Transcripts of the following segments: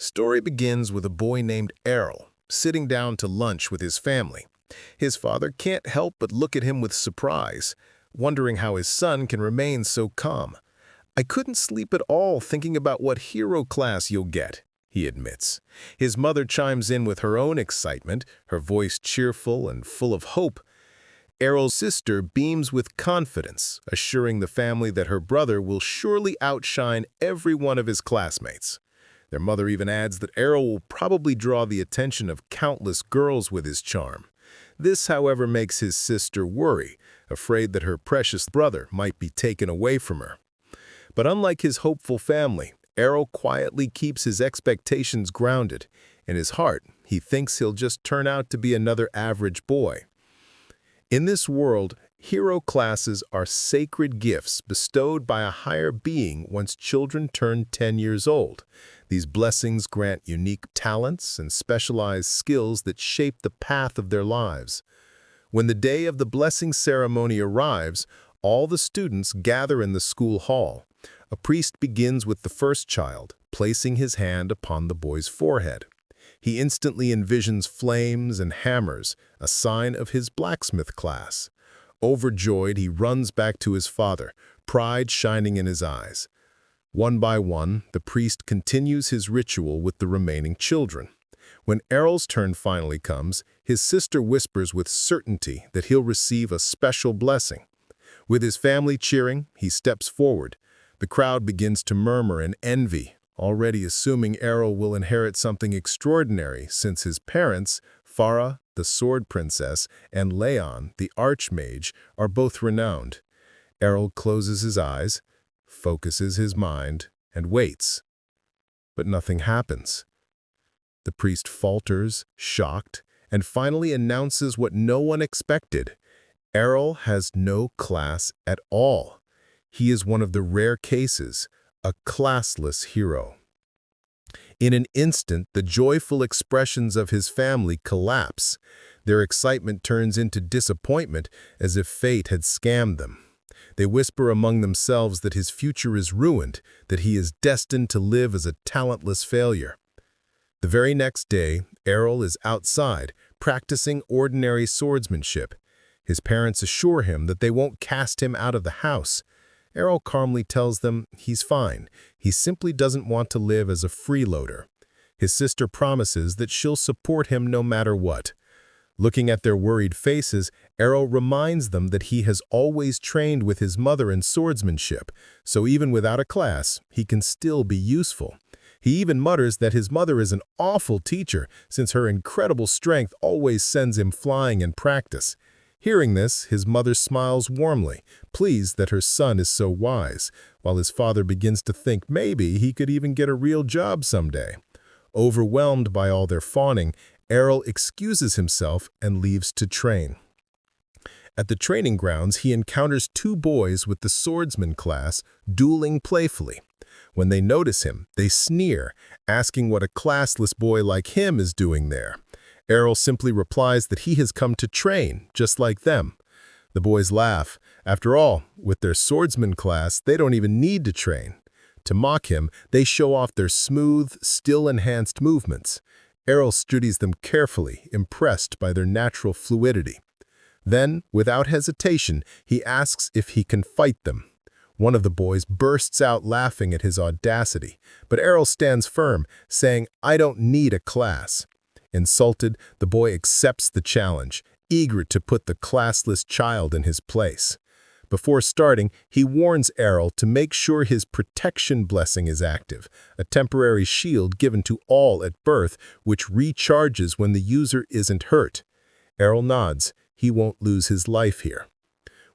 Story begins with a boy named Arel sitting down to lunch with his family. His father can't help but look at him with surprise, wondering how his son can remain so calm. "I couldn't sleep at all thinking about what hero class you'll get," he admits. His mother chimes in with her own excitement, her voice cheerful and full of hope. Arel's sister beams with confidence, assuring the family that her brother will surely outshine every one of his classmates. Their mother even adds that Arel will probably draw the attention of countless girls with his charm. This, however, makes his sister worry, afraid that her precious brother might be taken away from her. But unlike his hopeful family, Arel quietly keeps his expectations grounded. In his heart, he thinks he'll just turn out to be another average boy. In this world, hero classes are sacred gifts bestowed by a higher being once children turn 10 years old. These blessings grant unique talents and specialized skills that shape the path of their lives. When the day of the blessing ceremony arrives, all the students gather in the school hall. A priest begins with the first child, placing his hand upon the boy's forehead. He instantly envisions flames and hammers, a sign of his blacksmith class. Overjoyed, he runs back to his father, pride shining in his eyes. One by one, the priest continues his ritual with the remaining children. When Arel's turn finally comes, his sister whispers with certainty that he'll receive a special blessing. With his family cheering, he steps forward. The crowd begins to murmur in envy, already assuming Arel will inherit something extraordinary since his parents, Farah, the sword princess, and Leon, the archmage, are both renowned. Arel closes his eyes, focuses his mind, and waits. But nothing happens. The priest falters, shocked, and finally announces what no one expected. Arel has no class at all. He is one of the rare cases, a classless hero. In an instant, the joyful expressions of his family collapse. Their excitement turns into disappointment, as if fate had scammed them. They whisper among themselves that his future is ruined, that he is destined to live as a talentless failure. The very next day, Arel is outside, practicing ordinary swordsmanship. His parents assure him that they won't cast him out of the house. Arel calmly tells them he's fine. He simply doesn't want to live as a freeloader. His sister promises that she'll support him no matter what. Looking at their worried faces, Arel reminds them that he has always trained with his mother in swordsmanship, so even without a class, he can still be useful. He even mutters that his mother is an awful teacher, since her incredible strength always sends him flying in practice. Hearing this, his mother smiles warmly, pleased that her son is so wise, while his father begins to think maybe he could even get a real job someday. Overwhelmed by all their fawning, Arel excuses himself and leaves to train. At the training grounds, he encounters two boys with the swordsman class dueling playfully. When they notice him, they sneer, asking what a classless boy like him is doing there. Arel simply replies that he has come to train, just like them. The boys laugh. After all, with their swordsman class, they don't even need to train. To mock him, they show off their smooth, still-enhanced movements. Arel studies them carefully, impressed by their natural fluidity. Then, without hesitation, he asks if he can fight them. One of the boys bursts out laughing at his audacity, but Arel stands firm, saying, "I don't need a class." Insulted, the boy accepts the challenge, eager to put the classless child in his place. Before starting, he warns Arel to make sure his protection blessing is active, a temporary shield given to all at birth, which recharges when the user isn't hurt. Arel nods. He won't lose his life here.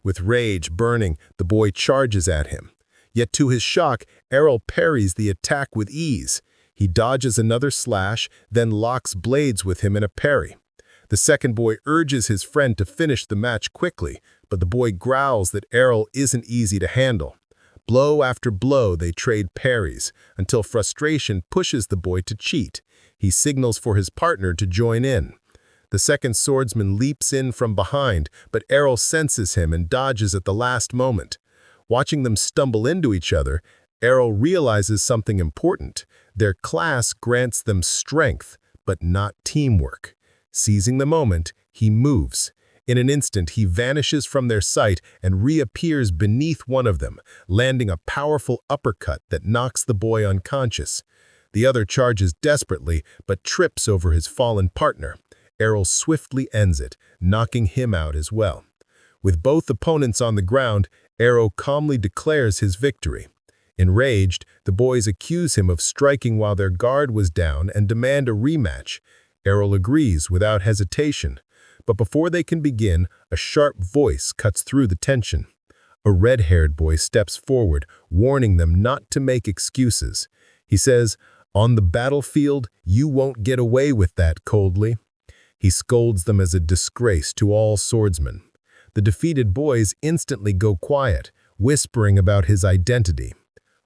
With rage burning, the boy charges at him. Yet to his shock, Arel parries the attack with ease. He dodges another slash, then locks blades with him in a parry. The second boy urges his friend to finish the match quickly, but the boy growls that Arel isn't easy to handle. Blow after blow, they trade parries, until frustration pushes the boy to cheat. He signals for his partner to join in. The second swordsman leaps in from behind, but Arel senses him and dodges at the last moment. Watching them stumble into each other, Arel realizes something important. Their class grants them strength, but not teamwork. Seizing the moment, he moves. In an instant, he vanishes from their sight and reappears beneath one of them, landing a powerful uppercut that knocks the boy unconscious. The other charges desperately, but trips over his fallen partner. Arel swiftly ends it, knocking him out as well. With both opponents on the ground, Arel calmly declares his victory. Enraged, the boys accuse him of striking while their guard was down and demand a rematch. Arel agrees without hesitation. But before they can begin, a sharp voice cuts through the tension. A red-haired boy steps forward, warning them not to make excuses. He says, "On the battlefield, you won't get away with that," coldly. He scolds them as a disgrace to all swordsmen. The defeated boys instantly go quiet, whispering about his identity.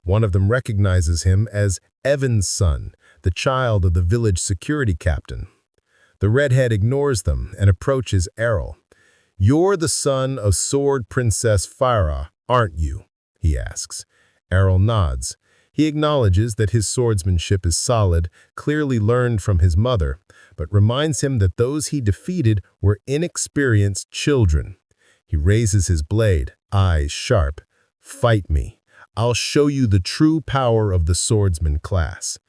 One of them recognizes him as Evan's son, the child of the village security captain. The redhead ignores them and approaches Arel. "You're the son of Sword Princess Farah, aren't you?" he asks. Arel nods. He acknowledges that his swordsmanship is solid, clearly learned from his mother, but reminds him that those he defeated were inexperienced children. He raises his blade, eyes sharp. "Fight me. I'll show you the true power of the swordsman class."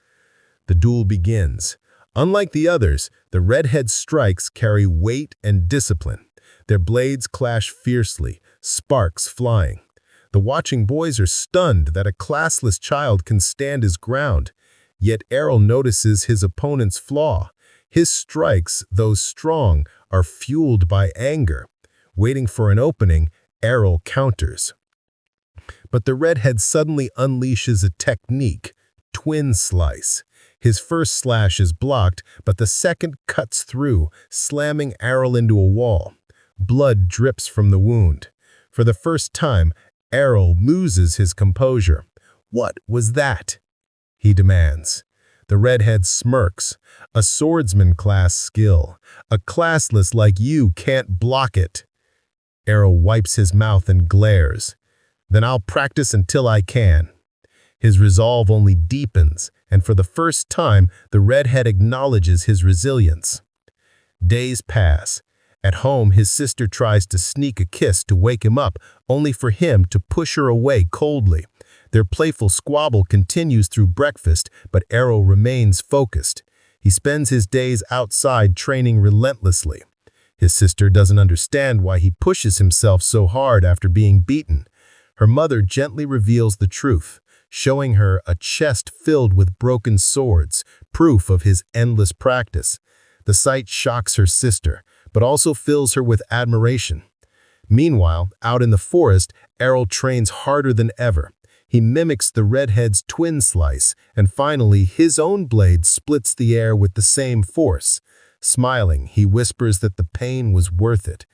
The duel begins. Unlike the others, the redhead strikes carry weight and discipline. Their blades clash fiercely, sparks flying. The watching boys are stunned that a classless child can stand his ground. Yet Arel notices his opponent's flaw. His strikes, though strong, are fueled by anger. Waiting for an opening, Arel counters. But the redhead suddenly unleashes a technique, twin slice. His first slash is blocked, but the second cuts through, slamming Arel into a wall. Blood drips from the wound. For the first time, Arel loses his composure. "What was that?" he demands. The redhead smirks. "A swordsman class skill. A classless like you can't block it." Arel wipes his mouth and glares. "Then I'll practice until I can." His resolve only deepens, and for the first time, the redhead acknowledges his resilience. Days pass. At home, his sister tries to sneak a kiss to wake him up, only for him to push her away coldly. Their playful squabble continues through breakfast, but Arel remains focused. He spends his days outside training relentlessly. His sister doesn't understand why he pushes himself so hard after being beaten. Her mother gently reveals the truth, showing her a chest filled with broken swords, proof of his endless practice. The sight shocks her sister, but also fills her with admiration. Meanwhile, out in the forest, Arel trains harder than ever. He mimics the redhead's twin slice, and finally his own blade splits the air with the same force. Smiling, he whispers that the pain was worth it.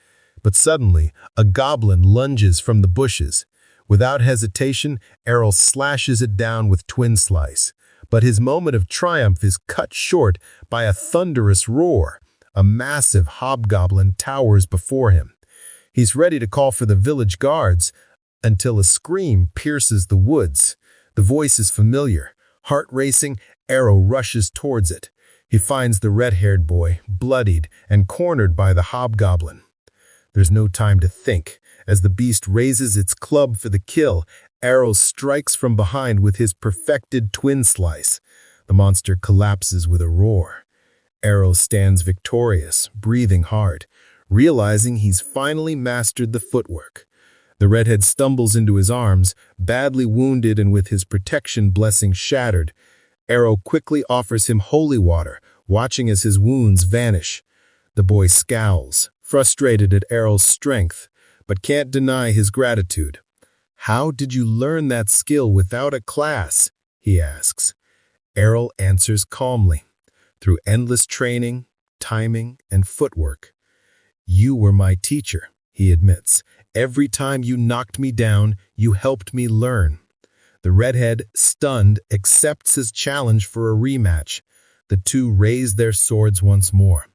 But suddenly, a goblin lunges from the bushes. Without hesitation, Arel slashes it down with twin slice. But his moment of triumph is cut short by a thunderous roar. A massive hobgoblin towers before him. He's ready to call for the village guards until a scream pierces the woods. The voice is familiar. Heart racing, Arel rushes towards it. He finds the red-haired boy, bloodied and cornered by the hobgoblin. There's no time to think. As the beast raises its club for the kill, Arel strikes from behind with his perfected twin slice. The monster collapses with a roar. Arel stands victorious, breathing hard, realizing he's finally mastered the footwork. The redhead stumbles into his arms, badly wounded and with his protection blessing shattered. Arel quickly offers him holy water, watching as his wounds vanish. The boy scowls, frustrated at Arel's strength, but can't deny his gratitude. "How did you learn that skill without a class?" he asks. Arel answers calmly. "Through endless training, timing, and footwork." "You were my teacher," he admits. "Every time you knocked me down, you helped me learn." The redhead, stunned, accepts his challenge for a rematch. The two raise their swords once more.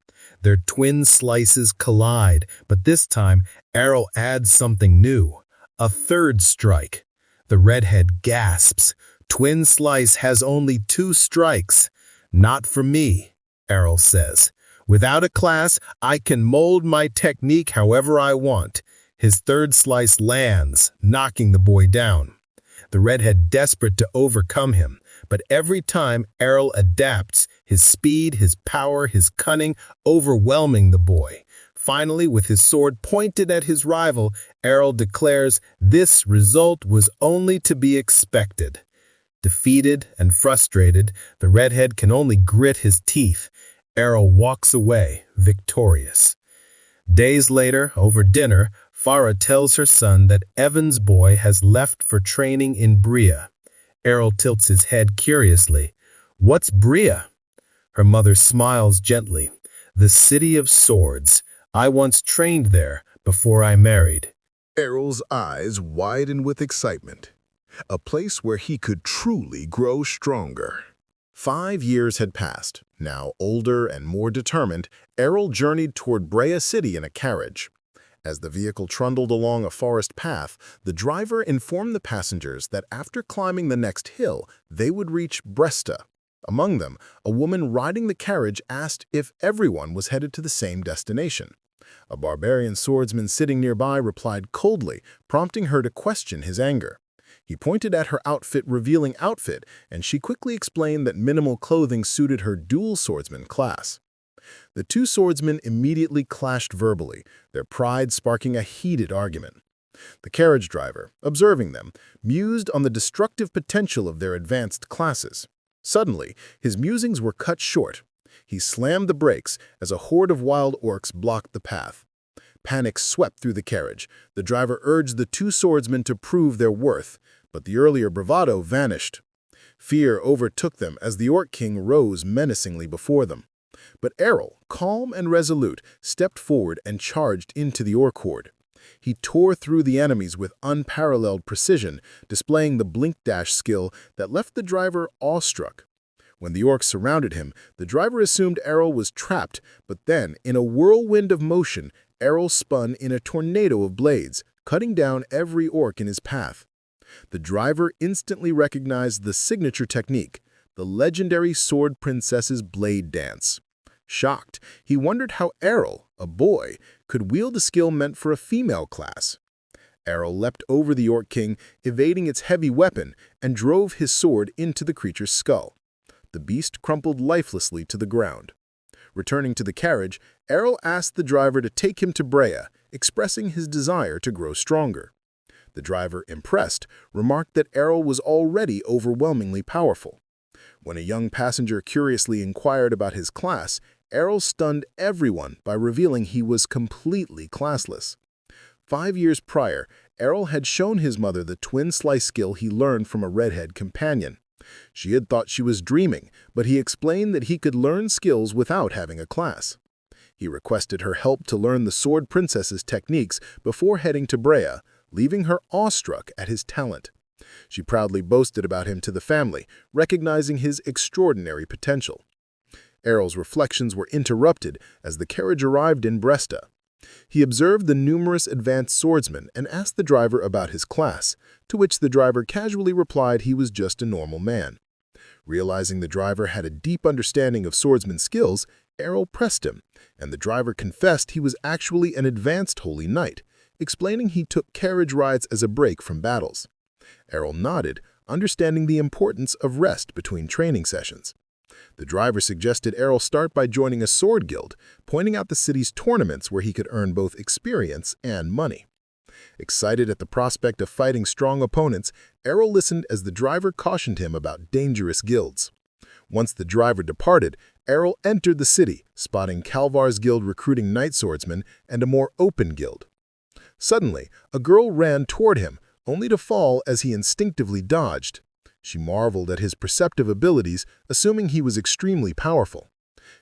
Their twin slices collide, but this time, Arel adds something new. A third strike. The redhead gasps, Twin Slice has only 2 strikes. Not for me, Arel says. Without a class, I can mold my technique however I want. His 3rd slice lands, knocking the boy down. The redhead desperate to overcome him, but every time Arel adapts, his speed, his power, his cunning, overwhelming the boy. Finally, with his sword pointed at his rival, Arel declares this result was only to be expected. Defeated and frustrated, the redhead can only grit his teeth. Arel walks away, victorious. Days later, over dinner, Farah tells her son that Evan's boy has left for training in Bria. Arel tilts his head curiously. What's Bria? Her mother smiles gently. The city of swords. I once trained there before I married. Arel's eyes widen with excitement. A place where he could truly grow stronger. 5 years had passed. Now older and more determined, Arel journeyed toward Brea City in a carriage. As the vehicle trundled along a forest path, the driver informed the passengers that after climbing the next hill, they would reach Bresta. Among them, a woman riding the carriage asked if everyone was headed to the same destination. A barbarian swordsman sitting nearby replied coldly, prompting her to question his anger. He pointed at her revealing outfit, and she quickly explained that minimal clothing suited her dual swordsman class. The 2 swordsmen immediately clashed verbally, their pride sparking a heated argument. The carriage driver, observing them, mused on the destructive potential of their advanced classes. Suddenly, his musings were cut short. He slammed the brakes as a horde of wild orcs blocked the path. Panic swept through the carriage. The driver urged the 2 swordsmen to prove their worth, but the earlier bravado vanished. Fear overtook them as the Orc King rose menacingly before them. But Arel, calm and resolute, stepped forward and charged into the Orc horde. He tore through the enemies with unparalleled precision, displaying the blink-dash skill that left the driver awestruck. When the orcs surrounded him, the driver assumed Arel was trapped, but then, in a whirlwind of motion, Arel spun in a tornado of blades, cutting down every orc in his path. The driver instantly recognized the signature technique, the legendary Sword Princess's blade dance. Shocked, he wondered how Arel, a boy, could wield a skill meant for a female class. Arel leapt over the Orc King, evading its heavy weapon, and drove his sword into the creature's skull. The beast crumpled lifelessly to the ground. Returning to the carriage, Arel asked the driver to take him to Brea, expressing his desire to grow stronger. The driver, impressed, remarked that Arel was already overwhelmingly powerful. When a young passenger curiously inquired about his class, Arel stunned everyone by revealing he was completely classless. 5 years prior, Arel had shown his mother the twin slice skill he learned from a redhead companion. She had thought she was dreaming, but he explained that he could learn skills without having a class. He requested her help to learn the Sword Princess's techniques before heading to Brea, leaving her awestruck at his talent. She proudly boasted about him to the family, recognizing his extraordinary potential. Arel's reflections were interrupted as the carriage arrived in Bresta. He observed the numerous advanced swordsmen and asked the driver about his class, to which the driver casually replied he was just a normal man. Realizing the driver had a deep understanding of swordsman skills, Arel pressed him, and the driver confessed he was actually an advanced holy knight, explaining he took carriage rides as a break from battles. Arel nodded, understanding the importance of rest between training sessions. The driver suggested Arel start by joining a sword guild, pointing out the city's tournaments where he could earn both experience and money. Excited at the prospect of fighting strong opponents, Arel listened as the driver cautioned him about dangerous guilds. Once the driver departed, Arel entered the city, spotting Calvar's guild recruiting night swordsmen and a more open guild. Suddenly, a girl ran toward him, only to fall as he instinctively dodged. She marveled at his perceptive abilities, assuming he was extremely powerful.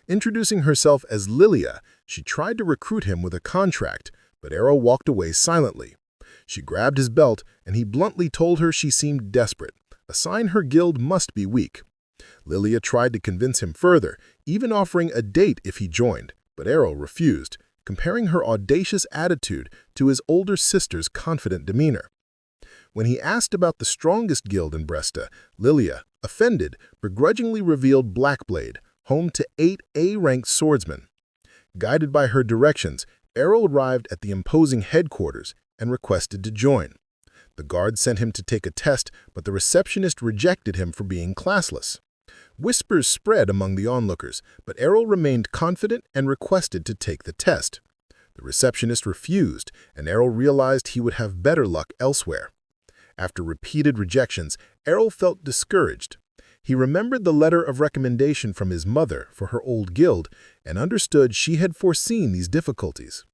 Introducing herself as Lilia, she tried to recruit him with a contract, but Arel walked away silently. She grabbed his belt, and he bluntly told her she seemed desperate, a sign her guild must be weak. Lilia tried to convince him further, even offering a date if he joined, but Arel refused, comparing her audacious attitude to his older sister's confident demeanor. When he asked about the strongest guild in Bresta, Lilia, offended, begrudgingly revealed Blackblade, home to 8 A-ranked swordsmen. Guided by her directions, Arel arrived at the imposing headquarters and requested to join. The guard sent him to take a test, but the receptionist rejected him for being classless. Whispers spread among the onlookers, but Arel remained confident and requested to take the test. The receptionist refused, and Arel realized he would have better luck elsewhere. After repeated rejections, Arel felt discouraged. He remembered the letter of recommendation from his mother for her old guild and understood she had foreseen these difficulties.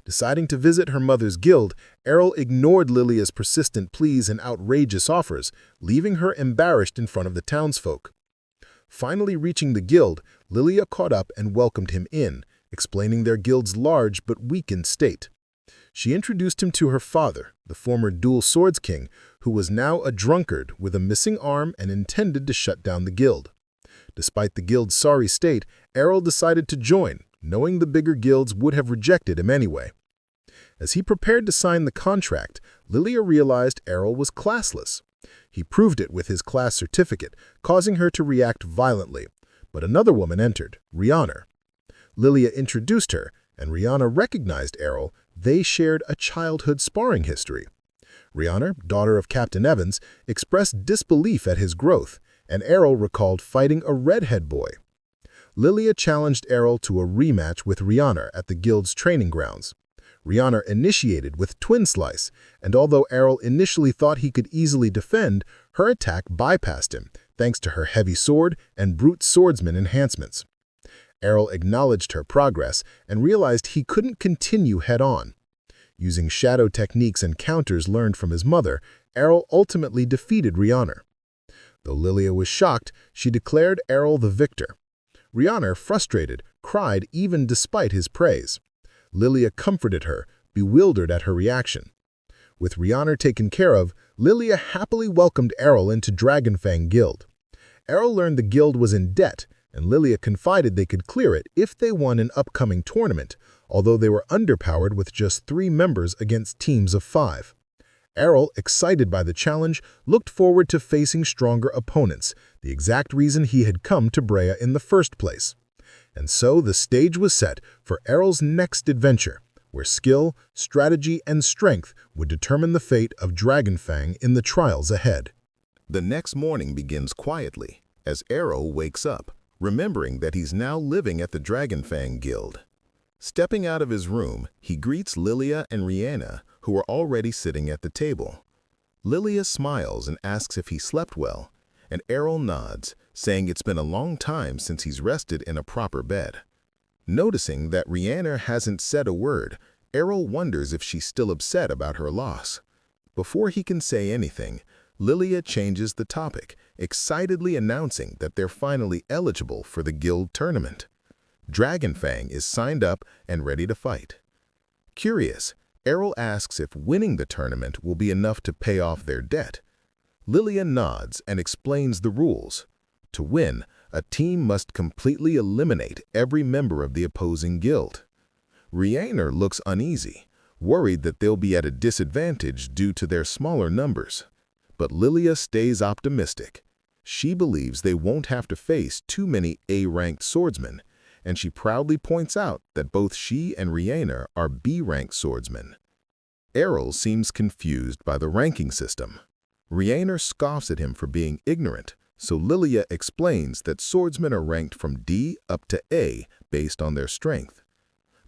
Deciding to visit her mother's guild, Arel ignored Lilia's persistent pleas and outrageous offers, leaving her embarrassed in front of the townsfolk. Finally reaching the guild, Lilia caught up and welcomed him in, explaining their guild's large but weakened state. She introduced him to her father, the former dual swords king, who was now a drunkard with a missing arm and intended to shut down the guild. Despite the guild's sorry state, Arel decided to join, knowing the bigger guilds would have rejected him anyway. As he prepared to sign the contract, Lilia realized Arel was classless. He proved it with his class certificate, causing her to react violently. But another woman entered, Rihanna. Lilia introduced her, and Rihanna recognized Arel. They shared a childhood sparring history. Rihanna, daughter of Captain Evans, expressed disbelief at his growth, and Arel recalled fighting a redhead boy. Lilia challenged Arel to a rematch with Rihanna at the guild's training grounds. Rihanna initiated with Twin Slice, and although Arel initially thought he could easily defend, her attack bypassed him, thanks to her heavy sword and brute swordsman enhancements. Arel acknowledged her progress and realized he couldn't continue head-on. Using shadow techniques and counters learned from his mother, Arel ultimately defeated Rihanna. Though Lilia was shocked, she declared Arel the victor. Rihanna, frustrated, cried even despite his praise. Lilia comforted her, bewildered at her reaction. With Rihanna taken care of, Lilia happily welcomed Arel into Dragonfang Guild. Arel learned the guild was in debt, and Lilia confided they could clear it if they won an upcoming tournament, although they were underpowered with just 3 members against teams of 5. Arel, excited by the challenge, looked forward to facing stronger opponents, the exact reason he had come to Brea in the first place. And so the stage was set for Arel's next adventure, where skill, strategy, and strength would determine the fate of Dragonfang in the trials ahead. The next morning begins quietly, as Arel wakes up, remembering that he's now living at the Dragonfang Guild. Stepping out of his room, he greets Lilia and Rihanna, who are already sitting at the table. Lilia smiles and asks if he slept well, and Arel nods, saying it's been a long time since he's rested in a proper bed. Noticing that Rihanna hasn't said a word, Arel wonders if she's still upset about her loss. Before he can say anything, Lilia changes the topic, excitedly announcing that they're finally eligible for the guild tournament. Dragonfang is signed up and ready to fight. Curious, Arel asks if winning the tournament will be enough to pay off their debt. Lilia nods and explains the rules. To win, a team must completely eliminate every member of the opposing guild. Rihanna looks uneasy, worried that they'll be at a disadvantage due to their smaller numbers. But Lilia stays optimistic. She believes they won't have to face too many A-ranked swordsmen, and she proudly points out that both she and Rihanna are B-ranked swordsmen. Arel seems confused by the ranking system. Rihanna scoffs at him for being ignorant, so Lilia explains that swordsmen are ranked from D up to A based on their strength.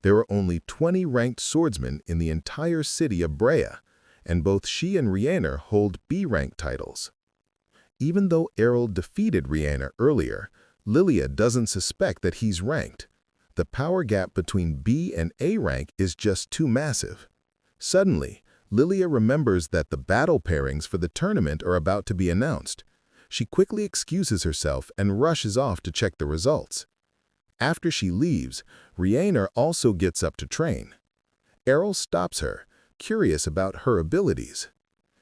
There are only 20 ranked swordsmen in the entire city of Brea, and both she and Rihanna hold B-rank titles. Even though Arel defeated Rihanna earlier, Lilia doesn't suspect that he's ranked. The power gap between B and A rank is just too massive. Suddenly, Lilia remembers that the battle pairings for the tournament are about to be announced. She quickly excuses herself and rushes off to check the results. After she leaves, Rihanna also gets up to train. Arel stops her, curious about her abilities.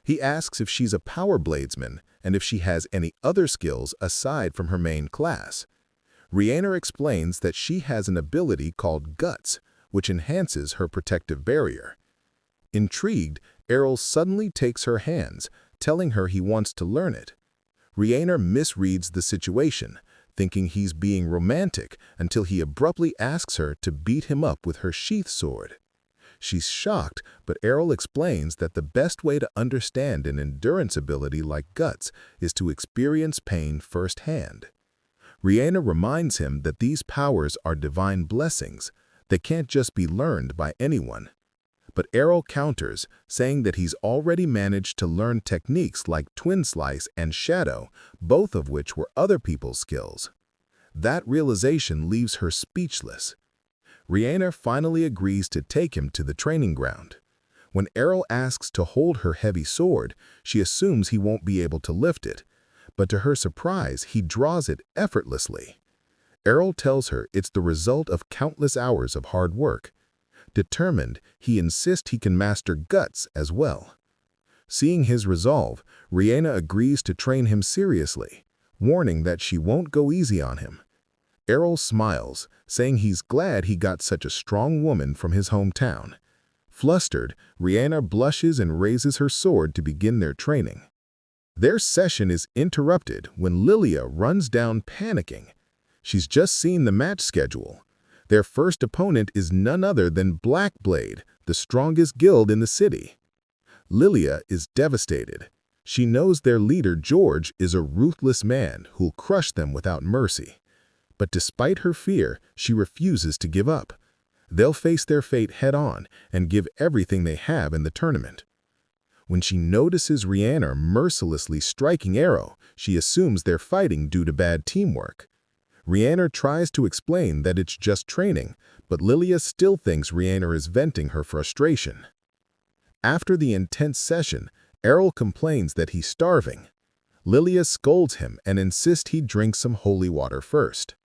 He asks if she's a power bladesman and if she has any other skills aside from her main class. Rihanna explains that she has an ability called Guts, which enhances her protective barrier. Intrigued, Arel suddenly takes her hands, telling her he wants to learn it. Reiner misreads the situation, thinking he's being romantic until he abruptly asks her to beat him up with her sheath sword. She's shocked, but Arel explains that the best way to understand an endurance ability like Guts is to experience pain firsthand. Reiner reminds him that these powers are divine blessings. They can't just be learned by anyone. But Arel counters, saying that he's already managed to learn techniques like Twin Slice and Shadow, both of which were other people's skills. That realization leaves her speechless. Reiner finally agrees to take him to the training ground. When Arel asks to hold her heavy sword, she assumes he won't be able to lift it, but to her surprise, he draws it effortlessly. Arel tells her it's the result of countless hours of hard work. Determined, he insists he can master Guts as well. Seeing his resolve, Reiner agrees to train him seriously, warning that she won't go easy on him. Arel smiles, saying he's glad he got such a strong woman from his hometown. Flustered, Reiner blushes and raises her sword to begin their training. Their session is interrupted when Lilia runs down panicking. She's just seen the match schedule. Their first opponent is none other than Blackblade, the strongest guild in the city. Lilia is devastated. She knows their leader George is a ruthless man who'll crush them without mercy. But despite her fear, she refuses to give up. They'll face their fate head-on and give everything they have in the tournament. When she notices Reiner mercilessly striking Arel, she assumes they're fighting due to bad teamwork. Reiner tries to explain that it's just training, but Lilia still thinks Reiner is venting her frustration. After the intense session, Arel complains that he's starving. Lilia scolds him and insists he drink some holy water first.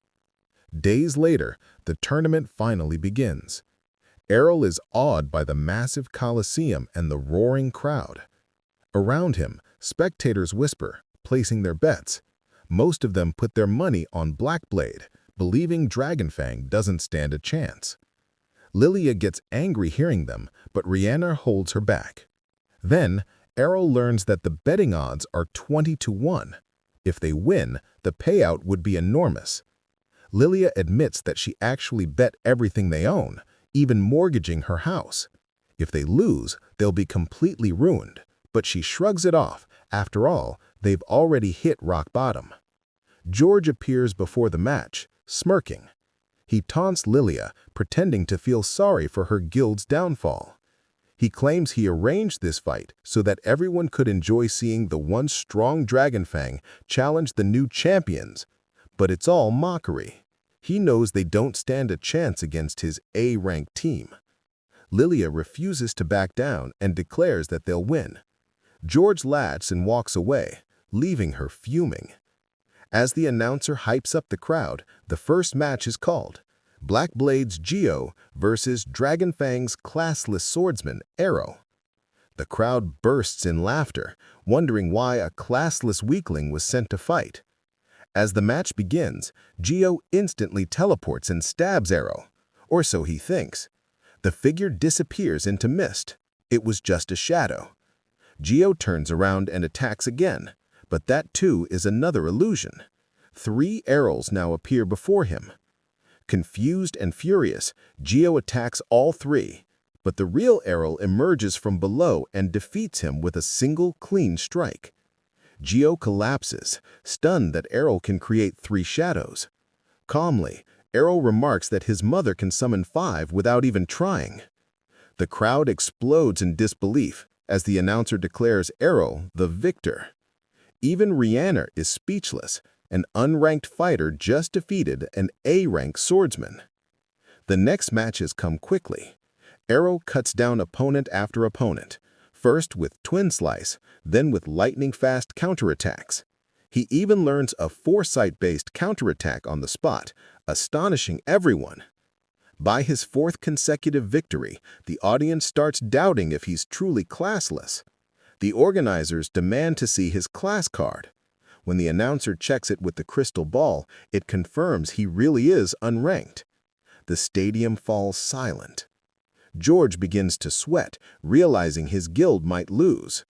Days later, the tournament finally begins. Arel is awed by the massive coliseum and the roaring crowd. Around him, spectators whisper, placing their bets. Most of them put their money on Blackblade, believing Dragonfang doesn't stand a chance. Lilia gets angry hearing them, but Reiner holds her back. Then, Arel learns that the betting odds are 20-1. If they win, the payout would be enormous. Lilia admits that she actually bet everything they own, even mortgaging her house. If they lose, they'll be completely ruined, but she shrugs it off. After all, they've already hit rock bottom. George appears before the match, smirking. He taunts Lilia, pretending to feel sorry for her guild's downfall. He claims he arranged this fight so that everyone could enjoy seeing the once strong Dragonfang challenge the new champions. But it's all mockery. He knows they don't stand a chance against his A-ranked team. Lilia refuses to back down and declares that they'll win. George laughs and walks away, leaving her fuming. As the announcer hypes up the crowd, the first match is called. Blackblade's Geo versus Dragonfang's classless swordsman, Arel. The crowd bursts in laughter, wondering why a classless weakling was sent to fight. As the match begins, Geo instantly teleports and stabs Arel, or so he thinks. The figure disappears into mist. It was just a shadow. Geo turns around and attacks again, but that too is another illusion. 3 Arels now appear before him. Confused and furious, Geo attacks all 3, but the real Arel emerges from below and defeats him with a single clean strike. Geo collapses, stunned that Arel can create 3 shadows. Calmly, Arel remarks that his mother can summon 5 without even trying. The crowd explodes in disbelief as the announcer declares Arel the victor. Even Reiner is speechless. An unranked fighter just defeated an A-ranked swordsman. The next matches come quickly. Arel cuts down opponent after opponent, first with Twin Slice, then with lightning-fast counterattacks. He even learns a foresight-based counterattack on the spot, astonishing everyone. By his 4th consecutive victory, the audience starts doubting if he's truly classless. The organizers demand to see his class card. When the announcer checks it with the crystal ball, it confirms he really is unranked. The stadium falls silent. George begins to sweat, realizing his guild might lose.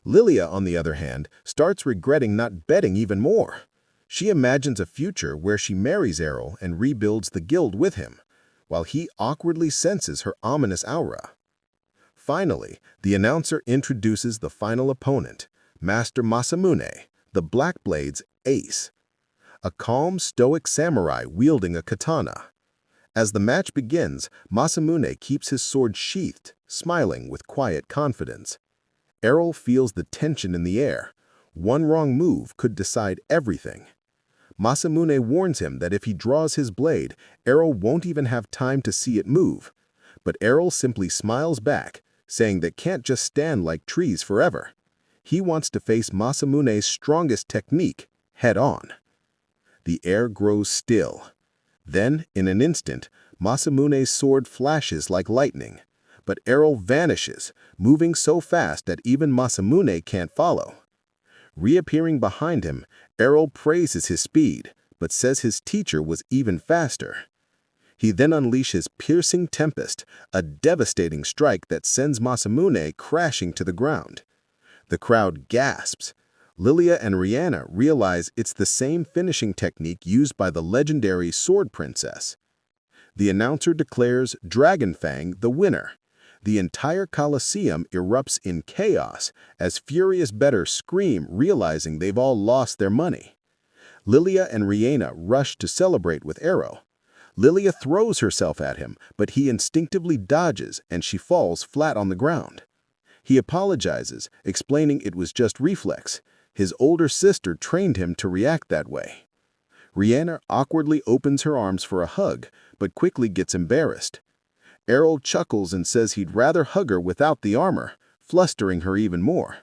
Lilia, on the other hand, starts regretting not betting even more. She imagines a future where she marries Arel and rebuilds the guild with him, while he awkwardly senses her ominous aura. Finally, the announcer introduces the final opponent, Master Masamune, the Black Blade's ace, a calm, stoic samurai wielding a katana. As the match begins, Masamune keeps his sword sheathed, smiling with quiet confidence. Arel feels the tension in the air. One wrong move could decide everything. Masamune warns him that if he draws his blade, Arel won't even have time to see it move. But Arel simply smiles back, saying they can't just stand like trees forever. He wants to face Masamune's strongest technique head-on. The air grows still. Then, in an instant, Masamune's sword flashes like lightning. But Arel vanishes, moving so fast that even Masamune can't follow. Reappearing behind him, Arel praises his speed, but says his teacher was even faster. He then unleashes Piercing Tempest, a devastating strike that sends Masamune crashing to the ground. The crowd gasps. Lilia and Rihanna realize it's the same finishing technique used by the legendary Sword Princess. The announcer declares Dragon Fang the winner. The entire Colosseum erupts in chaos as furious bettors scream, realizing they've all lost their money. Lilia and Rihanna rush to celebrate with Arel. Lilia throws herself at him, but he instinctively dodges and she falls flat on the ground. He apologizes, explaining it was just reflex. His older sister trained him to react that way. Rihanna awkwardly opens her arms for a hug, but quickly gets embarrassed. Arel chuckles and says he'd rather hug her without the armor, flustering her even more.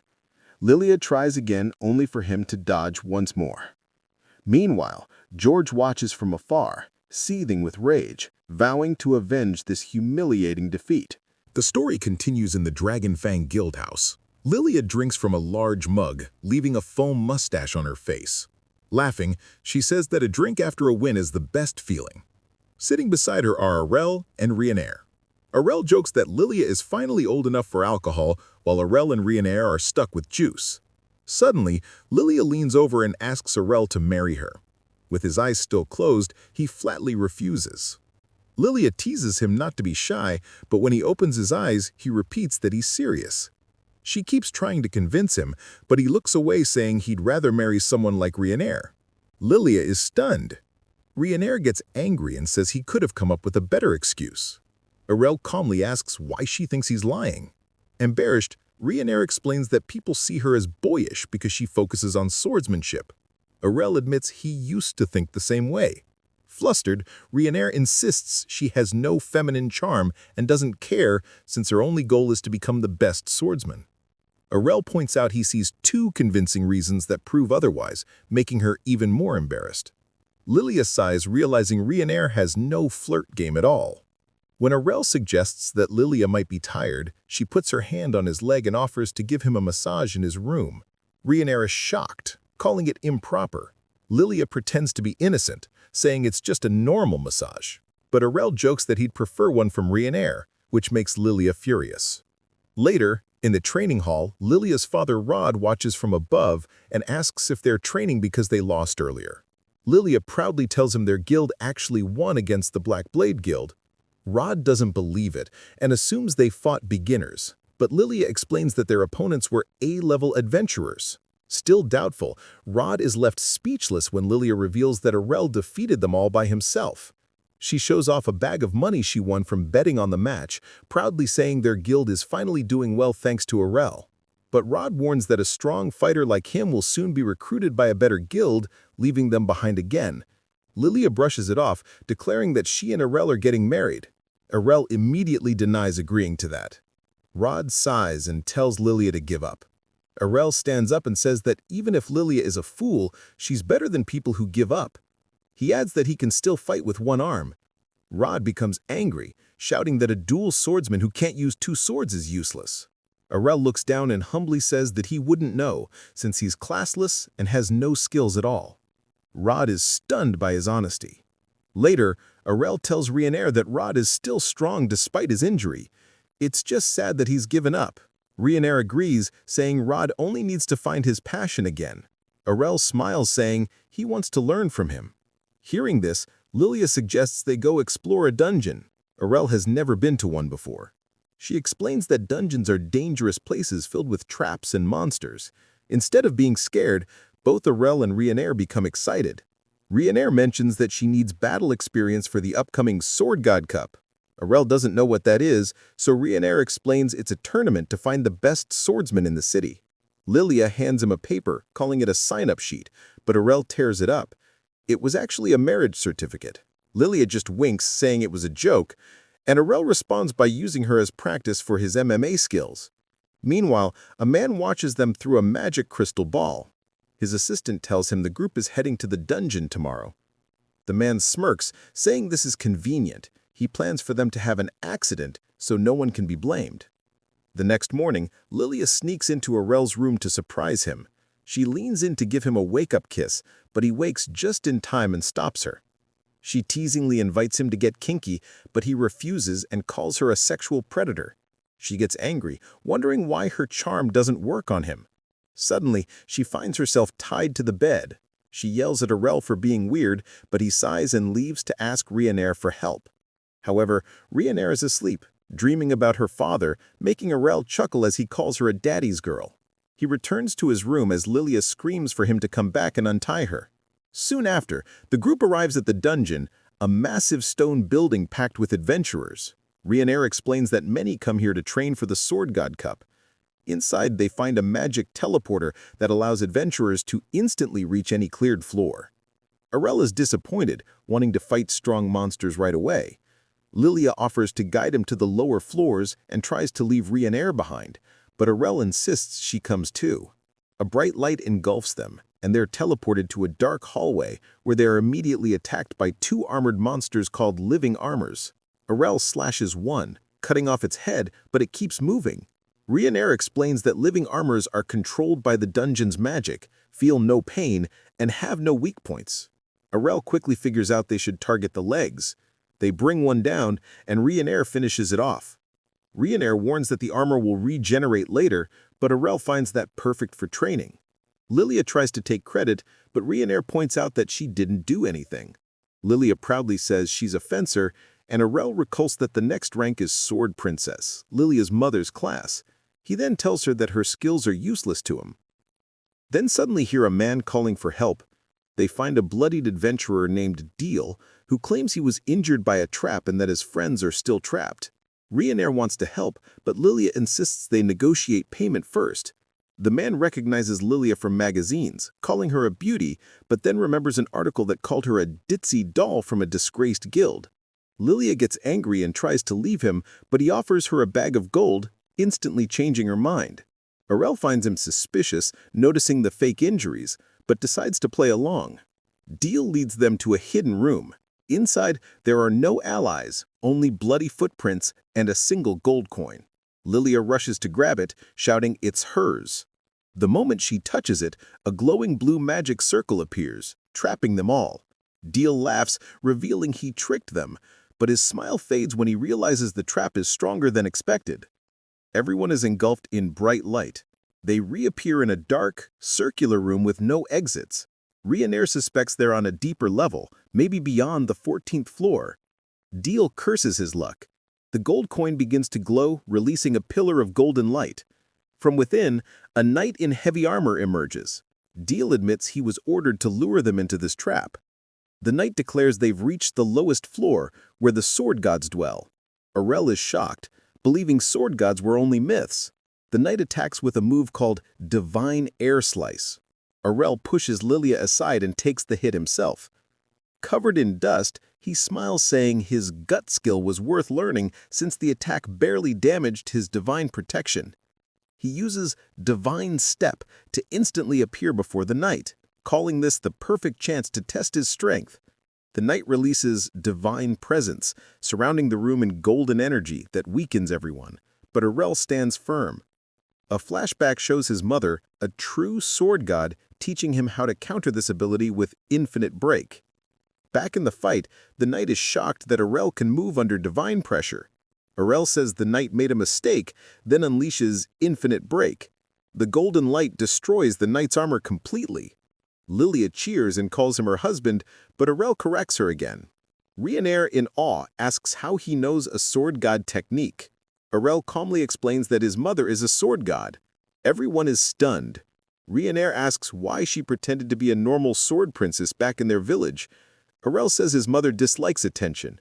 Lilia tries again, only for him to dodge once more. Meanwhile, George watches from afar, seething with rage, vowing to avenge this humiliating defeat. The story continues in the Dragon Fang Guild House. Lilia drinks from a large mug, leaving a foam mustache on her face. Laughing, she says that a drink after a win is the best feeling. Sitting beside her are Arel and Rihanna. Arel jokes that Lilia is finally old enough for alcohol, while Arel and Rihanna are stuck with juice. Suddenly, Lilia leans over and asks Arel to marry her. With his eyes still closed, he flatly refuses. Lilia teases him not to be shy, but when he opens his eyes, he repeats that he's serious. She keeps trying to convince him, but he looks away saying he'd rather marry someone like Rihanna. Lilia is stunned. Rihanna gets angry and says he could have come up with a better excuse. Arel calmly asks why she thinks he's lying. Embarrassed, Rihanna explains that people see her as boyish because she focuses on swordsmanship. Arel admits he used to think the same way. Flustered, Rihanna insists she has no feminine charm and doesn't care since her only goal is to become the best swordsman. Arel points out he sees two convincing reasons that prove otherwise, making her even more embarrassed. Lilia sighs, realizing Rihanna has no flirt game at all. When Arel suggests that Lilia might be tired, she puts her hand on his leg and offers to give him a massage in his room. Rihanna is shocked, calling it improper. Lilia pretends to be innocent, saying it's just a normal massage. But Arel jokes that he'd prefer one from Rihanna, which makes Lilia furious. Later, in the training hall, Lilia's father Rod watches from above and asks if they're training because they lost earlier. Lilia proudly tells him their guild actually won against the Black Blade Guild. Rod doesn't believe it and assumes they fought beginners, but Lilia explains that their opponents were A-level adventurers. Still doubtful, Rod is left speechless when Lilia reveals that Arel defeated them all by himself. She shows off a bag of money she won from betting on the match, proudly saying their guild is finally doing well thanks to Arel. But Rod warns that a strong fighter like him will soon be recruited by a better guild, leaving them behind again. Lilia brushes it off, declaring that she and Arel are getting married. Arel immediately denies agreeing to that. Rod sighs and tells Lilia to give up. Arel stands up and says that even if Lilia is a fool, she's better than people who give up. He adds that he can still fight with one arm. Rod becomes angry, shouting that a dual swordsman who can't use two swords is useless. Arel looks down and humbly says that he wouldn't know, since he's classless and has no skills at all. Rod is stunned by his honesty. Later, Arel tells Rihanna that Rod is still strong despite his injury. It's just sad that he's given up. Ryanair agrees, saying Rod only needs to find his passion again. Arel smiles, saying he wants to learn from him. Hearing this, Lilia suggests they go explore a dungeon. Arel has never been to one before. She explains that dungeons are dangerous places filled with traps and monsters. Instead of being scared, both Arel and Ryanair become excited. Ryanair mentions that she needs battle experience for the upcoming Sword God Cup. Arel doesn't know what that is, so Ryanair explains it's a tournament to find the best swordsman in the city. Lilia hands him a paper, calling it a sign-up sheet, but Arel tears it up. It was actually a marriage certificate. Lilia just winks, saying it was a joke, and Arel responds by using her as practice for his MMA skills. Meanwhile, a man watches them through a magic crystal ball. His assistant tells him the group is heading to the dungeon tomorrow. The man smirks, saying this is convenient. He plans for them to have an accident so no one can be blamed. The next morning, Lilia sneaks into Arel's room to surprise him. She leans in to give him a wake-up kiss, but he wakes just in time and stops her. She teasingly invites him to get kinky, but he refuses and calls her a sexual predator. She gets angry, wondering why her charm doesn't work on him. Suddenly, she finds herself tied to the bed. She yells at Arel for being weird, but he sighs and leaves to ask Ryanair for help. However, Ryanair is asleep, dreaming about her father, making Arel chuckle as he calls her a daddy's girl. He returns to his room as Lilia screams for him to come back and untie her. Soon after, the group arrives at the dungeon, a massive stone building packed with adventurers. Ryanair explains that many come here to train for the Sword God Cup. Inside, they find a magic teleporter that allows adventurers to instantly reach any cleared floor. Arel is disappointed, wanting to fight strong monsters right away. Lilia offers to guide him to the lower floors and tries to leave Ryanair behind, but Arel insists she comes too. A bright light engulfs them, and they're teleported to a dark hallway where they are immediately attacked by two armored monsters called living armors. Arel slashes one, cutting off its head, but it keeps moving. Ryanair explains that living armors are controlled by the dungeon's magic, feel no pain, and have no weak points. Arel quickly figures out they should target the legs. They bring one down, and Ryanair finishes it off. Ryanair warns that the armor will regenerate later, but Arel finds that perfect for training. Lilia tries to take credit, but Ryanair points out that she didn't do anything. Lilia proudly says she's a fencer, and Arel recalls that the next rank is Sword Princess, Lilia's mother's class. He then tells her that her skills are useless to him. Then suddenly hear a man calling for help. They find a bloodied adventurer named Deal, who claims he was injured by a trap and that his friends are still trapped. Ryanair wants to help, but Lilia insists they negotiate payment first. The man recognizes Lilia from magazines, calling her a beauty, but then remembers an article that called her a ditzy doll from a disgraced guild. Lilia gets angry and tries to leave him, but he offers her a bag of gold, instantly changing her mind. Arel finds him suspicious, noticing the fake injuries, but decides to play along. Deal leads them to a hidden room. Inside, there are no allies, only bloody footprints and a single gold coin. Lilia rushes to grab it, shouting it's hers. The moment she touches it, a glowing blue magic circle appears, trapping them all. Deal laughs, revealing he tricked them, but his smile fades when he realizes the trap is stronger than expected. Everyone is engulfed in bright light. They reappear in a dark, circular room with no exits. Ryanair suspects they're on a deeper level, maybe beyond the 14th floor. Deal curses his luck. The gold coin begins to glow, releasing a pillar of golden light. From within, a knight in heavy armor emerges. Deal admits he was ordered to lure them into this trap. The knight declares they've reached the lowest floor, where the sword gods dwell. Arel is shocked, believing sword gods were only myths. The knight attacks with a move called Divine Air Slice. Arel pushes Lilia aside and takes the hit himself. Covered in dust, he smiles, saying his gut skill was worth learning since the attack barely damaged his divine protection. He uses Divine Step to instantly appear before the knight, calling this the perfect chance to test his strength. The knight releases Divine Presence, surrounding the room in golden energy that weakens everyone, but Arel stands firm. A flashback shows his mother, a true sword god, teaching him how to counter this ability with Infinite Break. Back in the fight, the knight is shocked that Arel can move under divine pressure. Arel says the knight made a mistake, then unleashes Infinite Break. The golden light destroys the knight's armor completely. Lilia cheers and calls him her husband, but Arel corrects her again. Ryanair, in awe, asks how he knows a sword god technique. Arel calmly explains that his mother is a sword god. Everyone is stunned. Ryanair asks why she pretended to be a normal sword princess back in their village. Arel says his mother dislikes attention.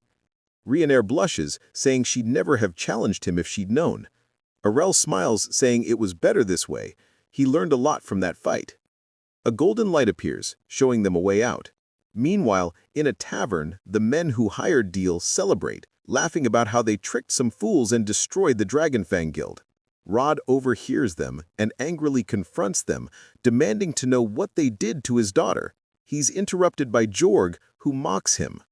Ryanair blushes, saying she'd never have challenged him if she'd known. Arel smiles, saying it was better this way. He learned a lot from that fight. A golden light appears, showing them a way out. Meanwhile, in a tavern, the men who hired Deal celebrate, laughing about how they tricked some fools and destroyed the Dragonfang Guild. Rod overhears them and angrily confronts them, demanding to know what they did to his daughter. He's interrupted by Jorg, who mocks him.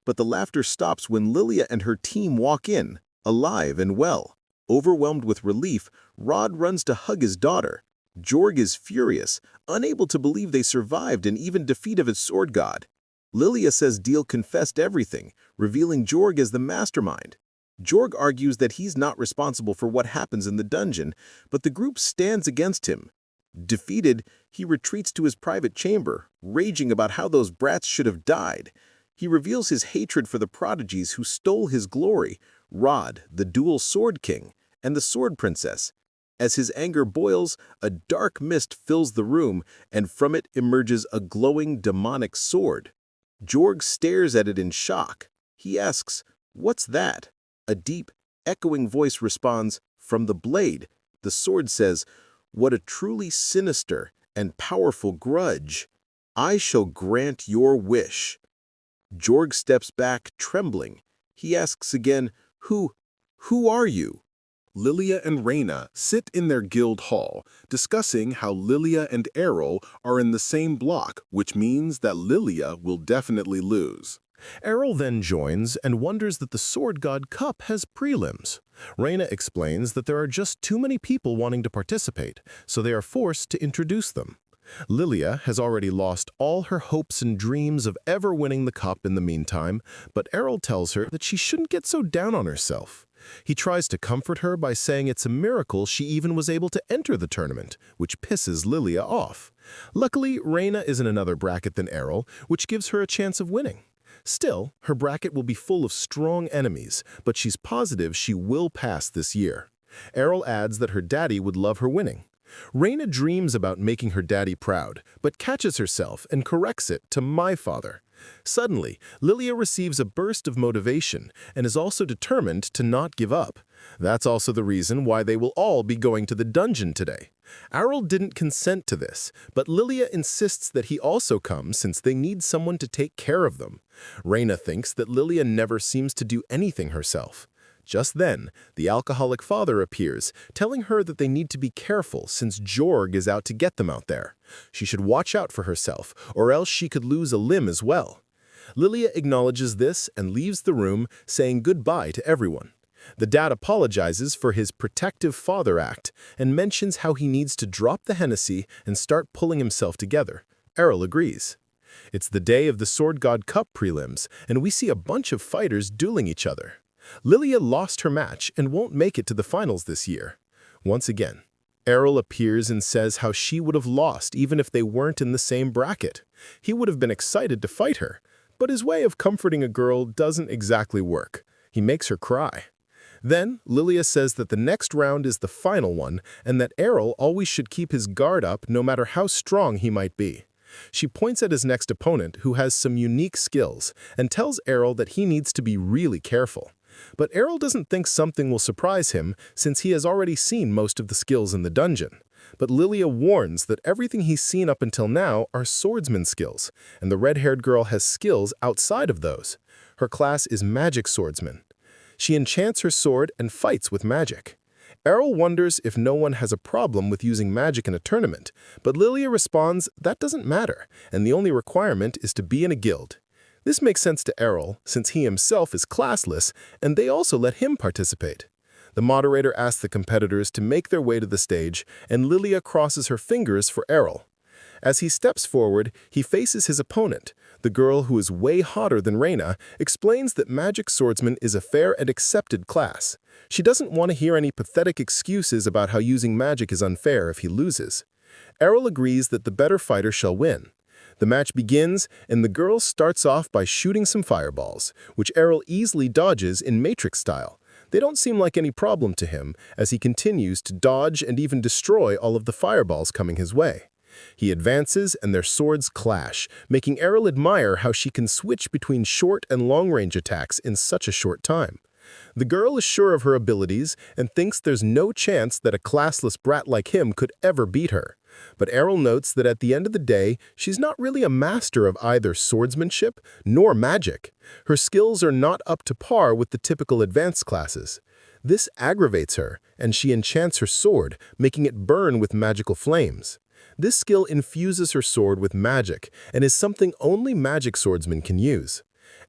But the laughter stops when Lilia and her team walk in, alive and well. Overwhelmed with relief, Rod runs to hug his daughter. Jorg is furious, unable to believe they survived and even defeated a sword god. Lilia says Deal confessed everything, revealing Jorg as the mastermind. Jorg argues that he's not responsible for what happens in the dungeon, but the group stands against him. Defeated, he retreats to his private chamber, raging about how those brats should have died. He reveals his hatred for the prodigies who stole his glory, Rod, the dual sword king, and the sword princess. As his anger boils, a dark mist fills the room, and from it emerges a glowing demonic sword. Jorg stares at it in shock. He asks, "What's that?" A deep, echoing voice responds, "From the blade." The sword says, "What a truly sinister and powerful grudge. I shall grant your wish." Jorg steps back, trembling. He asks again, Who are you?" Lilia and Reyna sit in their guild hall, discussing how Lilia and Arel are in the same block, which means that Lilia will definitely lose. Arel then joins and wonders that the Sword God Cup has prelims. Reyna explains that there are just too many people wanting to participate, so they are forced to introduce them. Lilia has already lost all her hopes and dreams of ever winning the cup in the meantime, but Arel tells her that she shouldn't get so down on herself. He tries to comfort her by saying it's a miracle she even was able to enter the tournament, which pisses Lilia off. Luckily, Reyna is in another bracket than Arel, which gives her a chance of winning. Still, her bracket will be full of strong enemies, but she's positive she will pass this year. Arel adds that her daddy would love her winning. Reyna dreams about making her daddy proud, but catches herself and corrects it to "my father." Suddenly, Lilia receives a burst of motivation and is also determined to not give up. That's also the reason why they will all be going to the dungeon today. Arel didn't consent to this, but Lilia insists that he also come since they need someone to take care of them. Reyna thinks that Lilia never seems to do anything herself. Just then, the alcoholic father appears, telling her that they need to be careful since Jorg is out to get them out there. She should watch out for herself, or else she could lose a limb as well. Lilia acknowledges this and leaves the room, saying goodbye to everyone. The dad apologizes for his protective father act and mentions how he needs to drop the Hennessy and start pulling himself together. Arel agrees. It's the day of the Sword God Cup prelims, and we see a bunch of fighters dueling each other. Lilia lost her match and won't make it to the finals this year. Once again, Arel appears and says how she would have lost even if they weren't in the same bracket. He would have been excited to fight her, but his way of comforting a girl doesn't exactly work. He makes her cry. Then, Lilia says that the next round is the final one and that Arel always should keep his guard up no matter how strong he might be. She points at his next opponent, who has some unique skills, and tells Arel that he needs to be really careful. But Arel doesn't think something will surprise him since he has already seen most of the skills in the dungeon. But Lilia warns that everything he's seen up until now are swordsman skills, and the red-haired girl has skills outside of those. Her class is magic swordsman. She enchants her sword and fights with magic. Arel wonders if no one has a problem with using magic in a tournament, but Lilia responds that doesn't matter, and the only requirement is to be in a guild. This makes sense to Arel, since he himself is classless, and they also let him participate. The moderator asks the competitors to make their way to the stage, and Lilia crosses her fingers for Arel. As he steps forward, he faces his opponent. The girl, who is way hotter than Reina, explains that magic swordsman is a fair and accepted class. She doesn't want to hear any pathetic excuses about how using magic is unfair if he loses. Arel agrees that the better fighter shall win. The match begins, and the girl starts off by shooting some fireballs, which Arel easily dodges in Matrix style. They don't seem like any problem to him, as he continues to dodge and even destroy all of the fireballs coming his way. He advances, and their swords clash, making Arel admire how she can switch between short and long-range attacks in such a short time. The girl is sure of her abilities and thinks there's no chance that a classless brat like him could ever beat her. But Arel notes that at the end of the day, she's not really a master of either swordsmanship nor magic. Her skills are not up to par with the typical advanced classes. This aggravates her, and she enchants her sword, making it burn with magical flames. This skill infuses her sword with magic and is something only magic swordsmen can use.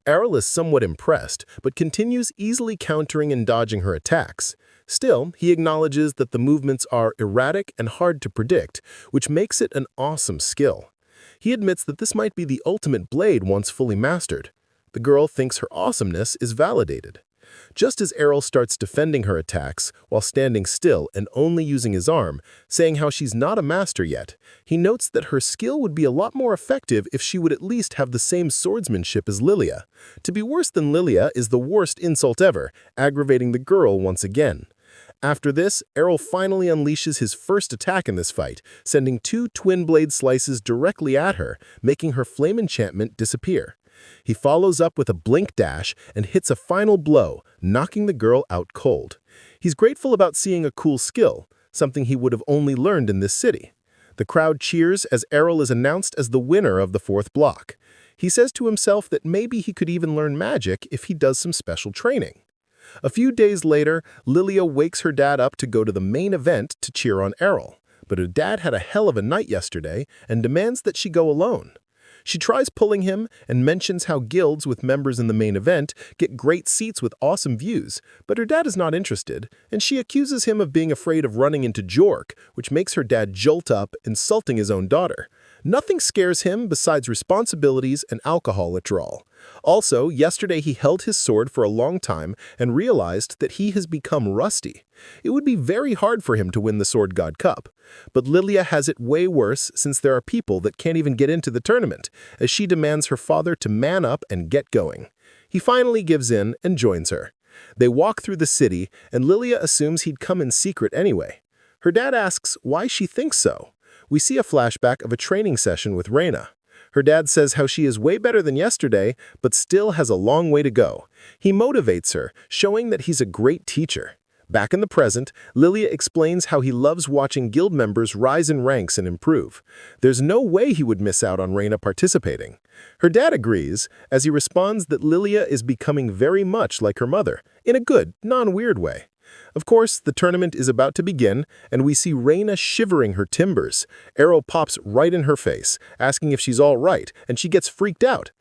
Arel is somewhat impressed, but continues easily countering and dodging her attacks. Still, he acknowledges that the movements are erratic and hard to predict, which makes it an awesome skill. He admits that this might be the ultimate blade once fully mastered. The girl thinks her awesomeness is validated. Just as Arel starts defending her attacks while standing still and only using his arm, saying how she's not a master yet, he notes that her skill would be a lot more effective if she would at least have the same swordsmanship as Lilia. To be worse than Lilia is the worst insult ever, aggravating the girl once again. After this, Arel finally unleashes his first attack in this fight, sending 2 twin blade slices directly at her, making her flame enchantment disappear. He follows up with a blink dash and hits a final blow, knocking the girl out cold. He's grateful about seeing a cool skill, something he would have only learned in this city. The crowd cheers as Arel is announced as the winner of the 4th block. He says to himself that maybe he could even learn magic if he does some special training. A few days later, Lilia wakes her dad up to go to the main event to cheer on Arel, but her dad had a hell of a night yesterday and demands that she go alone. She tries pulling him and mentions how guilds with members in the main event get great seats with awesome views, but her dad is not interested, and she accuses him of being afraid of running into Jork, which makes her dad jolt up, insulting his own daughter. Nothing scares him besides responsibilities and alcohol withdrawal. Also, yesterday he held his sword for a long time and realized that he has become rusty. It would be very hard for him to win the Sword God Cup. But Lilia has it way worse since there are people that can't even get into the tournament, as she demands her father to man up and get going. He finally gives in and joins her. They walk through the city, and Lilia assumes he'd come in secret anyway. Her dad asks why she thinks so. We see a flashback of a training session with Reina. Her dad says how she is way better than yesterday, but still has a long way to go. He motivates her, showing that he's a great teacher. Back in the present, Lilia explains how he loves watching guild members rise in ranks and improve. There's no way he would miss out on Reina participating. Her dad agrees, as he responds that Lilia is becoming very much like her mother, in a good, non-weird way. Of course, the tournament is about to begin, and we see Reina shivering her timbers. Arel pops right in her face, asking if she's all right, and she gets freaked out.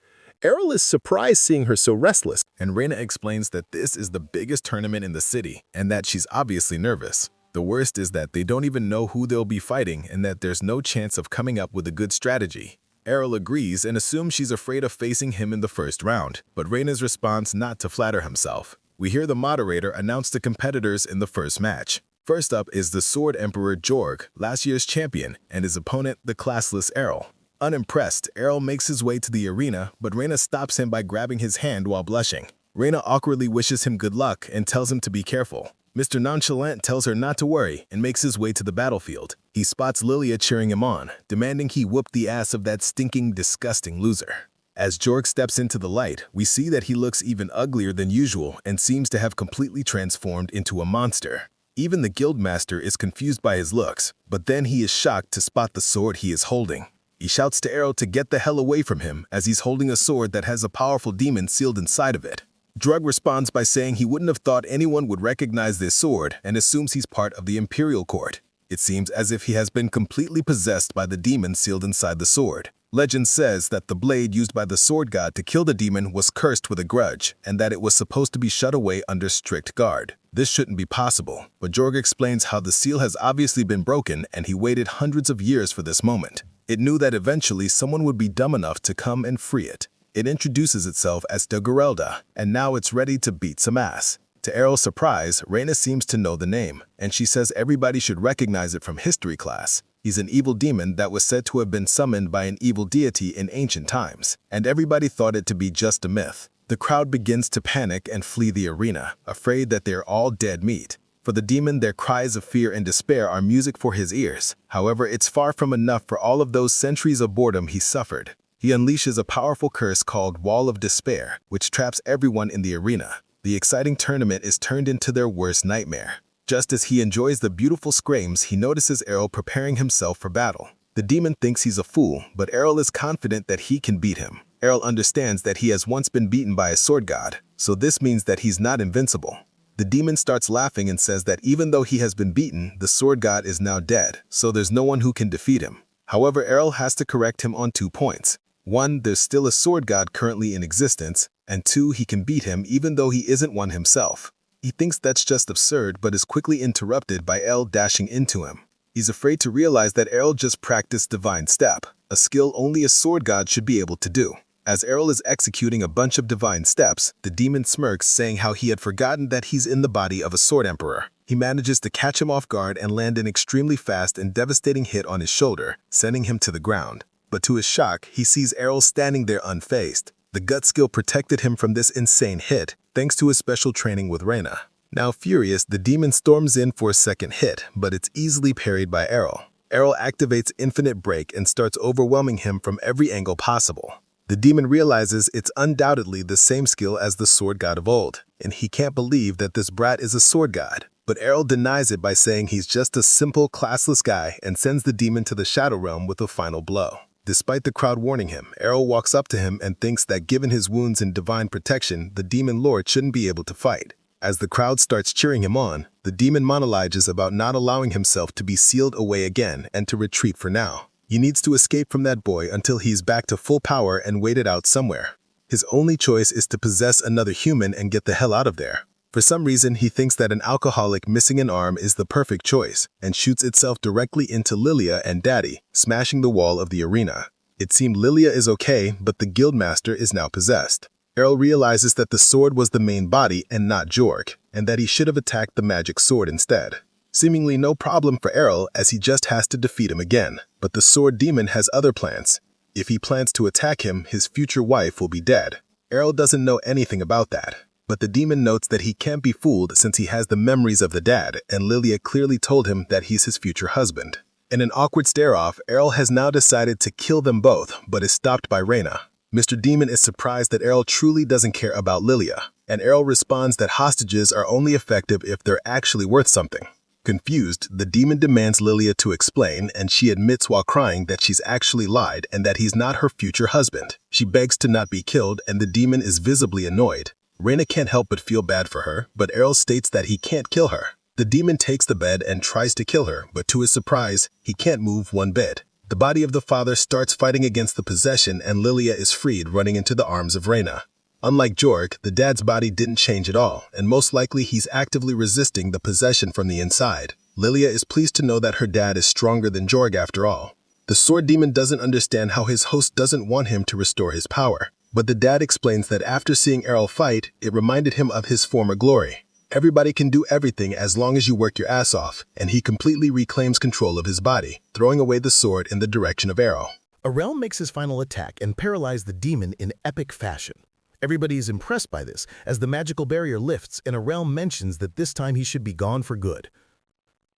Arel is surprised seeing her so restless, And Reina explains that this is the biggest tournament in the city, and that she's obviously nervous. The worst is that they don't even know who they'll be fighting, and that there's no chance of coming up with a good strategy. Arel agrees and assumes she's afraid of facing him in the first round, but Reina's responds not to flatter himself. We hear the moderator announce the competitors in the first match. First up is the Sword Emperor Jorg, last year's champion, and his opponent, the classless Arel. Unimpressed, Arel makes his way to the arena, but Reina stops him by grabbing his hand while blushing. Reina awkwardly wishes him good luck and tells him to be careful. Mr. Nonchalant tells her not to worry and makes his way to the battlefield. He spots Lilia cheering him on, demanding he whoop the ass of that stinking, disgusting loser. As Jorg steps into the light, we see that he looks even uglier than usual and seems to have completely transformed into a monster. Even the guildmaster is confused by his looks, but then he is shocked to spot the sword he is holding. He shouts to Arel to get the hell away from him as he's holding a sword that has a powerful demon sealed inside of it. Jorg responds by saying he wouldn't have thought anyone would recognize this sword and assumes he's part of the Imperial Court. It seems as if he has been completely possessed by the demon sealed inside the sword. Legend says that the blade used by the sword god to kill the demon was cursed with a grudge, and that it was supposed to be shut away under strict guard. This shouldn't be possible, but Jorg explains how the seal has obviously been broken and he waited hundreds of years for this moment. It knew that eventually someone would be dumb enough to come and free it. It introduces itself as the Gerelda, and now it's ready to beat some ass. To Arel's surprise, Reina seems to know the name, and she says everybody should recognize it from history class. He's an evil demon that was said to have been summoned by an evil deity in ancient times, and everybody thought it to be just a myth. The crowd begins to panic and flee the arena, afraid that they're all dead meat. For the demon, their cries of fear and despair are music for his ears. However, it's far from enough for all of those centuries of boredom he suffered. He unleashes a powerful curse called Wall of Despair, which traps everyone in the arena. The exciting tournament is turned into their worst nightmare. Just as he enjoys the beautiful screams, he notices Arel preparing himself for battle. The demon thinks he's a fool, but Arel is confident that he can beat him. Arel understands that he has once been beaten by a sword god, so this means that he's not invincible. The demon starts laughing and says that even though he has been beaten, the sword god is now dead, so there's no one who can defeat him. However, Arel has to correct him on 2 points. 1, there's still a sword god currently in existence, and 2, he can beat him even though he isn't one himself. He thinks that's just absurd, but is quickly interrupted by Arel dashing into him. He's afraid to realize that Arel just practiced Divine Step, a skill only a sword god should be able to do. As Arel is executing a bunch of divine steps, the demon smirks, saying how he had forgotten that he's in the body of a sword emperor. He manages to catch him off guard and land an extremely fast and devastating hit on his shoulder, sending him to the ground. But to his shock, he sees Arel standing there unfazed. The gut skill protected him from this insane hit, thanks to his special training with Reina. Now furious, the demon storms in for a second hit, but it's easily parried by Arel. Arel activates Infinite Break and starts overwhelming him from every angle possible. The demon realizes it's undoubtedly the same skill as the sword god of old, and he can't believe that this brat is a sword god. But Arel denies it by saying he's just a simple, classless guy and sends the demon to the Shadow Realm with a final blow. Despite the crowd warning him, Arel walks up to him and thinks that given his wounds and divine protection, the demon lord shouldn't be able to fight. As the crowd starts cheering him on, the demon monologues about not allowing himself to be sealed away again and to retreat for now. He needs to escape from that boy until he's back to full power and wait it out somewhere. His only choice is to possess another human and get the hell out of there. For some reason, he thinks that an alcoholic missing an arm is the perfect choice and shoots itself directly into Lilia and Daddy, smashing the wall of the arena. It seemed Lilia is okay, but the guildmaster is now possessed. Arel realizes that the sword was the main body and not Jorg, and that he should have attacked the magic sword instead. Seemingly no problem for Arel, as he just has to defeat him again. But the sword demon has other plans. If he plans to attack him, his future wife will be dead. Arel doesn't know anything about that. But the demon notes that he can't be fooled since he has the memories of the dad, and Lilia clearly told him that he's his future husband. In an awkward stare-off, Arel has now decided to kill them both, but is stopped by Reina. Mr. Demon is surprised that Arel truly doesn't care about Lilia, and Arel responds that hostages are only effective if they're actually worth something. Confused, the demon demands Lilia to explain, and she admits while crying that she's actually lied and that he's not her future husband. She begs to not be killed, and the demon is visibly annoyed. Reina can't help but feel bad for her, but Arel states that he can't kill her. The demon takes the bed and tries to kill her, but to his surprise, he can't move one bit. The body of the father starts fighting against the possession, and Lilia is freed, running into the arms of Reina. Unlike Jorg, the dad's body didn't change at all, and most likely he's actively resisting the possession from the inside. Lilia is pleased to know that her dad is stronger than Jorg after all. The sword demon doesn't understand how his host doesn't want him to restore his power. But the dad explains that after seeing Arel fight, it reminded him of his former glory. Everybody can do everything as long as you work your ass off, and he completely reclaims control of his body, throwing away the sword in the direction of Arel. Arel makes his final attack and paralyzes the demon in epic fashion. Everybody is impressed by this, as the magical barrier lifts and Arel mentions that this time he should be gone for good.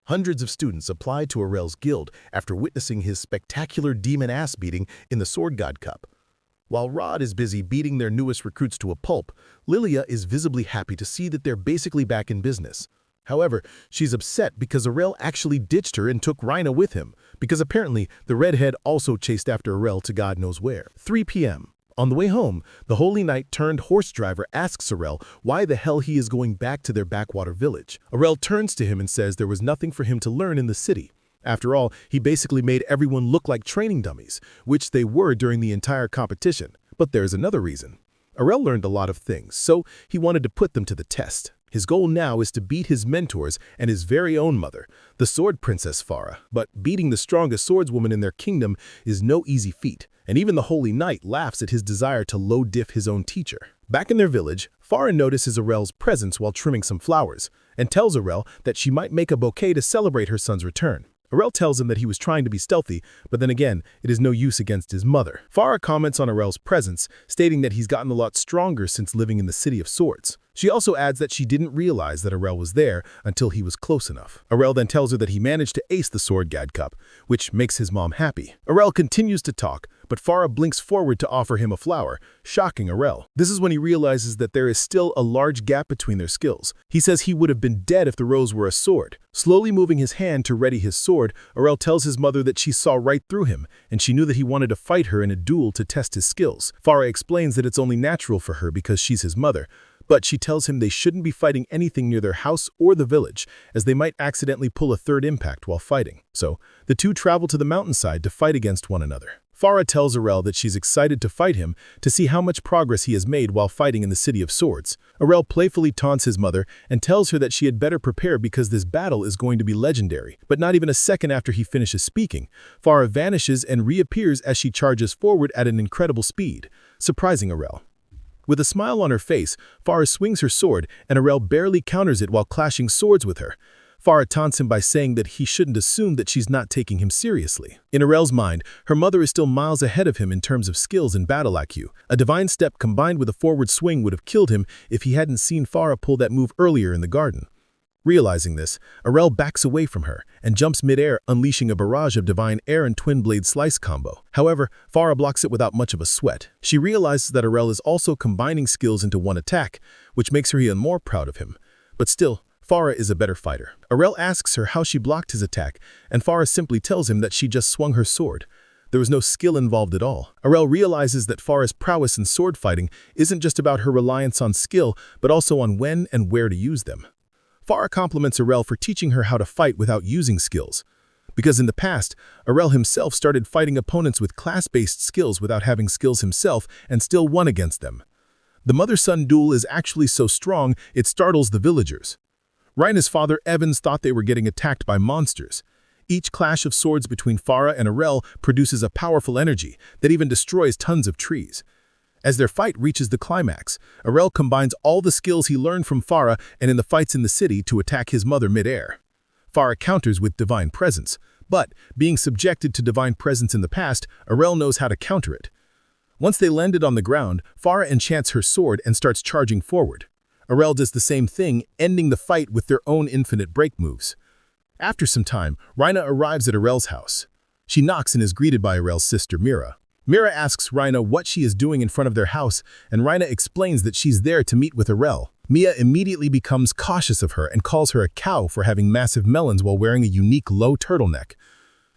Hundreds of students apply to Arel's guild after witnessing his spectacular demon ass beating in the Sword God Cup. While Rod is busy beating their newest recruits to a pulp, Lilia is visibly happy to see that they're basically back in business. However, she's upset because Arel actually ditched her and took Reina with him, because apparently the redhead also chased after Arel to God knows where. 3 p.m. On the way home, the Holy Knight turned horse driver asks Arel why the hell he is going back to their backwater village. Arel turns to him and says there was nothing for him to learn in the city. After all, he basically made everyone look like training dummies, which they were during the entire competition. But there's another reason. Arel learned a lot of things, so he wanted to put them to the test. His goal now is to beat his mentors and his very own mother, the Sword Princess Farah. But beating the strongest swordswoman in their kingdom is no easy feat, and even the Holy Knight laughs at his desire to low-diff his own teacher. Back in their village, Farah notices Arel's presence while trimming some flowers, and tells Arel that she might make a bouquet to celebrate her son's return. Arel tells him that he was trying to be stealthy, but then again, it is no use against his mother. Farah comments on Arel's presence, stating that he's gotten a lot stronger since living in the City of Swords. She also adds that she didn't realize that Arel was there until he was close enough. Arel then tells her that he managed to ace the Sword Gad Cup, which makes his mom happy. Arel continues to talk, but Farah blinks forward to offer him a flower, shocking Arel. This is when he realizes that there is still a large gap between their skills. He says he would have been dead if the rose were a sword. Slowly moving his hand to ready his sword, Arel tells his mother that she saw right through him, and she knew that he wanted to fight her in a duel to test his skills. Farah explains that it's only natural for her because she's his mother, but she tells him they shouldn't be fighting anything near their house or the village, as they might accidentally pull a third impact while fighting. So, the two travel to the mountainside to fight against one another. Farah tells Arel that she's excited to fight him to see how much progress he has made while fighting in the City of Swords. Arel playfully taunts his mother and tells her that she had better prepare because this battle is going to be legendary. But not even a second after he finishes speaking, Farah vanishes and reappears as she charges forward at an incredible speed, surprising Arel. With a smile on her face, Farah swings her sword, and Arel barely counters it while clashing swords with her. Farah taunts him by saying that he shouldn't assume that she's not taking him seriously. In Arel's mind, her mother is still miles ahead of him in terms of skills and battle IQ. A divine step combined with a forward swing would have killed him if he hadn't seen Farah pull that move earlier in the garden. Realizing this, Arel backs away from her and jumps mid-air, unleashing a barrage of divine air and twin blade slice combo. However, Farah blocks it without much of a sweat. She realizes that Arel is also combining skills into one attack, which makes her even more proud of him. But still, Farah is a better fighter. Arel asks her how she blocked his attack, and Farah simply tells him that she just swung her sword. There was no skill involved at all. Arel realizes that Farah's prowess in sword fighting isn't just about her reliance on skill, but also on when and where to use them. Farah compliments Arel for teaching her how to fight without using skills. Because in the past, Arel himself started fighting opponents with class-based skills without having skills himself and still won against them. The mother-son duel is actually so strong, it startles the villagers. Rhina's father, Evans, thought they were getting attacked by monsters. Each clash of swords between Farah and Arel produces a powerful energy that even destroys tons of trees. As their fight reaches the climax, Arel combines all the skills he learned from Farah and in the fights in the city to attack his mother mid-air. Farah counters with Divine Presence, but being subjected to Divine Presence in the past, Arel knows how to counter it. Once they landed on the ground, Farah enchants her sword and starts charging forward. Arel does the same thing, ending the fight with their own infinite break moves. After some time, Rhina arrives at Arel's house. She knocks and is greeted by Arel's sister Mira. Mira asks Rhina what she is doing in front of their house, and Rhina explains that she's there to meet with Arel. Mia immediately becomes cautious of her and calls her a cow for having massive melons while wearing a unique low turtleneck.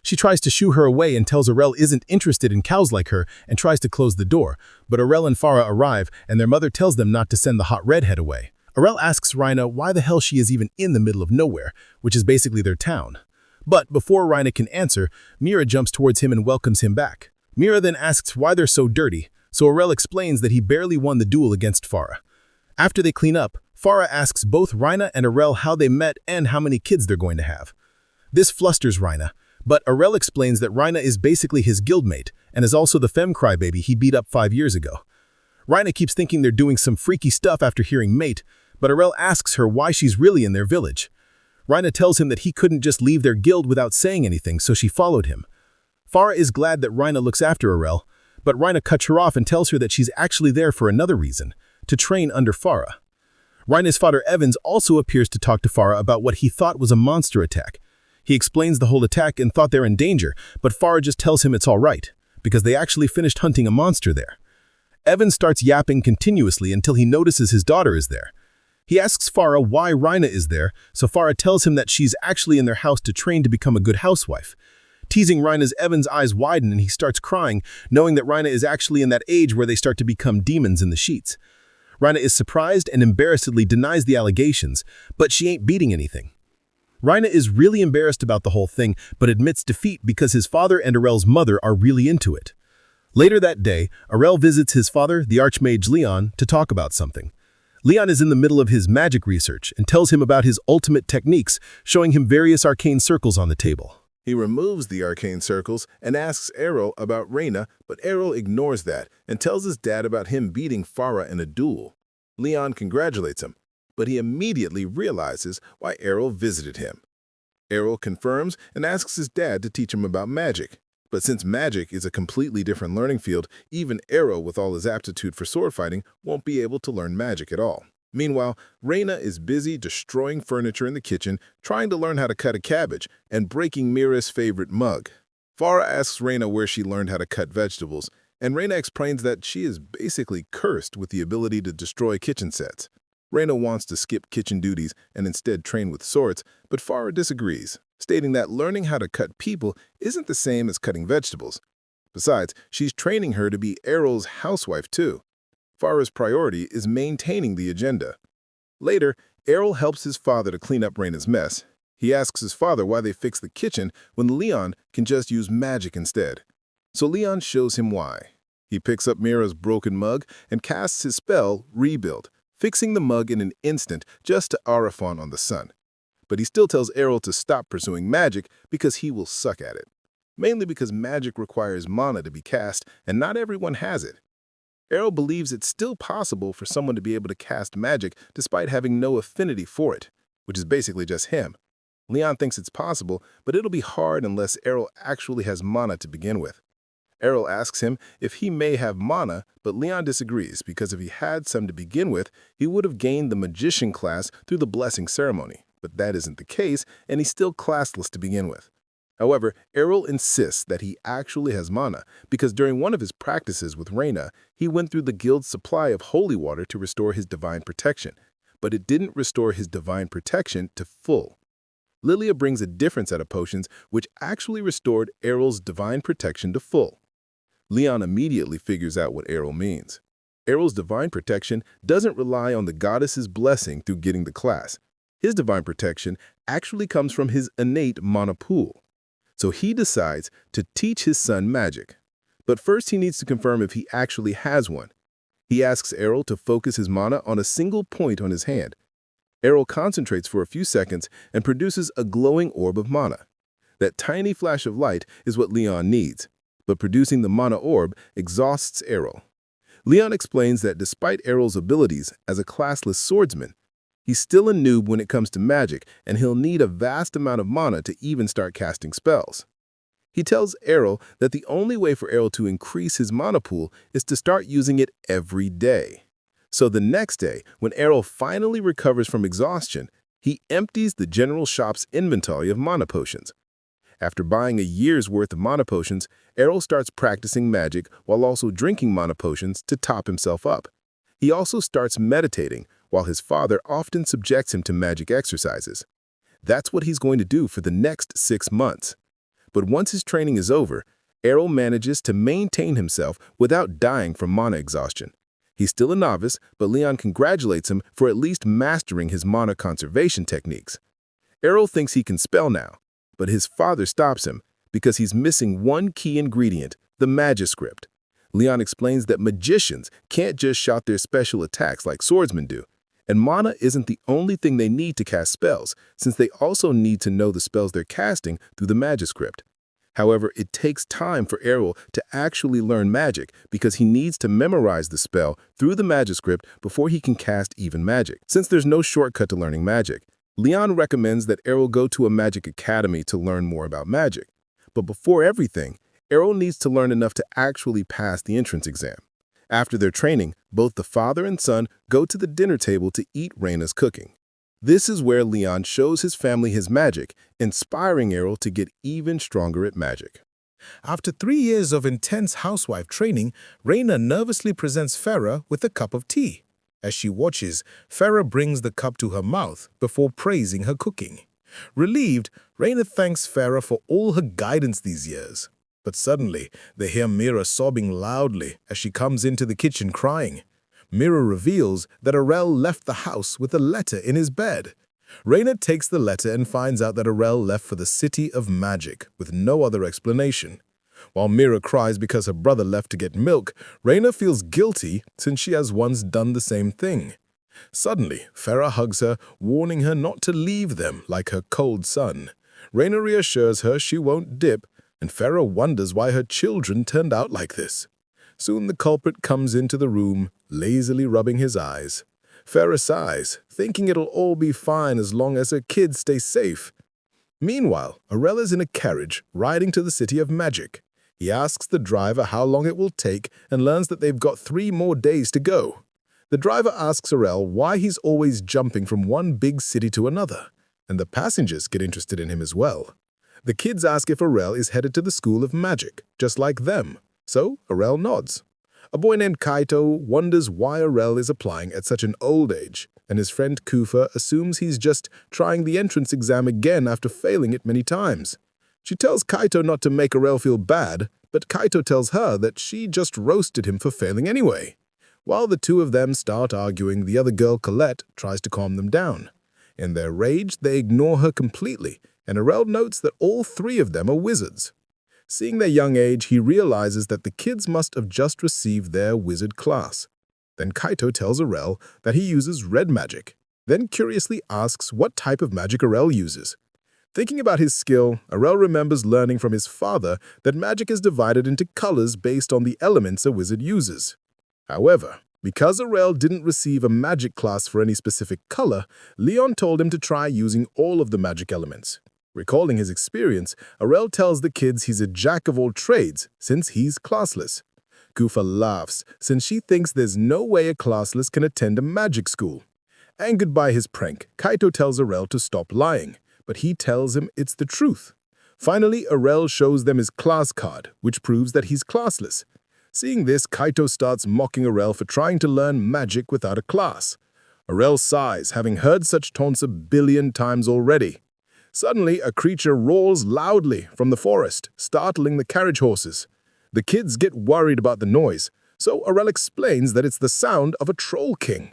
She tries to shoo her away and tells Arel isn't interested in cows like her and tries to close the door, but Arel and Farah arrive and their mother tells them not to send the hot redhead away. Arel asks Rhina why the hell she is even in the middle of nowhere, which is basically their town. But before Rhina can answer, Mira jumps towards him and welcomes him back. Mira then asks why they're so dirty, so Arel explains that he barely won the duel against Farah. After they clean up, Farah asks both Rhina and Arel how they met and how many kids they're going to have. This flusters Rhina, but Arel explains that Rhina is basically his guildmate and is also the femme crybaby he beat up 5 years ago. Rhina keeps thinking they're doing some freaky stuff after hearing mate, but Arel asks her why she's really in their village. Rhina tells him that he couldn't just leave their guild without saying anything, so she followed him. Farah is glad that Rhina looks after Arel, but Rhina cuts her off and tells her that she's actually there for another reason, to train under Farah. Rhina's father Evans also appears to talk to Farah about what he thought was a monster attack. He explains the whole attack and thought they're in danger, but Farah just tells him it's all right, because they actually finished hunting a monster there. Evans starts yapping continuously until he notices his daughter is there. He asks Farah why Rhina is there, so Farah tells him that she's actually in their house to train to become a good housewife. Teasing Rhina's, Evans' eyes widen and he starts crying, knowing that Rhina is actually in that age where they start to become demons in the sheets. Rhina is surprised and embarrassedly denies the allegations, but she ain't beating anything. Rhina is really embarrassed about the whole thing, but admits defeat because his father and Arel's mother are really into it. Later that day, Arel visits his father, the Archmage Leon, to talk about something. Leon is in the middle of his magic research and tells him about his ultimate techniques, showing him various arcane circles on the table. He removes the arcane circles and asks Arel about Reina, but Arel ignores that and tells his dad about him beating Farah in a duel. Leon congratulates him, but he immediately realizes why Arel visited him. Arel confirms and asks his dad to teach him about magic. But since magic is a completely different learning field, even Arel, with all his aptitude for sword fighting, won't be able to learn magic at all. Meanwhile, Reina is busy destroying furniture in the kitchen, trying to learn how to cut a cabbage, and breaking Mira's favorite mug. Farah asks Reina where she learned how to cut vegetables, and Reina explains that she is basically cursed with the ability to destroy kitchen sets. Reina wants to skip kitchen duties and instead train with swords, but Farah disagrees, stating that learning how to cut people isn't the same as cutting vegetables. Besides, she's training her to be Arel's housewife too. Farah's priority is maintaining the agenda. Later, Arel helps his father to clean up Reina's mess. He asks his father why they fix the kitchen when Leon can just use magic instead. So Leon shows him why. He picks up Mira's broken mug and casts his spell, Rebuild, fixing the mug in an instant just to Arafon on the sun. But he still tells Arel to stop pursuing magic because he will suck at it. Mainly because magic requires mana to be cast, and not everyone has it. Arel believes it's still possible for someone to be able to cast magic despite having no affinity for it, which is basically just him. Leon thinks it's possible, but it'll be hard unless Arel actually has mana to begin with. Arel asks him if he may have mana, but Leon disagrees because if he had some to begin with, he would have gained the magician class through the blessing ceremony. But that isn't the case, and he's still classless to begin with. However, Arel insists that he actually has mana because during one of his practices with Reina, he went through the guild's supply of holy water to restore his divine protection, but it didn't restore his divine protection to full. Lilia brings a different set of potions which actually restored Arel's divine protection to full. Leon immediately figures out what Arel means. Arel's divine protection doesn't rely on the goddess's blessing through getting the class. His divine protection actually comes from his innate mana pool. So he decides to teach his son magic. But first he needs to confirm if he actually has one. He asks Arel to focus his mana on a single point on his hand. Arel concentrates for a few seconds and produces a glowing orb of mana. That tiny flash of light is what Leon needs, but producing the mana orb exhausts Arel. Leon explains that despite Arel's abilities as a classless swordsman, he's still a noob when it comes to magic, and he'll need a vast amount of mana to even start casting spells. He tells Arel that the only way for Arel to increase his mana pool is to start using it every day. So the next day, when Arel finally recovers from exhaustion, he empties the general shop's inventory of mana potions. After buying a year's worth of mana potions, Arel starts practicing magic while also drinking mana potions to top himself up. He also starts meditating, while his father often subjects him to magic exercises. That's what he's going to do for the next 6 months. But once his training is over, Arel manages to maintain himself without dying from mana exhaustion. He's still a novice, but Leon congratulates him for at least mastering his mana conservation techniques. Arel thinks he can spell now, but his father stops him because he's missing one key ingredient, the magiscript. Leon explains that magicians can't just shout their special attacks like swordsmen do, and mana isn't the only thing they need to cast spells, since they also need to know the spells they're casting through the magiscript. However, it takes time for Arel to actually learn magic because he needs to memorize the spell through the magiscript before he can cast even magic. Since there's no shortcut to learning magic, Leon recommends that Arel go to a magic academy to learn more about magic. But before everything, Arel needs to learn enough to actually pass the entrance exam. After their training, both the father and son go to the dinner table to eat Reina's cooking. This is where Leon shows his family his magic, inspiring Arel to get even stronger at magic. After 3 years of intense housewife training, Reina nervously presents Farah with a cup of tea. As she watches, Farah brings the cup to her mouth before praising her cooking. Relieved, Reina thanks Farah for all her guidance these years. But suddenly, they hear Mira sobbing loudly as she comes into the kitchen crying. Mira reveals that Arel left the house with a letter in his bed. Reina takes the letter and finds out that Arel left for the City of Magic with no other explanation. While Mira cries because her brother left to get milk, Reina feels guilty since she has once done the same thing. Suddenly, Farah hugs her, warning her not to leave them like her cold son. Reina reassures her she won't dip, and Farah wonders why her children turned out like this. Soon the culprit comes into the room, lazily rubbing his eyes. Farah sighs, thinking it'll all be fine as long as her kids stay safe. Meanwhile, Arel is in a carriage, riding to the city of magic. He asks the driver how long it will take and learns that they've got 3 more days to go. The driver asks Arel why he's always jumping from one big city to another, and the passengers get interested in him as well. The kids ask if Arel is headed to the School of Magic, just like them, so Arel nods. A boy named Kaito wonders why Arel is applying at such an old age, and his friend Kufa assumes he's just trying the entrance exam again after failing it many times. She tells Kaito not to make Arel feel bad, but Kaito tells her that she just roasted him for failing anyway. While the two of them start arguing, the other girl, Colette, tries to calm them down. In their rage, they ignore her completely, and Arel notes that all 3 of them are wizards. Seeing their young age, he realizes that the kids must have just received their wizard class. Then Kaito tells Arel that he uses red magic, then curiously asks what type of magic Arel uses. Thinking about his skill, Arel remembers learning from his father that magic is divided into colors based on the elements a wizard uses. However, because Arel didn't receive a magic class for any specific color, Leon told him to try using all of the magic elements. Recalling his experience, Arel tells the kids he's a jack of all trades since he's classless. Kufa laughs since she thinks there's no way a classless can attend a magic school. Angered by his prank, Kaito tells Arel to stop lying, but he tells him it's the truth. Finally, Arel shows them his class card, which proves that he's classless. Seeing this, Kaito starts mocking Arel for trying to learn magic without a class. Arel sighs, having heard such taunts 1 billion times already. Suddenly, a creature roars loudly from the forest, startling the carriage horses. The kids get worried about the noise, so Arel explains that it's the sound of a troll king.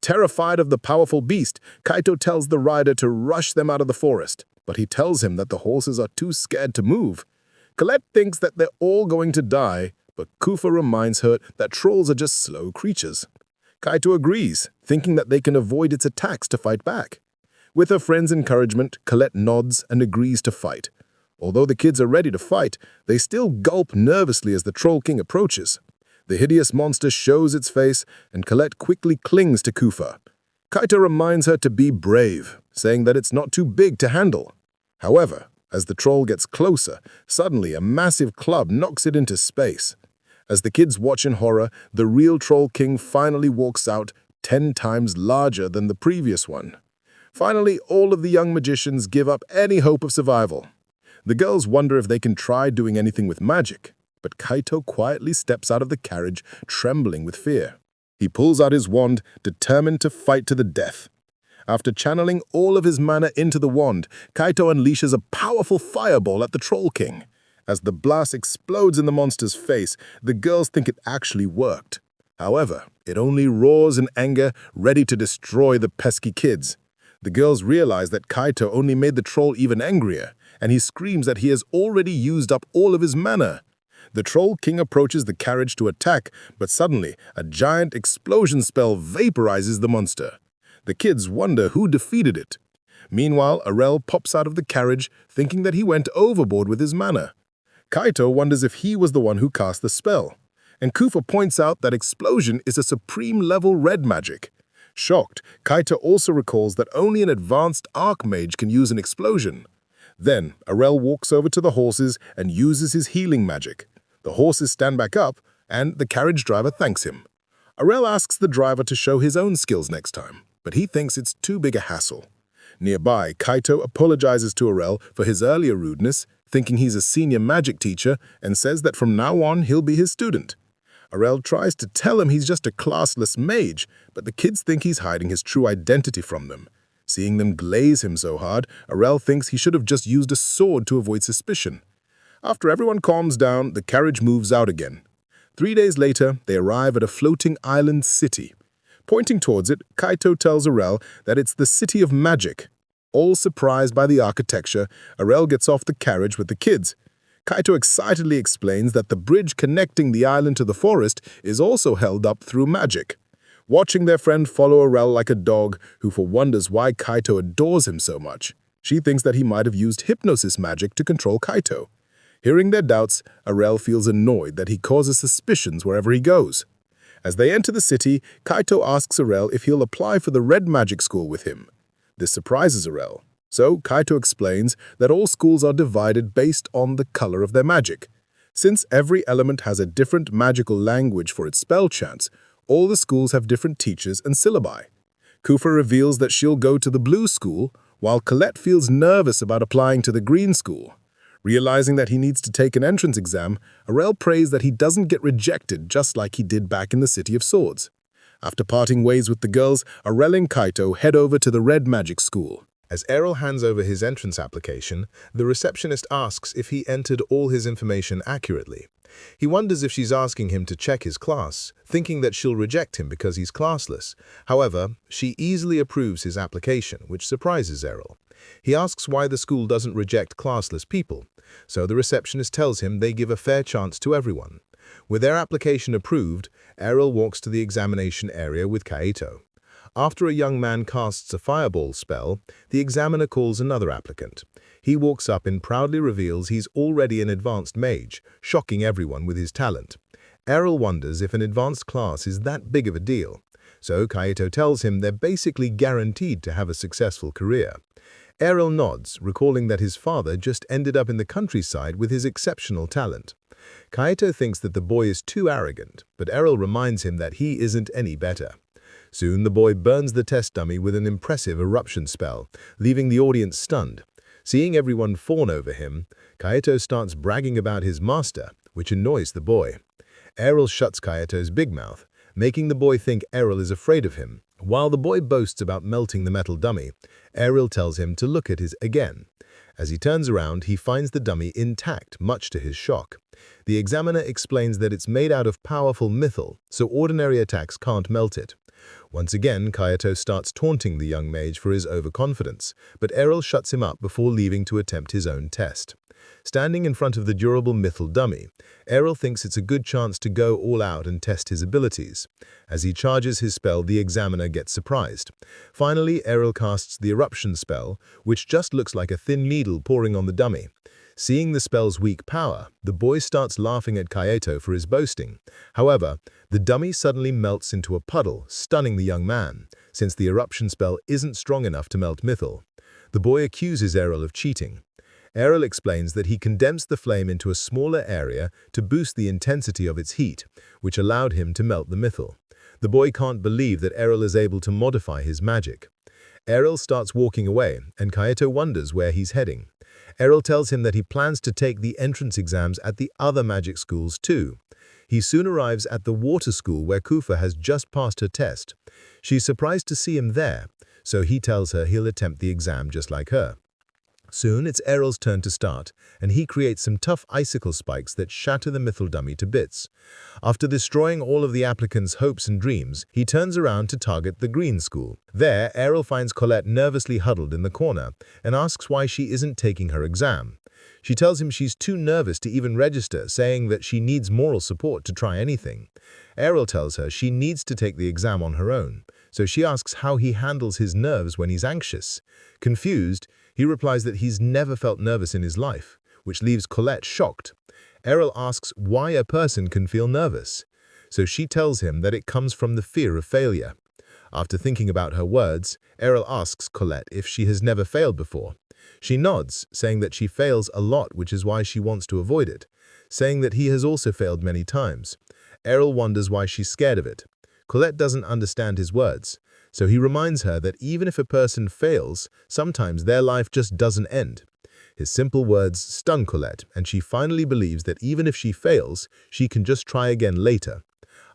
Terrified of the powerful beast, Kaito tells the rider to rush them out of the forest, but he tells him that the horses are too scared to move. Colette thinks that they're all going to die, but Kufa reminds her that trolls are just slow creatures. Kaito agrees, thinking that they can avoid its attacks to fight back. With her friend's encouragement, Colette nods and agrees to fight. Although the kids are ready to fight, they still gulp nervously as the Troll King approaches. The hideous monster shows its face, and Colette quickly clings to Kufa. Kaito reminds her to be brave, saying that it's not too big to handle. However, as the troll gets closer, suddenly a massive club knocks it into space. As the kids watch in horror, the real Troll King finally walks out 10 times larger than the previous one. Finally, all of the young magicians give up any hope of survival. The girls wonder if they can try doing anything with magic, but Kaito quietly steps out of the carriage, trembling with fear. He pulls out his wand, determined to fight to the death. After channeling all of his mana into the wand, Kaito unleashes a powerful fireball at the Troll King. As the blast explodes in the monster's face, the girls think it actually worked. However, it only roars in anger, ready to destroy the pesky kids. The girls realize that Kaito only made the troll even angrier, and he screams that he has already used up all of his mana. The Troll King approaches the carriage to attack, but suddenly a giant explosion spell vaporizes the monster. The kids wonder who defeated it. Meanwhile, Arel pops out of the carriage, thinking that he went overboard with his mana. Kaito wonders if he was the one who cast the spell, and Kufa points out that explosion is a supreme-level red magic. Shocked, Kaito also recalls that only an advanced archmage can use an explosion. Then, Arel walks over to the horses and uses his healing magic. The horses stand back up, and the carriage driver thanks him. Arel asks the driver to show his own skills next time, but he thinks it's too big a hassle. Nearby, Kaito apologizes to Arel for his earlier rudeness, thinking he's a senior magic teacher, and says that from now on he'll be his student. Arel tries to tell him he's just a classless mage, but the kids think he's hiding his true identity from them. Seeing them glaze him so hard, Arel thinks he should have just used a sword to avoid suspicion. After everyone calms down, the carriage moves out again. 3 days later, they arrive at a floating island city. Pointing towards it, Kaito tells Arel that it's the City of Magic. All surprised by the architecture, Arel gets off the carriage with the kids. Kaito excitedly explains that the bridge connecting the island to the forest is also held up through magic. watching their friend follow Arel like a dog who wonders why Kaito adores him so much. She thinks that he might have used hypnosis magic to control Kaito. Hearing their doubts, Arel feels annoyed that he causes suspicions wherever he goes. As they enter the city, Kaito asks Arel if he'll apply for the Red Magic School with him. This surprises Arel, so Kaito explains that all schools are divided based on the color of their magic. Since every element has a different magical language for its spell chants, all the schools have different teachers and syllabi. Kufa reveals that she'll go to the blue school, while Colette feels nervous about applying to the green school. Realizing that he needs to take an entrance exam, Arel prays that he doesn't get rejected just like he did back in the City of Swords. After parting ways with the girls, Arel and Kaito head over to the Red Magic School. As Arel hands over his entrance application, the receptionist asks if he entered all his information accurately. He wonders if she's asking him to check his class, thinking that she'll reject him because he's classless. However, she easily approves his application, which surprises Arel. He asks why the school doesn't reject classless people, so the receptionist tells him they give a fair chance to everyone. With their application approved, Arel walks to the examination area with Kaito. After a young man casts a fireball spell, the examiner calls another applicant. He walks up and proudly reveals he's already an advanced mage, shocking everyone with his talent. Arel wonders if an advanced class is that big of a deal, so Kaito tells him they're basically guaranteed to have a successful career. Arel nods, recalling that his father just ended up in the countryside with his exceptional talent. Kaito thinks that the boy is too arrogant, but Arel reminds him that he isn't any better. Soon the boy burns the test dummy with an impressive eruption spell, leaving the audience stunned. Seeing everyone fawn over him, Kaito starts bragging about his master, which annoys the boy. Arel shuts Kaito's big mouth, making the boy think Arel is afraid of him. While the boy boasts about melting the metal dummy, Arel tells him to look at it again. As he turns around, he finds the dummy intact, much to his shock. The examiner explains that it's made out of powerful mythal, so ordinary attacks can't melt it. Once again, Kaito starts taunting the young mage for his overconfidence, but Arel shuts him up before leaving to attempt his own test. Standing in front of the durable mythal dummy, Arel thinks it's a good chance to go all out and test his abilities. As he charges his spell, the examiner gets surprised. Finally, Arel casts the eruption spell, which just looks like a thin needle pouring on the dummy. Seeing the spell's weak power, the boy starts laughing at Kaito for his boasting. However, the dummy suddenly melts into a puddle, stunning the young man, since the eruption spell isn't strong enough to melt mythal. The boy accuses Arel of cheating. Arel explains that he condensed the flame into a smaller area to boost the intensity of its heat, which allowed him to melt the mythal. The boy can't believe that Arel is able to modify his magic. Arel starts walking away, and Kaito wonders where he's heading. Arel tells him that he plans to take the entrance exams at the other magic schools too. He soon arrives at the water school where Kufa has just passed her test. She's surprised to see him there, so he tells her he'll attempt the exam just like her. Soon it's Arel's turn to start, and he creates some tough icicle spikes that shatter the mythal dummy to bits. After destroying all of the applicants' hopes and dreams, he turns around to target the green school. There, Arel finds Colette nervously huddled in the corner and asks why she isn't taking her exam. She tells him she's too nervous to even register, saying that she needs moral support to try anything. Arel tells her she needs to take the exam on her own, so she asks how he handles his nerves when he's anxious. Confused, he replies that he's never felt nervous in his life, which leaves Colette shocked. Arel asks why a person can feel nervous, so she tells him that it comes from the fear of failure. After thinking about her words, Arel asks Colette if she has never failed before. She nods, saying that she fails a lot, which is why she wants to avoid it, saying that he has also failed many times. Arel wonders why she's scared of it. Colette doesn't understand his words, so he reminds her that even if a person fails, sometimes their life just doesn't end. His simple words stun Colette, and she finally believes that even if she fails, she can just try again later.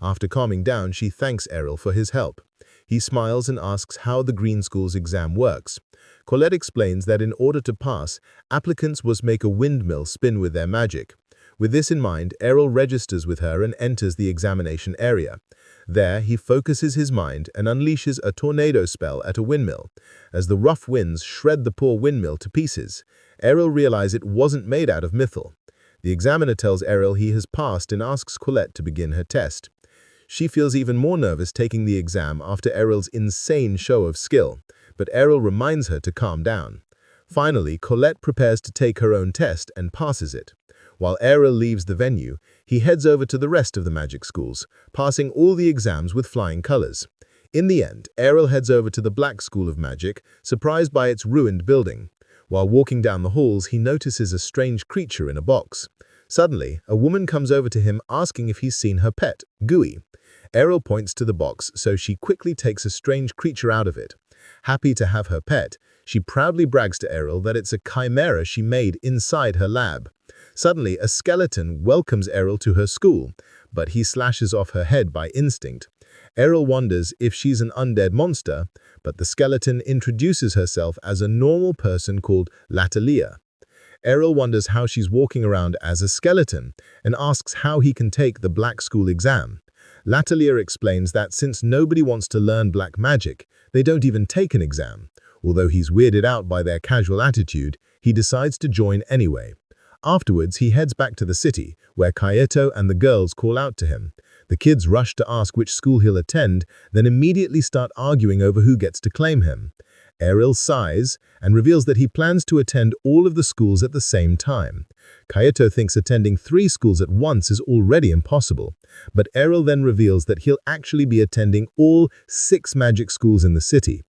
After calming down, she thanks Arel for his help. He smiles and asks how the Green School's exam works. Colette explains that in order to pass, applicants must make a windmill spin with their magic. With this in mind, Arel registers with her and enters the examination area. There, he focuses his mind and unleashes a tornado spell at a windmill. As the rough winds shred the poor windmill to pieces, Arel realizes it wasn't made out of mythal. The examiner tells Arel he has passed and asks Colette to begin her test. She feels even more nervous taking the exam after Arel's insane show of skill, but Arel reminds her to calm down. Finally, Colette prepares to take her own test and passes it. While Arel leaves the venue, he heads over to the rest of the magic schools, passing all the exams with flying colors. In the end, Arel heads over to the Black School of Magic, surprised by its ruined building. While walking down the halls, he notices a strange creature in a box. Suddenly, a woman comes over to him asking if he's seen her pet, Gooey. Arel points to the box, so she quickly takes a strange creature out of it. Happy to have her pet, she proudly brags to Arel that it's a chimera she made inside her lab. Suddenly, a skeleton welcomes Arel to her school, but he slashes off her head by instinct. Arel wonders if she's an undead monster, but the skeleton introduces herself as a normal person called Latalia. Arel wonders how she's walking around as a skeleton and asks how he can take the Black School exam. Latalia explains that since nobody wants to learn black magic, they don't even take an exam. Although he's weirded out by their casual attitude, he decides to join anyway. Afterwards, he heads back to the city, where Kaito and the girls call out to him. The kids rush to ask which school he'll attend, then immediately start arguing over who gets to claim him. Arel sighs and reveals that he plans to attend all of the schools at the same time. Kaito thinks attending 3 schools at once is already impossible, but Arel then reveals that he'll actually be attending all 6 magic schools in the city.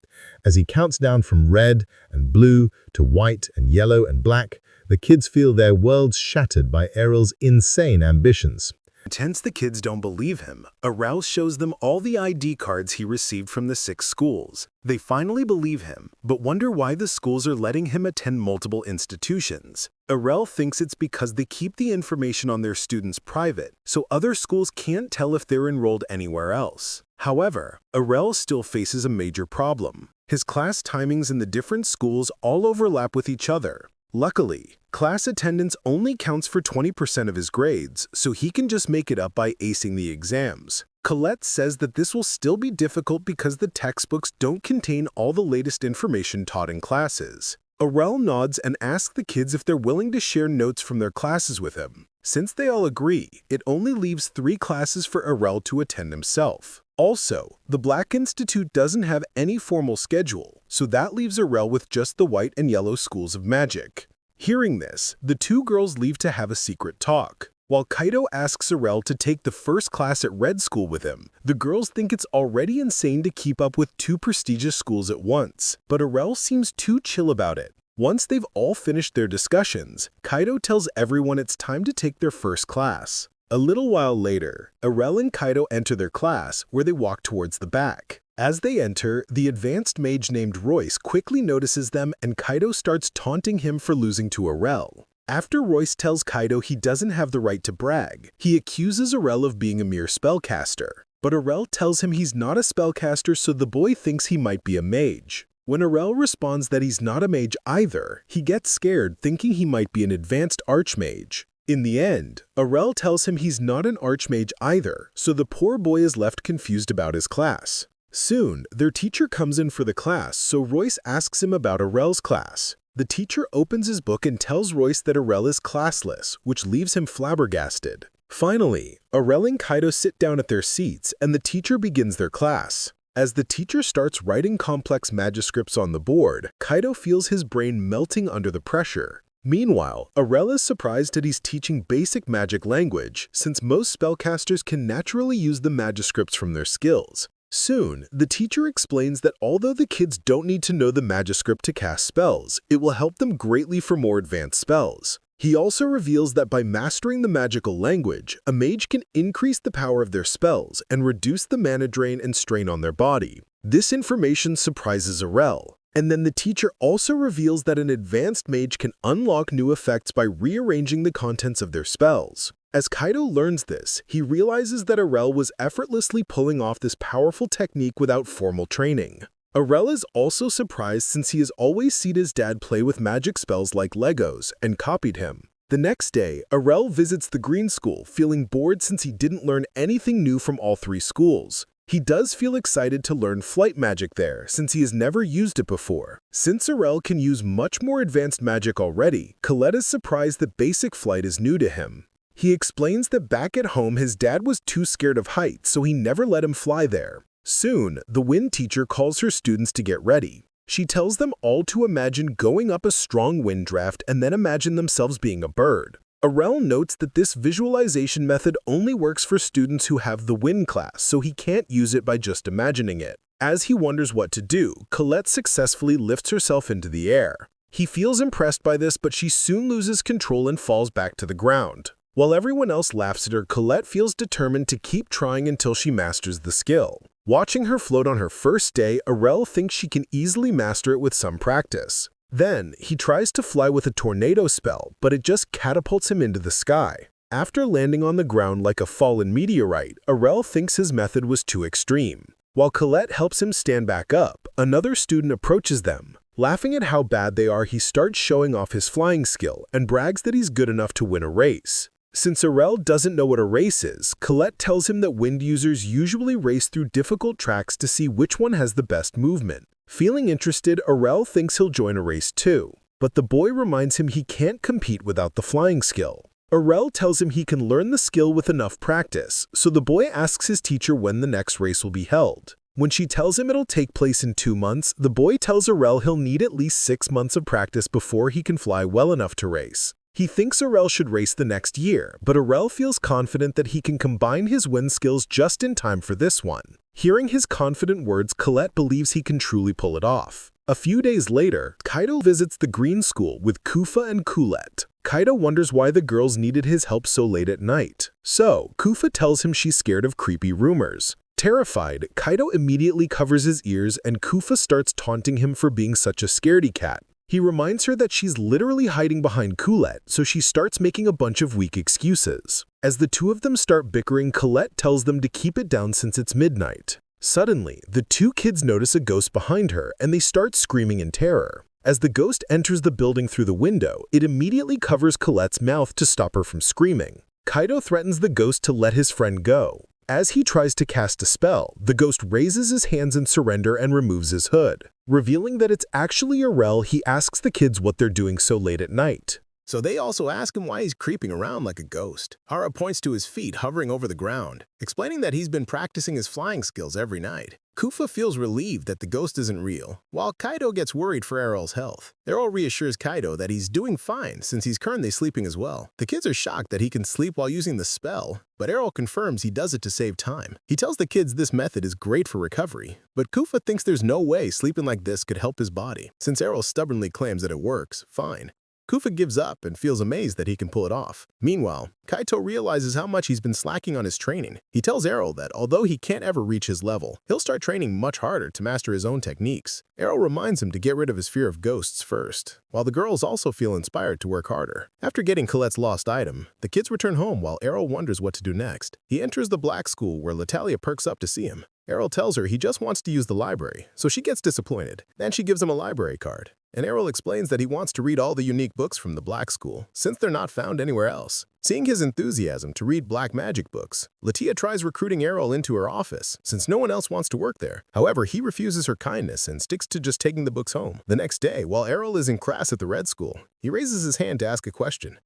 As he counts down from red and blue to white and yellow and black, the kids feel their worlds shattered by Arel's insane ambitions. Since the kids don't believe him, Arel shows them all the ID cards he received from the 6 schools. They finally believe him, but wonder why the schools are letting him attend multiple institutions. Arel thinks it's because they keep the information on their students private, so other schools can't tell if they're enrolled anywhere else. However, Arel still faces a major problem. His class timings in the different schools all overlap with each other. Luckily, class attendance only counts for 20% of his grades, so he can just make it up by acing the exams. Colette says that this will still be difficult because the textbooks don't contain all the latest information taught in classes. Arel nods and asks the kids if they're willing to share notes from their classes with him. Since they all agree, it only leaves 3 classes for Arel to attend himself. Also, the Black Institute doesn't have any formal schedule, so that leaves Arel with just the white and yellow schools of magic. Hearing this, the 2 girls leave to have a secret talk. While Kaito asks Arel to take the first class at Red School with him, the girls think it's already insane to keep up with 2 prestigious schools at once, but Arel seems too chill about it. Once they've all finished their discussions, Kaito tells everyone it's time to take their first class. A little while later, Arel and Kaito enter their class, where they walk towards the back. As they enter, the advanced mage named Royce quickly notices them and Kaito starts taunting him for losing to Arel. After Royce tells Kaito he doesn't have the right to brag, he accuses Arel of being a mere spellcaster. But Arel tells him he's not a spellcaster, so the boy thinks he might be a mage. When Arel responds that he's not a mage either, he gets scared thinking he might be an advanced archmage. In the end, Arel tells him he's not an archmage either, so the poor boy is left confused about his class. Soon, their teacher comes in for the class, so Royce asks him about Arel's class. The teacher opens his book and tells Royce that Arel is classless, which leaves him flabbergasted. Finally, Arel and Kaito sit down at their seats, and the teacher begins their class. As the teacher starts writing complex manuscripts on the board, Kaito feels his brain melting under the pressure. Meanwhile, Arel is surprised that he's teaching basic magic language, since most spellcasters can naturally use the manuscripts from their skills. Soon, the teacher explains that although the kids don't need to know the manuscript to cast spells, it will help them greatly for more advanced spells. He also reveals that by mastering the magical language, a mage can increase the power of their spells and reduce the mana drain and strain on their body. This information surprises Arel. And then the teacher also reveals that an advanced mage can unlock new effects by rearranging the contents of their spells. As Kaito learns this, he realizes that Arel was effortlessly pulling off this powerful technique without formal training. Arel is also surprised since he has always seen his dad play with magic spells like Legos and copied him. The next day, Arel visits the Green School, feeling bored since he didn't learn anything new from all 3 schools. He does feel excited to learn flight magic there, since he has never used it before. Since Arel can use much more advanced magic already, Colette is surprised that basic flight is new to him. He explains that back at home his dad was too scared of heights, so he never let him fly there. Soon, the wind teacher calls her students to get ready. She tells them all to imagine going up a strong wind draft and then imagine themselves being a bird. Arel notes that this visualization method only works for students who have the wind class, so he can't use it by just imagining it. As he wonders what to do, Colette successfully lifts herself into the air. He feels impressed by this, but she soon loses control and falls back to the ground. While everyone else laughs at her, Colette feels determined to keep trying until she masters the skill. Watching her float on her first day, Arel thinks she can easily master it with some practice. Then, he tries to fly with a tornado spell, but it just catapults him into the sky. After landing on the ground like a fallen meteorite, Arel thinks his method was too extreme. While Colette helps him stand back up, another student approaches them. Laughing at how bad they are, he starts showing off his flying skill and brags that he's good enough to win a race. Since Arel doesn't know what a race is, Colette tells him that wind users usually race through difficult tracks to see which one has the best movement. Feeling interested, Arel thinks he'll join a race too, but the boy reminds him he can't compete without the flying skill. Arel tells him he can learn the skill with enough practice, so the boy asks his teacher when the next race will be held. When she tells him it'll take place in 2 months, the boy tells Arel he'll need at least 6 months of practice before he can fly well enough to race. He thinks Arel should race the next year, but Arel feels confident that he can combine his wind skills just in time for this one. Hearing his confident words, Colette believes he can truly pull it off. A few days later, Kaito visits the Green School with Kufa and Colette. Kaito wonders why the girls needed his help so late at night. So, Kufa tells him she's scared of creepy rumors. Terrified, Kaito immediately covers his ears and Kufa starts taunting him for being such a scaredy cat. He reminds her that she's literally hiding behind Colette, so she starts making a bunch of weak excuses. As the two of them start bickering, Colette tells them to keep it down since it's midnight. Suddenly, the two kids notice a ghost behind her and they start screaming in terror. As the ghost enters the building through the window, it immediately covers Colette's mouth to stop her from screaming. Kaito threatens the ghost to let his friend go. As he tries to cast a spell, the ghost raises his hands in surrender and removes his hood. Revealing that it's actually Arel, he asks the kids what they're doing so late at night. So they also ask him why he's creeping around like a ghost. Hara points to his feet hovering over the ground, explaining that he's been practicing his flying skills every night. Kufa feels relieved that the ghost isn't real, while Kaito gets worried for Arel's health. Arel reassures Kaito that he's doing fine since he's currently sleeping as well. The kids are shocked that he can sleep while using the spell, but Arel confirms he does it to save time. He tells the kids this method is great for recovery, but Kufa thinks there's no way sleeping like this could help his body. Since Arel stubbornly claims that it works, fine. Kufa gives up and feels amazed that he can pull it off. Meanwhile, Kaito realizes how much he's been slacking on his training. He tells Arel that although he can't ever reach his level, he'll start training much harder to master his own techniques. Arel reminds him to get rid of his fear of ghosts first, while the girls also feel inspired to work harder. After getting Colette's lost item, the kids return home while Arel wonders what to do next. He enters the black school where Latalia perks up to see him. Arel tells her he just wants to use the library, so she gets disappointed. Then she gives him a library card, and Arel explains that he wants to read all the unique books from the Black School, since they're not found anywhere else. Seeing his enthusiasm to read black magic books, Latia tries recruiting Arel into her office, since no one else wants to work there. However, he refuses her kindness and sticks to just taking the books home. The next day, while Arel is in class at the Red School, he raises his hand to ask a question.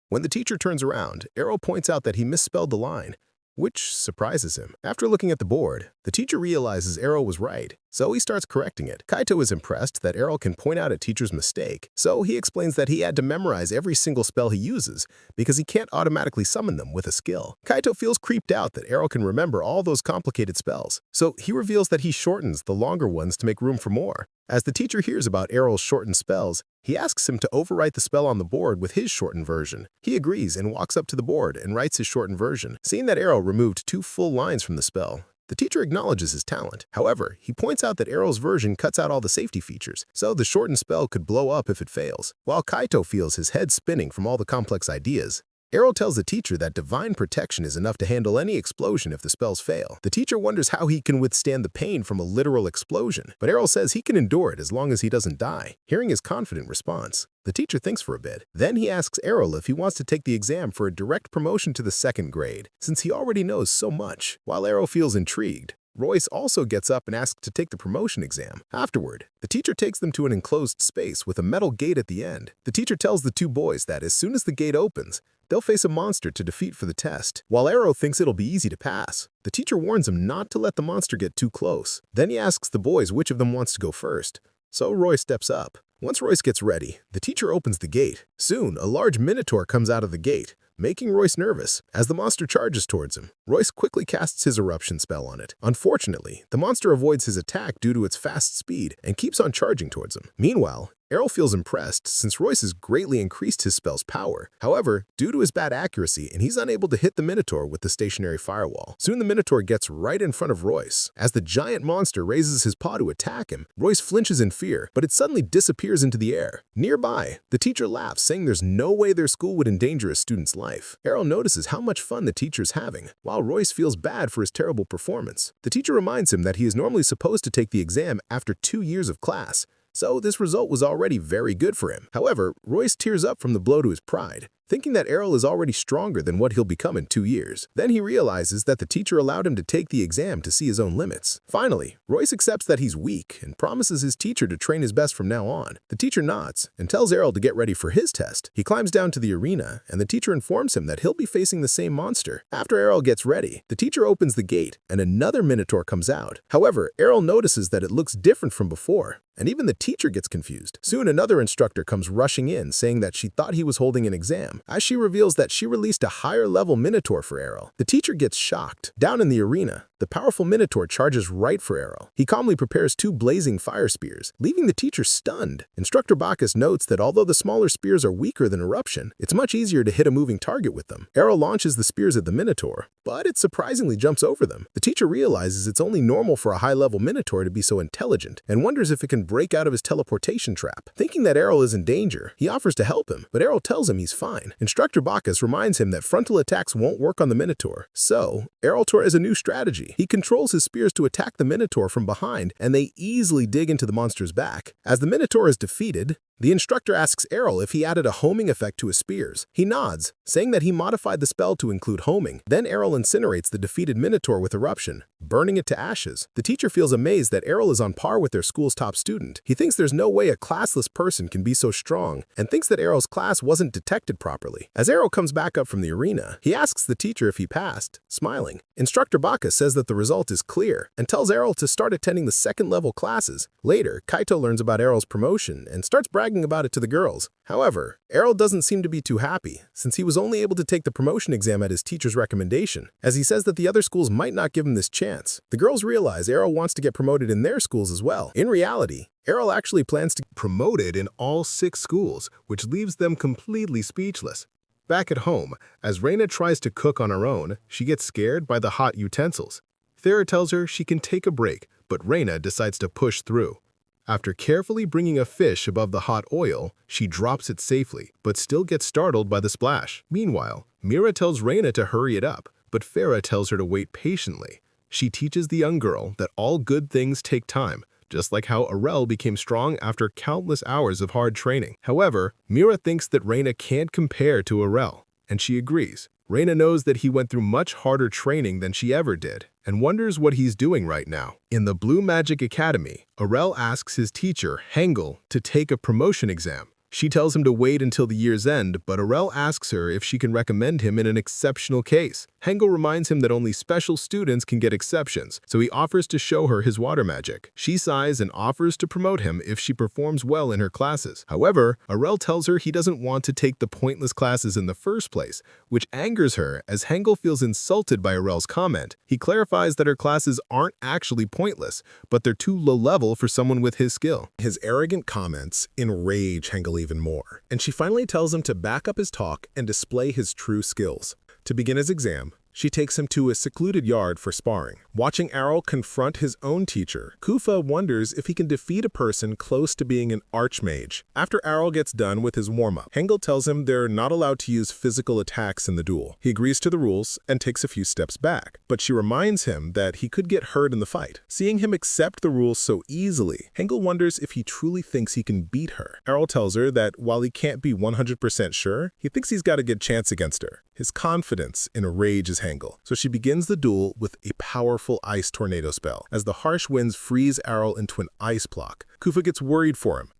When the teacher turns around, Arel points out that he misspelled the line, which surprises him. After looking at the board, the teacher realizes Arel was right, so he starts correcting it. Kaito is impressed that Arel can point out a teacher's mistake, so he explains that he had to memorize every single spell he uses because he can't automatically summon them with a skill. Kaito feels creeped out that Arel can remember all those complicated spells, so he reveals that he shortens the longer ones to make room for more. As the teacher hears about Arel's shortened spells, he asks him to overwrite the spell on the board with his shortened version. He agrees and walks up to the board and writes his shortened version. Seeing that Arel removed 2 full lines from the spell, the teacher acknowledges his talent. However, he points out that Arel's version cuts out all the safety features, so the shortened spell could blow up if it fails. While Kaito feels his head spinning from all the complex ideas, Arel tells the teacher that divine protection is enough to handle any explosion if the spells fail. The teacher wonders how he can withstand the pain from a literal explosion, but Arel says he can endure it as long as he doesn't die. Hearing his confident response, the teacher thinks for a bit. Then he asks Arel if he wants to take the exam for a direct promotion to the 2nd grade, since he already knows so much. While Arel feels intrigued, Royce also gets up and asks to take the promotion exam. Afterward, the teacher takes them to an enclosed space with a metal gate at the end. The teacher tells the 2 boys that as soon as the gate opens, They'll face a monster to defeat for the test. While Arel thinks it'll be easy to pass, the teacher warns him not to let the monster get too close. Then he asks the boys which of them wants to go first. So Roy steps up. Once Royce gets ready, the teacher opens the gate. Soon, a large minotaur comes out of the gate, making Royce nervous. As the monster charges towards him, Royce quickly casts his eruption spell on it. Unfortunately, the monster avoids his attack due to its fast speed and keeps on charging towards him. Meanwhile, Arel feels impressed since Royce has greatly increased his spell's power. However, due to his bad accuracy, he's unable to hit the Minotaur with the stationary firewall. Soon the Minotaur gets right in front of Royce. As the giant monster raises his paw to attack him, Royce flinches in fear, but it suddenly disappears into the air. Nearby, the teacher laughs, saying there's no way their school would endanger a student's life. Arel notices how much fun the teacher's having, while Royce feels bad for his terrible performance. The teacher reminds him that he is normally supposed to take the exam after 2 years of class, so this result was already very good for him. However, Royce tears up from the blow to his pride, thinking that Arel is already stronger than what he'll become in 2 years. Then he realizes that the teacher allowed him to take the exam to see his own limits. Finally, Royce accepts that he's weak and promises his teacher to train his best from now on. The teacher nods and tells Arel to get ready for his test. He climbs down to the arena, and the teacher informs him that he'll be facing the same monster. After Arel gets ready, the teacher opens the gate, and another Minotaur comes out. However, Arel notices that it looks different from before, and even the teacher gets confused. Soon another instructor comes rushing in, saying that she thought he was holding an exam, as she reveals that she released a higher-level Minotaur for Arel. The teacher gets shocked. Down in the arena, the powerful Minotaur charges right for Arel. He calmly prepares 2 blazing fire spears, leaving the teacher stunned. Instructor Bacchus notes that although the smaller spears are weaker than eruption, it's much easier to hit a moving target with them. Arel launches the spears at the Minotaur, but it surprisingly jumps over them. The teacher realizes it's only normal for a high-level Minotaur to be so intelligent, and wonders if it can break out of his teleportation trap. Thinking that Arel is in danger, he offers to help him, but Arel tells him he's fine. Instructor Bacchus reminds him that frontal attacks won't work on the Minotaur, so Arel has a new strategy. He controls his spears to attack the Minotaur from behind, and they easily dig into the monster's back. As the Minotaur is defeated, the instructor asks Arel if he added a homing effect to his spears. He nods, saying that he modified the spell to include homing. Then Arel incinerates the defeated Minotaur with eruption, burning it to ashes. The teacher feels amazed that Arel is on par with their school's top student. He thinks there's no way a classless person can be so strong, and thinks that Arel's class wasn't detected properly. As Arel comes back up from the arena, he asks the teacher if he passed, smiling. Instructor Bacchus says that the result is clear, and tells Arel to start attending the second-level classes. Later, Kaito learns about Arel's promotion and starts bragging about it to the girls. However, Arel doesn't seem to be too happy, since he was only able to take the promotion exam at his teacher's recommendation, as he says that the other schools might not give him this chance. The girls realize Arel wants to get promoted in their schools as well. In reality, Arel actually plans to get promoted in all 6 schools, which leaves them completely speechless. Back at home, as Reina tries to cook on her own, she gets scared by the hot utensils. Thera tells her she can take a break, but Reina decides to push through. After carefully bringing a fish above the hot oil, she drops it safely, but still gets startled by the splash. Meanwhile, Mira tells Reina to hurry it up, but Farah tells her to wait patiently. She teaches the young girl that all good things take time, just like how Arel became strong after countless hours of hard training. However, Mira thinks that Reina can't compare to Arel, and she agrees. Reina knows that he went through much harder training than she ever did, and wonders what he's doing right now. In the Blue Magic Academy, Arel asks his teacher, Hangul, to take a promotion exam. She tells him to wait until the year's end, but Arel asks her if she can recommend him in an exceptional case. Hangul reminds him that only special students can get exceptions, so he offers to show her his water magic. She sighs and offers to promote him if she performs well in her classes. However, Arel tells her he doesn't want to take the pointless classes in the first place, which angers her as Hangul feels insulted by Arel's comment. He clarifies that her classes aren't actually pointless, but they're too low level for someone with his skill. His arrogant comments enrage Hangul even more, and she finally tells him to back up his talk and display his true skills. To begin his exam, she takes him to a secluded yard for sparring. Watching Arel confront his own teacher, Kufa wonders if he can defeat a person close to being an archmage. After Arel gets done with his warm-up, Hangul tells him they're not allowed to use physical attacks in the duel. He agrees to the rules and takes a few steps back, but she reminds him that he could get hurt in the fight. Seeing him accept the rules so easily, Hangul wonders if he truly thinks he can beat her. Arel tells her that while he can't be 100% sure, he thinks he's got a good chance against her. His confidence enrages Hangul, so she begins the duel with a powerful ice tornado spell. As the harsh winds freeze Arel into an ice block, Kufa gets worried for him.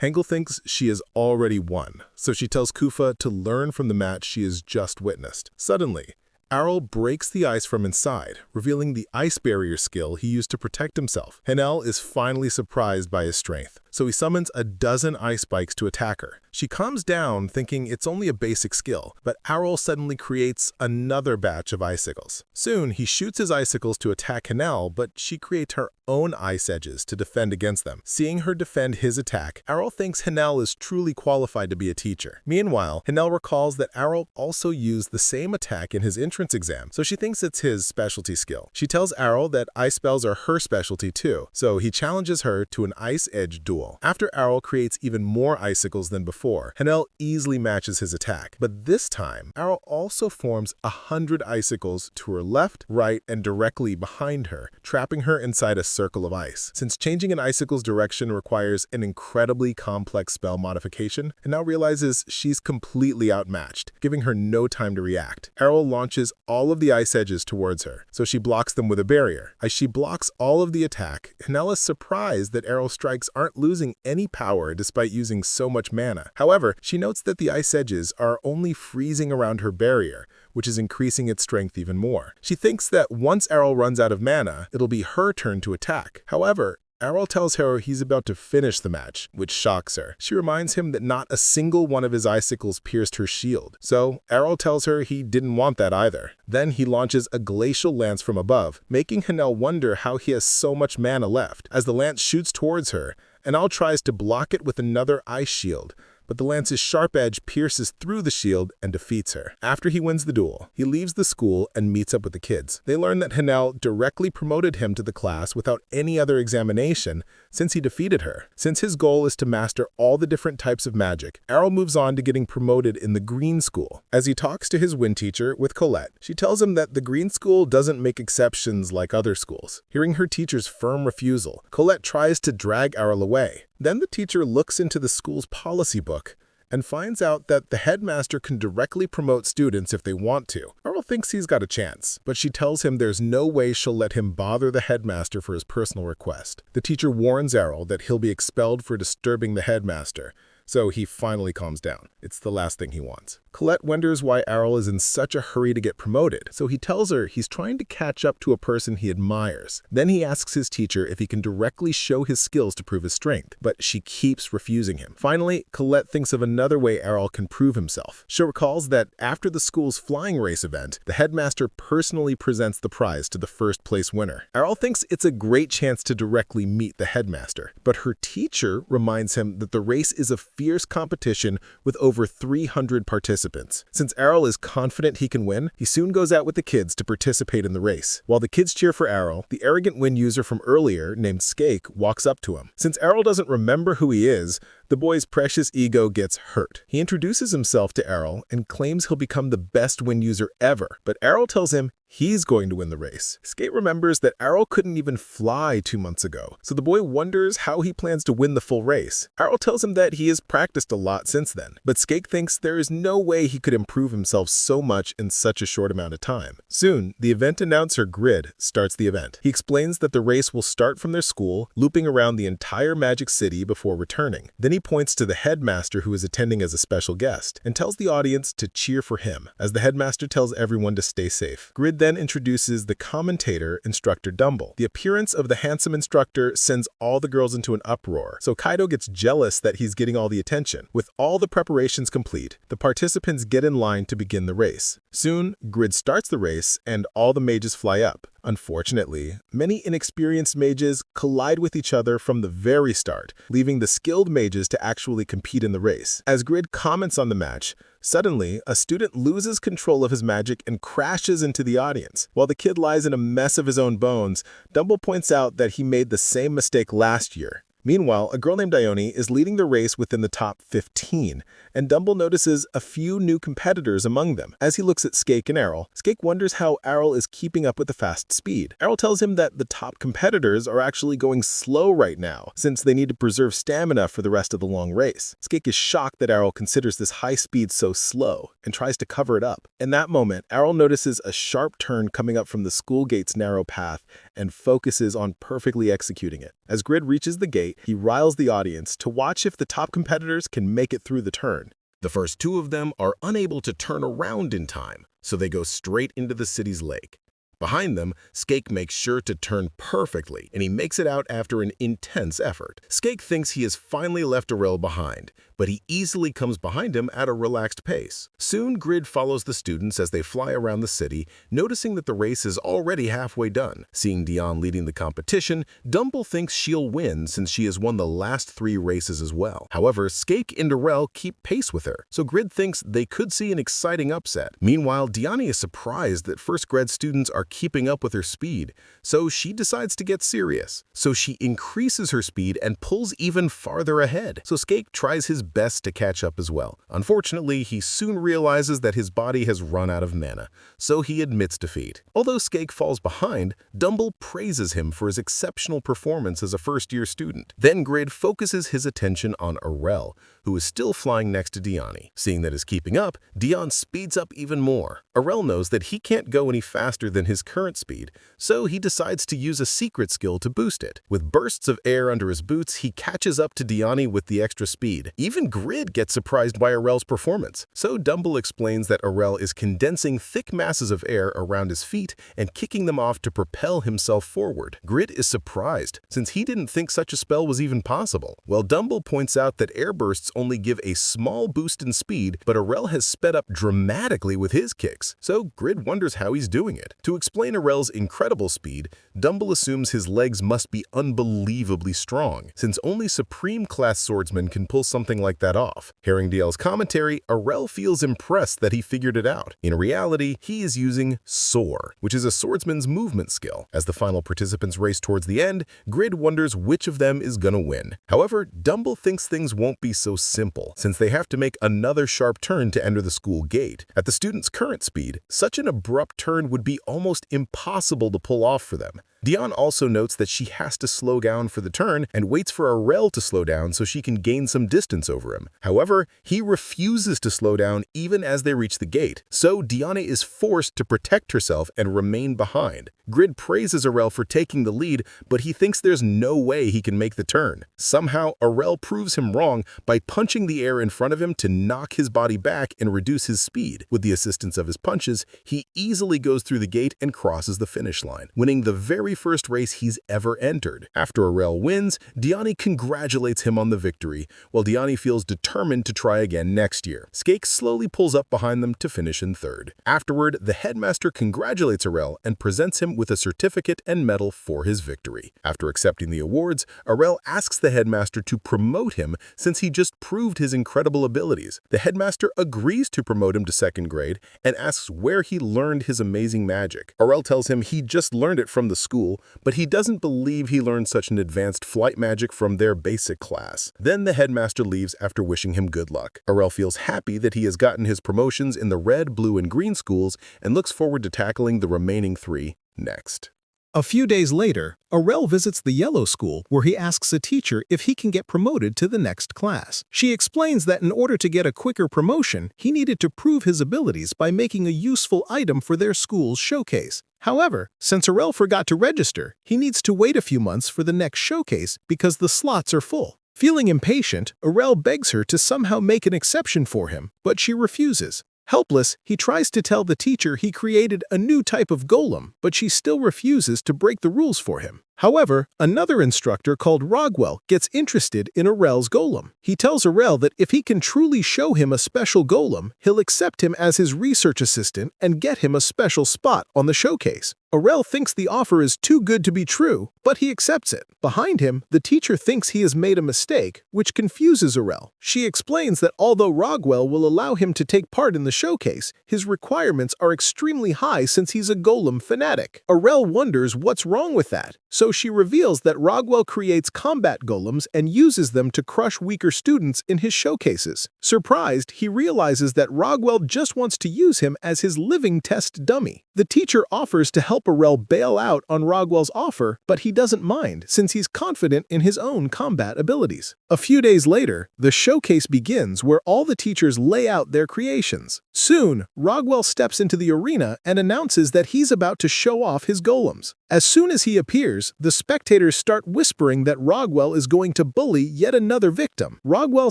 Hangul thinks she has already won, so she tells Kufa to learn from the match she has just witnessed. Suddenly, Arel breaks the ice from inside, revealing the ice barrier skill he used to protect himself. Hanel is finally surprised by his strength, so he summons a dozen ice spikes to attack her. She calms down, thinking it's only a basic skill, but Arel suddenly creates another batch of icicles. Soon, he shoots his icicles to attack Hanel, but she creates her own ice edges to defend against them. Seeing her defend his attack, Arel thinks Hanel is truly qualified to be a teacher. Meanwhile, Hanel recalls that Arel also used the same attack in his entrance exam, so she thinks it's his specialty skill. She tells Arel that ice spells are her specialty too, so he challenges her to an ice edge duel. After Arel creates even more icicles than before, Hanel easily matches his attack, but this time, Arel also forms 100 icicles to her left, right, and directly behind her, trapping her inside a circle of ice. Since changing an icicle's direction requires an incredibly complex spell modification, Hanel realizes she's completely outmatched, giving her no time to react. Arel launches all of the ice edges towards her, so she blocks them with a barrier. As she blocks all of the attack, Hanel is surprised that Arel's strikes aren't losing any power despite using so much mana. However, she notes that the ice edges are only freezing around her barrier, which is increasing its strength even more. She thinks that once Arel runs out of mana, it'll be her turn to attack. However, Arel tells her he's about to finish the match, which shocks her. She reminds him that not a single one of his icicles pierced her shield, so Arel tells her he didn't want that either. Then he launches a glacial lance from above, making Hanel wonder how he has so much mana left. As the lance shoots towards her, Hanel tries to block it with another ice shield, but the lance's sharp edge pierces through the shield and defeats her. After he wins the duel, he leaves the school and meets up with the kids. They learn that Hanel directly promoted him to the class without any other examination since he defeated her. Since his goal is to master all the different types of magic, Arel moves on to getting promoted in the Green School. As he talks to his wind teacher with Colette, she tells him that the Green School doesn't make exceptions like other schools. Hearing her teacher's firm refusal, Colette tries to drag Arel away. Then the teacher looks into the school's policy book and finds out that the headmaster can directly promote students if they want to. Arel thinks he's got a chance, but she tells him there's no way she'll let him bother the headmaster for his personal request. The teacher warns Arel that he'll be expelled for disturbing the headmaster, so he finally calms down. It's the last thing he wants. Colette wonders why Arel is in such a hurry to get promoted, so he tells her he's trying to catch up to a person he admires. Then he asks his teacher if he can directly show his skills to prove his strength, but she keeps refusing him. Finally, Colette thinks of another way Arel can prove himself. She recalls that after the school's flying race event, the headmaster personally presents the prize to the first place winner. Arel thinks it's a great chance to directly meet the headmaster, but her teacher reminds him that the race is a fierce competition with over 300 participants. Since Arel is confident he can win, he soon goes out with the kids to participate in the race. While the kids cheer for Arel, the arrogant wind user from earlier, named Skake, walks up to him. Since Arel doesn't remember who he is, the boy's precious ego gets hurt. He introduces himself to Arel and claims he'll become the best wind user ever, but Arel tells him he's going to win the race. Skate remembers that Arel couldn't even fly 2 months ago, so the boy wonders how he plans to win the full race. Arel tells him that he has practiced a lot since then, but Skate thinks there is no way he could improve himself so much in such a short amount of time. Soon, the event announcer Grid starts the event. He explains that the race will start from their school, looping around the entire Magic City before returning. Then he points to the headmaster who is attending as a special guest, and tells the audience to cheer for him, as the headmaster tells everyone to stay safe. Grid then introduces the commentator, Instructor Dumble. The appearance of the handsome instructor sends all the girls into an uproar, so Kaido gets jealous that he's getting all the attention. With all the preparations complete, the participants get in line to begin the race. Soon, Grid starts the race, and all the mages fly up. Unfortunately, many inexperienced mages collide with each other from the very start, leaving the skilled mages to actually compete in the race. As Grid comments on the match, suddenly, a student loses control of his magic and crashes into the audience. While the kid lies in a mess of his own bones, Dumble points out that he made the same mistake last year. Meanwhile, a girl named Ione is leading the race within the top 15, and Dumble notices a few new competitors among them. As he looks at Skake and Arel, Skake wonders how Arel is keeping up with the fast speed. Arel tells him that the top competitors are actually going slow right now, since they need to preserve stamina for the rest of the long race. Skake is shocked that Arel considers this high speed so slow, and tries to cover it up. In that moment, Arel notices a sharp turn coming up from the school gate's narrow path, and focuses on perfectly executing it. As Grid reaches the gate, he riles the audience to watch if the top competitors can make it through the turn. The first two of them are unable to turn around in time, so they go straight into the city's lake. Behind them, Skake makes sure to turn perfectly, and he makes it out after an intense effort. Skake thinks he has finally left Arel behind, but he easily comes behind him at a relaxed pace. Soon, Grid follows the students as they fly around the city, noticing that the race is already halfway done. Seeing Dion leading the competition, Dumble thinks she'll win since she has won the last 3 races as well. However, Skake and Arel keep pace with her, so Grid thinks they could see an exciting upset. Meanwhile, Diani is surprised that first grad students are keeping up with her speed, so she decides to get serious. So she increases her speed and pulls even farther ahead. So Skake tries his best to catch up as well. Unfortunately, he soon realizes that his body has run out of mana, so he admits defeat. Although Skake falls behind, Dumble praises him for his exceptional performance as a first-year student. Then Grid focuses his attention on Arel, who is still flying next to Diani. Seeing that he's keeping up, Dion speeds up even more. Arel knows that he can't go any faster than his current speed, so he decides to use a secret skill to boost it. With bursts of air under his boots, he catches up to Diani with the extra speed. Even Grid gets surprised by Arel's performance, so Dumble explains that Arel is condensing thick masses of air around his feet and kicking them off to propel himself forward. Grid is surprised, since he didn't think such a spell was even possible. While Dumble points out that air bursts only give a small boost in speed, but Arel has sped up dramatically with his kicks, so Grid wonders how he's doing it. To explain Arel's incredible speed, Dumble assumes his legs must be unbelievably strong, since only Supreme-class swordsmen can pull something like that off. Hearing DL's commentary, Arel feels impressed that he figured it out. In reality, he is using Soar, which is a swordsman's movement skill. As the final participants race towards the end, Grid wonders which of them is gonna win. However, Dumble thinks things won't be so simple, since they have to make another sharp turn to enter the school gate. At the student's current speed, such an abrupt turn would be almost impossible to pull off for them. Dion also notes that she has to slow down for the turn and waits for Arel to slow down so she can gain some distance over him. However, he refuses to slow down even as they reach the gate, so Diana is forced to protect herself and remain behind. Grid praises Arel for taking the lead, but he thinks there's no way he can make the turn. Somehow, Arel proves him wrong by punching the air in front of him to knock his body back and reduce his speed. With the assistance of his punches, he easily goes through the gate and crosses the finish line, winning the very first race he's ever entered. After Arel wins, Diani congratulates him on the victory, while Diani feels determined to try again next year. Skake slowly pulls up behind them to finish in third. Afterward, the headmaster congratulates Arel and presents him with a certificate and medal for his victory. After accepting the awards, Arel asks the headmaster to promote him since he just proved his incredible abilities. The headmaster agrees to promote him to second grade and asks where he learned his amazing magic. Arel tells him he just learned it from the school, but he doesn't believe he learned such an advanced flight magic from their basic class. Then the headmaster leaves after wishing him good luck. Arel feels happy that he has gotten his promotions in the red, blue, and green schools and looks forward to tackling the remaining 3 next. A few days later, Arel visits the yellow school where he asks a teacher if he can get promoted to the next class. She explains that in order to get a quicker promotion, he needed to prove his abilities by making a useful item for their school's showcase. However, since Arel forgot to register, he needs to wait a few months for the next showcase because the slots are full. Feeling impatient, Arel begs her to somehow make an exception for him, but she refuses. Helpless, he tries to tell the teacher he created a new type of golem, but she still refuses to break the rules for him. However, another instructor called Rogwell gets interested in Arel's golem. He tells Arel that if he can truly show him a special golem, he'll accept him as his research assistant and get him a special spot on the showcase. Arel thinks the offer is too good to be true, but he accepts it. Behind him, the teacher thinks he has made a mistake, which confuses Arel. She explains that although Rogwell will allow him to take part in the showcase, his requirements are extremely high since he's a golem fanatic. Arel wonders what's wrong with that, so she reveals that Rogwell creates combat golems and uses them to crush weaker students in his showcases. Surprised, he realizes that Rogwell just wants to use him as his living test dummy. The teacher offers to help help Arel bail out on Rogwell's offer, but he doesn't mind since he's confident in his own combat abilities. A few days later, the showcase begins where all the teachers lay out their creations. Soon, Rogwell steps into the arena and announces that he's about to show off his golems. As soon as he appears, the spectators start whispering that Rogwell is going to bully yet another victim. Rogwell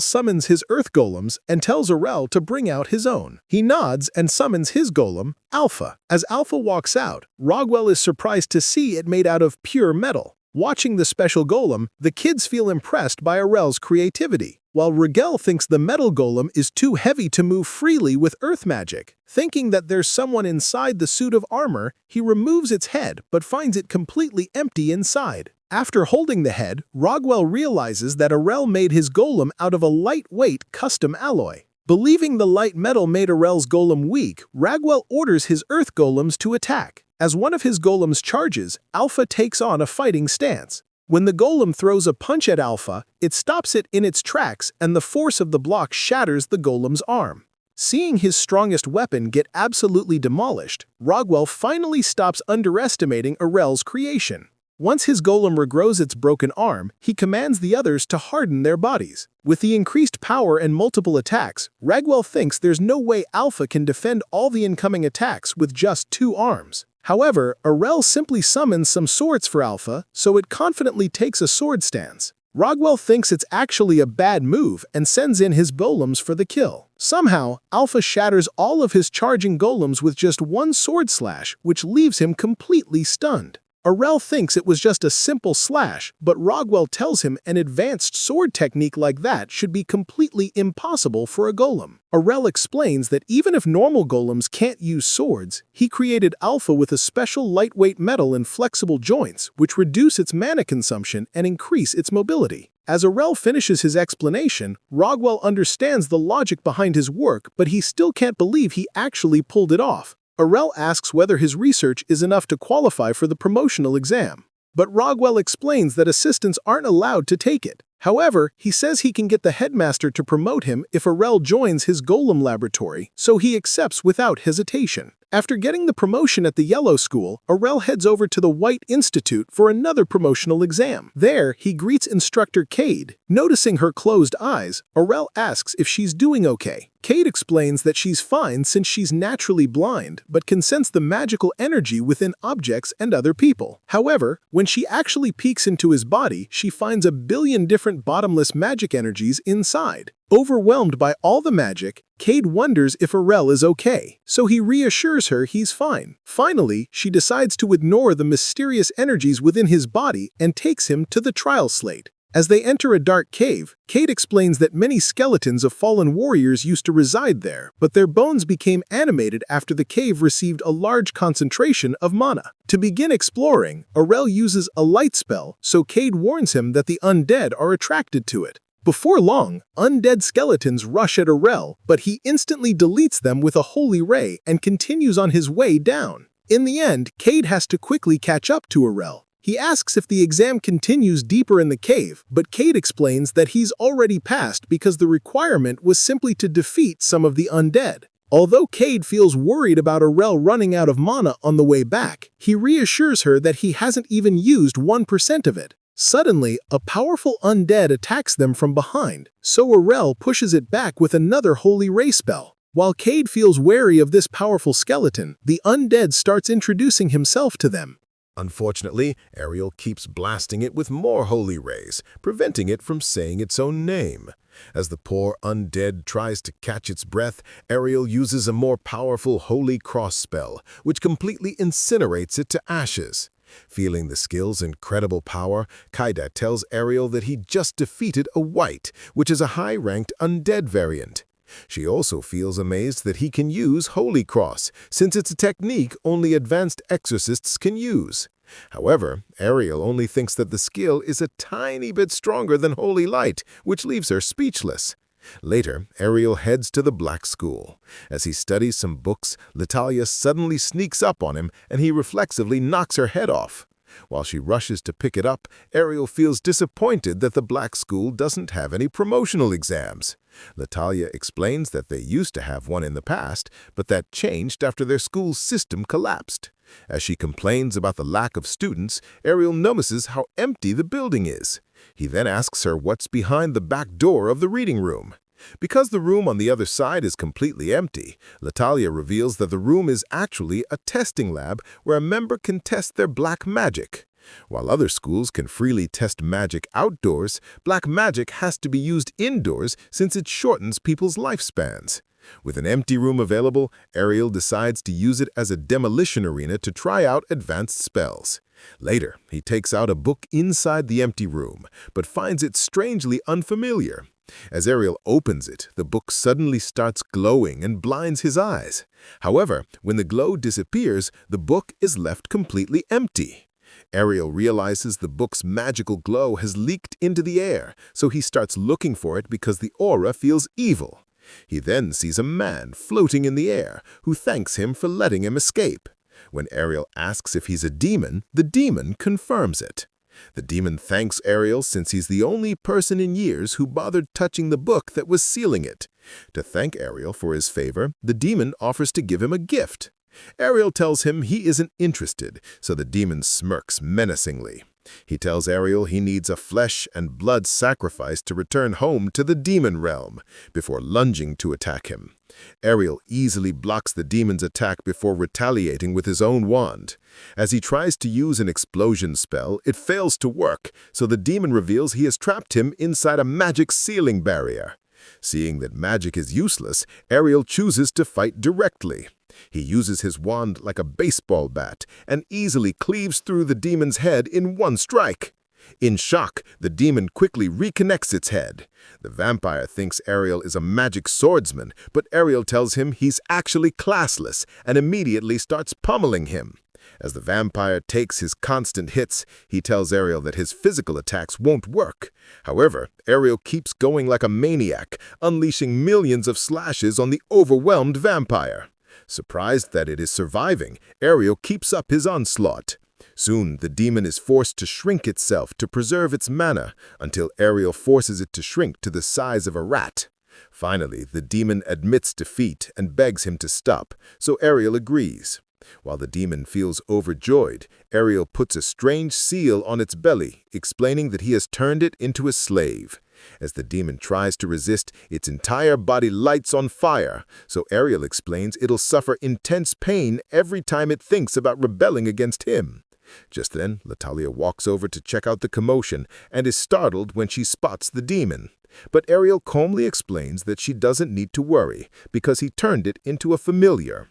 summons his earth golems and tells Arel to bring out his own. He nods and summons his golem, Alpha. As Alpha walks out, Rogwell is surprised to see it made out of pure metal. Watching the special golem, the kids feel impressed by Arel's creativity, while Rigel thinks the metal golem is too heavy to move freely with earth magic. Thinking that there's someone inside the suit of armor, he removes its head but finds it completely empty inside. After holding the head, Rogwell realizes that Arel made his golem out of a lightweight custom alloy. Believing the light metal made Arel's golem weak, Rogwell orders his earth golems to attack. As one of his golems charges, Alpha takes on a fighting stance. When the golem throws a punch at Alpha, it stops it in its tracks and the force of the block shatters the golem's arm. Seeing his strongest weapon get absolutely demolished, Rogwell finally stops underestimating Arel's creation. Once his golem regrows its broken arm, he commands the others to harden their bodies. With the increased power and multiple attacks, Rogwell thinks there's no way Alpha can defend all the incoming attacks with just 2 arms. However, Arel simply summons some swords for Alpha, so it confidently takes a sword stance. Rogwell thinks it's actually a bad move and sends in his golems for the kill. Somehow, Alpha shatters all of his charging golems with just 1 sword slash, which leaves him completely stunned. Arel thinks it was just a simple slash, but Rogwell tells him an advanced sword technique like that should be completely impossible for a golem. Arel explains that even if normal golems can't use swords, he created Alpha with a special lightweight metal and flexible joints, which reduce its mana consumption and increase its mobility. As Arel finishes his explanation, Rogwell understands the logic behind his work, but he still can't believe he actually pulled it off. Arel asks whether his research is enough to qualify for the promotional exam, but Rogwell explains that assistants aren't allowed to take it. However, he says he can get the headmaster to promote him if Arel joins his golem laboratory, so he accepts without hesitation. After getting the promotion at the Yellow School, Arel heads over to the White Institute for another promotional exam. There, he greets instructor Cade. Noticing her closed eyes, Arel asks if she's doing okay. Cade explains that she's fine since she's naturally blind, but can sense the magical energy within objects and other people. However, when she actually peeks into his body, she finds a billion different bottomless magic energies inside. Overwhelmed by all the magic, Cade wonders if Arel is okay, so he reassures her he's fine. Finally, she decides to ignore the mysterious energies within his body and takes him to the trial slate. As they enter a dark cave, Cade explains that many skeletons of fallen warriors used to reside there, but their bones became animated after the cave received a large concentration of mana. To begin exploring, Arel uses a light spell, so Cade warns him that the undead are attracted to it. Before long, undead skeletons rush at Arel, but he instantly deletes them with a holy ray and continues on his way down. In the end, Cade has to quickly catch up to Arel. He asks if the exam continues deeper in the cave, but Cade explains that he's already passed because the requirement was simply to defeat some of the undead. Although Cade feels worried about Arel running out of mana on the way back, he reassures her that he hasn't even used 1% of it. Suddenly, a powerful undead attacks them from behind, so Arel pushes it back with another holy ray spell. While Cade feels wary of this powerful skeleton, the undead starts introducing himself to them. Unfortunately, Arel keeps blasting it with more holy rays, preventing it from saying its own name. As the poor undead tries to catch its breath, Arel uses a more powerful holy cross spell, which completely incinerates it to ashes. Feeling the skill's incredible power, Kaida tells Arel that he just defeated a white, which is a high-ranked undead variant. She also feels amazed that he can use Holy Cross, since it's a technique only advanced exorcists can use. However, Arel only thinks that the skill is a tiny bit stronger than Holy Light, which leaves her speechless. Later, Arel heads to the Black School. As he studies some books, Litalia suddenly sneaks up on him and he reflexively knocks her head off. While she rushes to pick it up, Arel feels disappointed that the Black School doesn't have any promotional exams. Litalia explains that they used to have one in the past, but that changed after their school's system collapsed. As she complains about the lack of students, Arel notices how empty the building is. He then asks her what's behind the back door of the reading room. Because the room on the other side is completely empty, Latalia reveals that the room is actually a testing lab where a member can test their black magic. While other schools can freely test magic outdoors, black magic has to be used indoors since it shortens people's lifespans. With an empty room available, Arel decides to use it as a demolition arena to try out advanced spells. Later, he takes out a book inside the empty room, but finds it strangely unfamiliar. As Arel opens it, the book suddenly starts glowing and blinds his eyes. However, when the glow disappears, the book is left completely empty. Arel realizes the book's magical glow has leaked into the air, so he starts looking for it because the aura feels evil. He then sees a man floating in the air, who thanks him for letting him escape. When Arel asks if he's a demon, the demon confirms it. The demon thanks Arel since he's the only person in years who bothered touching the book that was sealing it. To thank Arel for his favor, the demon offers to give him a gift. Arel tells him he isn't interested, so the demon smirks menacingly. He tells Arel he needs a flesh and blood sacrifice to return home to the demon realm, before lunging to attack him. Arel easily blocks the demon's attack before retaliating with his own wand. As he tries to use an explosion spell, it fails to work, so the demon reveals he has trapped him inside a magic sealing barrier. Seeing that magic is useless, Arel chooses to fight directly. He uses his wand like a baseball bat and easily cleaves through the demon's head in one strike. In shock, the demon quickly reconnects its head. The vampire thinks Arel is a magic swordsman, but Arel tells him he's actually classless and immediately starts pummeling him. As the vampire takes his constant hits, he tells Arel that his physical attacks won't work. However, Arel keeps going like a maniac, unleashing millions of slashes on the overwhelmed vampire. Surprised that it is surviving, Arel keeps up his onslaught. Soon, the demon is forced to shrink itself to preserve its mana, until Arel forces it to shrink to the size of a rat. Finally, the demon admits defeat and begs him to stop, so Arel agrees. While the demon feels overjoyed, Arel puts a strange seal on its belly, explaining that he has turned it into a slave. As the demon tries to resist, its entire body lights on fire, so Arel explains it'll suffer intense pain every time it thinks about rebelling against him. Just then, Latalia walks over to check out the commotion and is startled when she spots the demon. But Arel calmly explains that she doesn't need to worry, because he turned it into a familiar.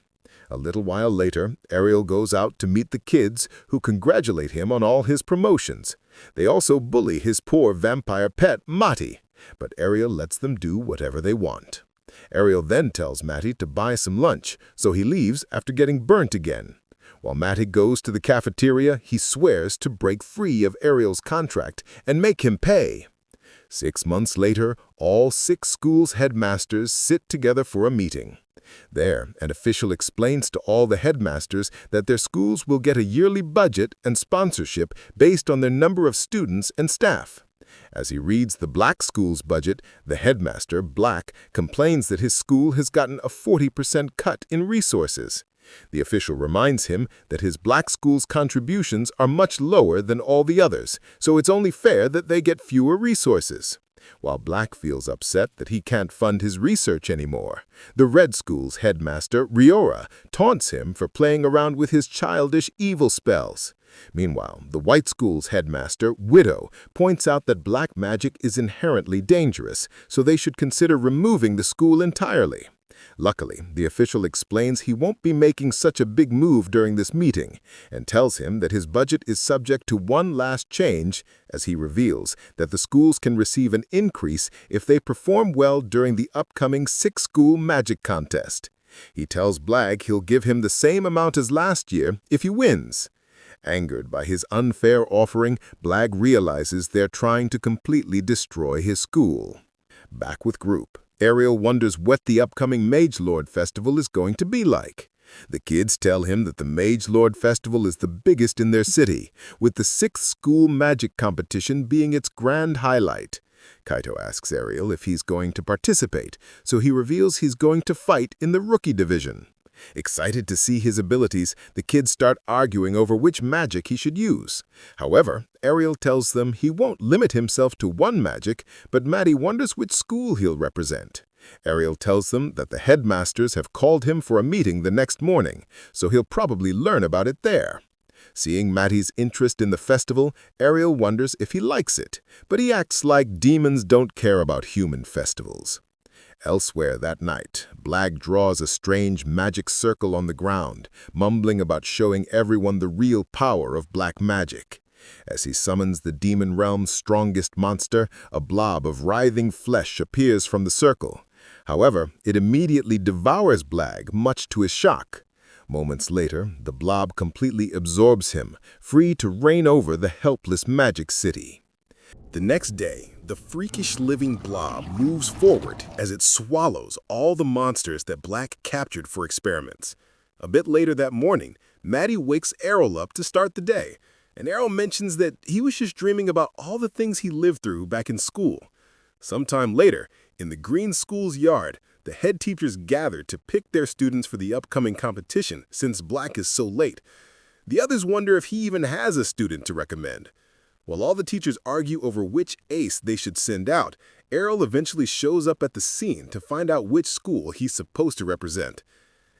A little while later, Arel goes out to meet the kids, who congratulate him on all his promotions. They also bully his poor vampire pet, Mati, but Arel lets them do whatever they want. Arel then tells Mati to buy some lunch, so he leaves after getting burnt again. While Mati goes to the cafeteria, he swears to break free of Arel's contract and make him pay. 6 months later, all 6 schools' headmasters sit together for a meeting. There, an official explains to all the headmasters that their schools will get a yearly budget and sponsorship based on their number of students and staff. As he reads the black school's budget, the headmaster, Black, complains that his school has gotten a 40% cut in resources. The official reminds him that his black school's contributions are much lower than all the others, so it's only fair that they get fewer resources. While Black feels upset that he can't fund his research anymore, the red school's headmaster, Riora, taunts him for playing around with his childish evil spells. Meanwhile, the white school's headmaster, Widow, points out that black magic is inherently dangerous, so they should consider removing the school entirely. Luckily, the official explains he won't be making such a big move during this meeting, and tells him that his budget is subject to one last change, as he reveals that the schools can receive an increase if they perform well during the upcoming 6-school magic contest. He tells Blag he'll give him the same amount as last year if he wins. Angered by his unfair offering, Blag realizes they're trying to completely destroy his school. Back with Group, Arel wonders what the upcoming Mage Lord Festival is going to be like. The kids tell him that the Mage Lord Festival is the biggest in their city, with the 6th school magic competition being its grand highlight. Kaito asks Arel if he's going to participate, so he reveals he's going to fight in the rookie division. Excited to see his abilities, the kids start arguing over which magic he should use. However, Arel tells them he won't limit himself to one magic, but Maddie wonders which school he'll represent. Arel tells them that the headmasters have called him for a meeting the next morning, so he'll probably learn about it there. Seeing Maddie's interest in the festival, Arel wonders if he likes it, but he acts like demons don't care about human festivals. Elsewhere that night, Black draws a strange magic circle on the ground, mumbling about showing everyone the real power of black magic. As he summons the demon realm's strongest monster, a blob of writhing flesh appears from the circle. However, it immediately devours Black, much to his shock. Moments later, the blob completely absorbs him, free to reign over the helpless magic city. The next day, the freakish living blob moves forward as it swallows all the monsters that Black captured for experiments. A bit later that morning, Maddie wakes Arel up to start the day, and Arel mentions that he was just dreaming about all the things he lived through back in school. Sometime later, in the green school's yard, the head teachers gather to pick their students for the upcoming competition since Black is so late. The others wonder if he even has a student to recommend. While all the teachers argue over which ace they should send out, Arel eventually shows up at the scene to find out which school he's supposed to represent.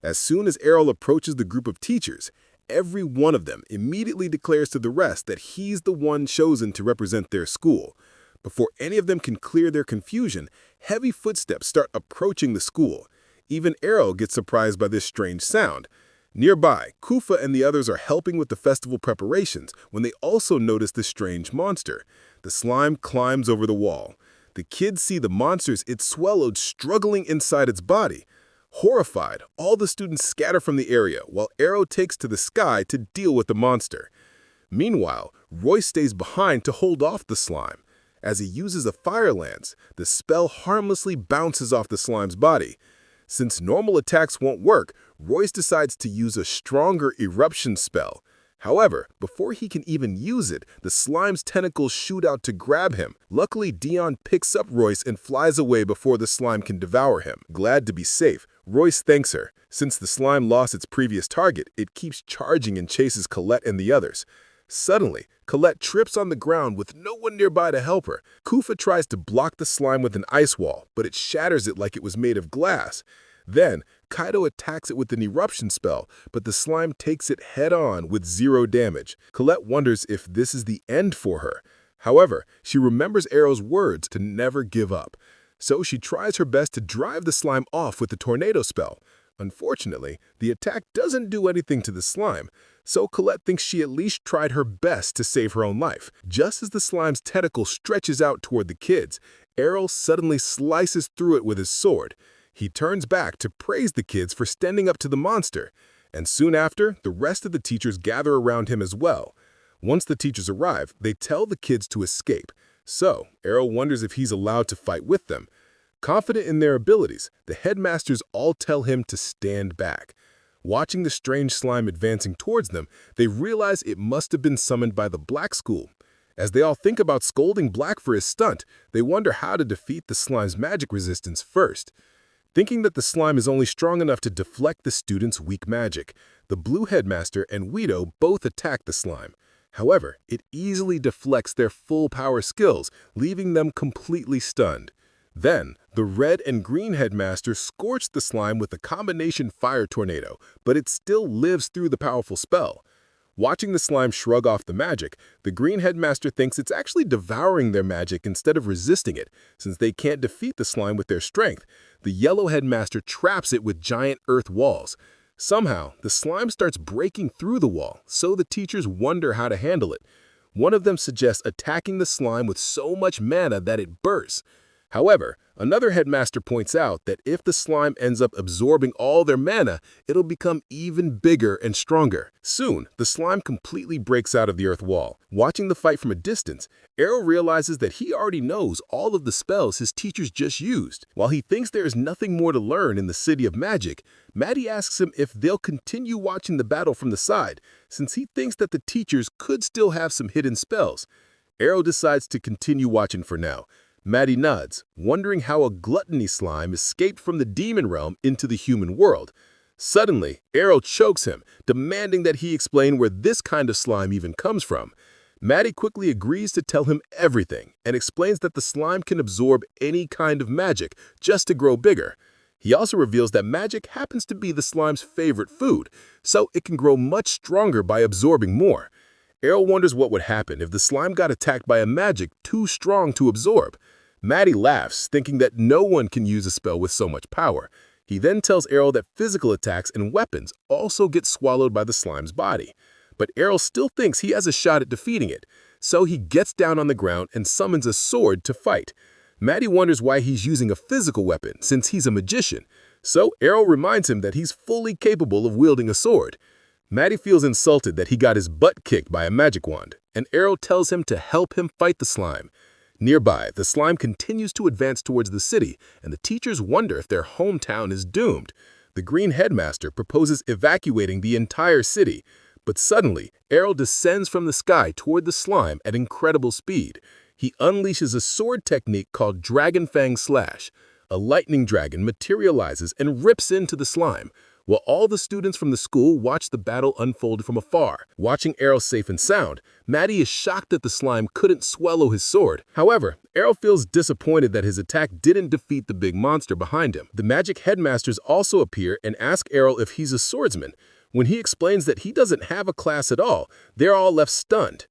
As soon as Arel approaches the group of teachers, every one of them immediately declares to the rest that he's the one chosen to represent their school. Before any of them can clear their confusion, heavy footsteps start approaching the school. Even Arel gets surprised by this strange sound. Nearby, Kufa and the others are helping with the festival preparations when they also notice the strange monster. The slime climbs over the wall. The kids see the monsters it swallowed struggling inside its body. Horrified, all the students scatter from the area while Arel takes to the sky to deal with the monster. Meanwhile, Roy stays behind to hold off the slime. As he uses a fire lance, the spell harmlessly bounces off the slime's body. Since normal attacks won't work, Royce decides to use a stronger eruption spell. However, before he can even use it, the slime's tentacles shoot out to grab him. Luckily, Dion picks up Royce and flies away before the slime can devour him. Glad to be safe, Royce thanks her. Since the slime lost its previous target, it keeps charging and chases Colette and the others. Suddenly, Colette trips on the ground with no one nearby to help her. Kufa tries to block the slime with an ice wall, but it shatters it like it was made of glass. Then, Kaido attacks it with an eruption spell, but the slime takes it head-on with 0 damage. Colette wonders if this is the end for her. However, she remembers Arel's words to never give up. So she tries her best to drive the slime off with the tornado spell. Unfortunately, the attack doesn't do anything to the slime, so Colette thinks she at least tried her best to save her own life. Just as the slime's tentacle stretches out toward the kids, Arel suddenly slices through it with his sword. He turns back to praise the kids for standing up to the monster, and soon after, the rest of the teachers gather around him as well. Once the teachers arrive, they tell the kids to escape, so Arel wonders if he's allowed to fight with them. Confident in their abilities, the headmasters all tell him to stand back. Watching the strange slime advancing towards them, they realize it must have been summoned by the Black School. As they all think about scolding Black for his stunt, they wonder how to defeat the slime's magic resistance first. Thinking that the slime is only strong enough to deflect the students' weak magic, the Blue Headmaster and Guido both attack the slime. However, it easily deflects their full power skills, leaving them completely stunned. Then, the Red and Green Headmaster scorch the slime with a combination fire tornado, but it still lives through the powerful spell. Watching the slime shrug off the magic, the Green Headmaster thinks it's actually devouring their magic instead of resisting it, since they can't defeat the slime with their strength. The Yellow Headmaster traps it with giant earth walls. Somehow, the slime starts breaking through the wall, so the teachers wonder how to handle it. One of them suggests attacking the slime with so much mana that it bursts. However, another headmaster points out that if the slime ends up absorbing all their mana, it'll become even bigger and stronger. Soon, the slime completely breaks out of the earth wall. Watching the fight from a distance, Arel realizes that he already knows all of the spells his teachers just used. While he thinks there is nothing more to learn in the City of Magic, Maddie asks him if they'll continue watching the battle from the side, since he thinks that the teachers could still have some hidden spells. Arel decides to continue watching for now. Maddie nods, wondering how a gluttony slime escaped from the demon realm into the human world. Suddenly, Arel chokes him, demanding that he explain where this kind of slime even comes from. Maddie quickly agrees to tell him everything and explains that the slime can absorb any kind of magic just to grow bigger. He also reveals that magic happens to be the slime's favorite food, so it can grow much stronger by absorbing more. Arel wonders what would happen if the slime got attacked by a magic too strong to absorb. Maddie laughs, thinking that no one can use a spell with so much power. He then tells Arel that physical attacks and weapons also get swallowed by the slime's body. But Arel still thinks he has a shot at defeating it, so he gets down on the ground and summons a sword to fight. Maddie wonders why he's using a physical weapon since he's a magician, so Arel reminds him that he's fully capable of wielding a sword. Maddie feels insulted that he got his butt kicked by a magic wand, and Arel tells him to help him fight the slime. Nearby, the slime continues to advance towards the city, and the teachers wonder if their hometown is doomed. The green headmaster proposes evacuating the entire city, but suddenly, Arel descends from the sky toward the slime at incredible speed. He unleashes a sword technique called Dragon Fang Slash. A lightning dragon materializes and rips into the slime, while all the students from the school watch the battle unfold from afar. Watching Arel safe and sound, Maddie is shocked that the slime couldn't swallow his sword. However, Arel feels disappointed that his attack didn't defeat the big monster behind him. The magic headmasters also appear and ask Arel if he's a swordsman. When he explains that he doesn't have a class at all, they're all left stunned.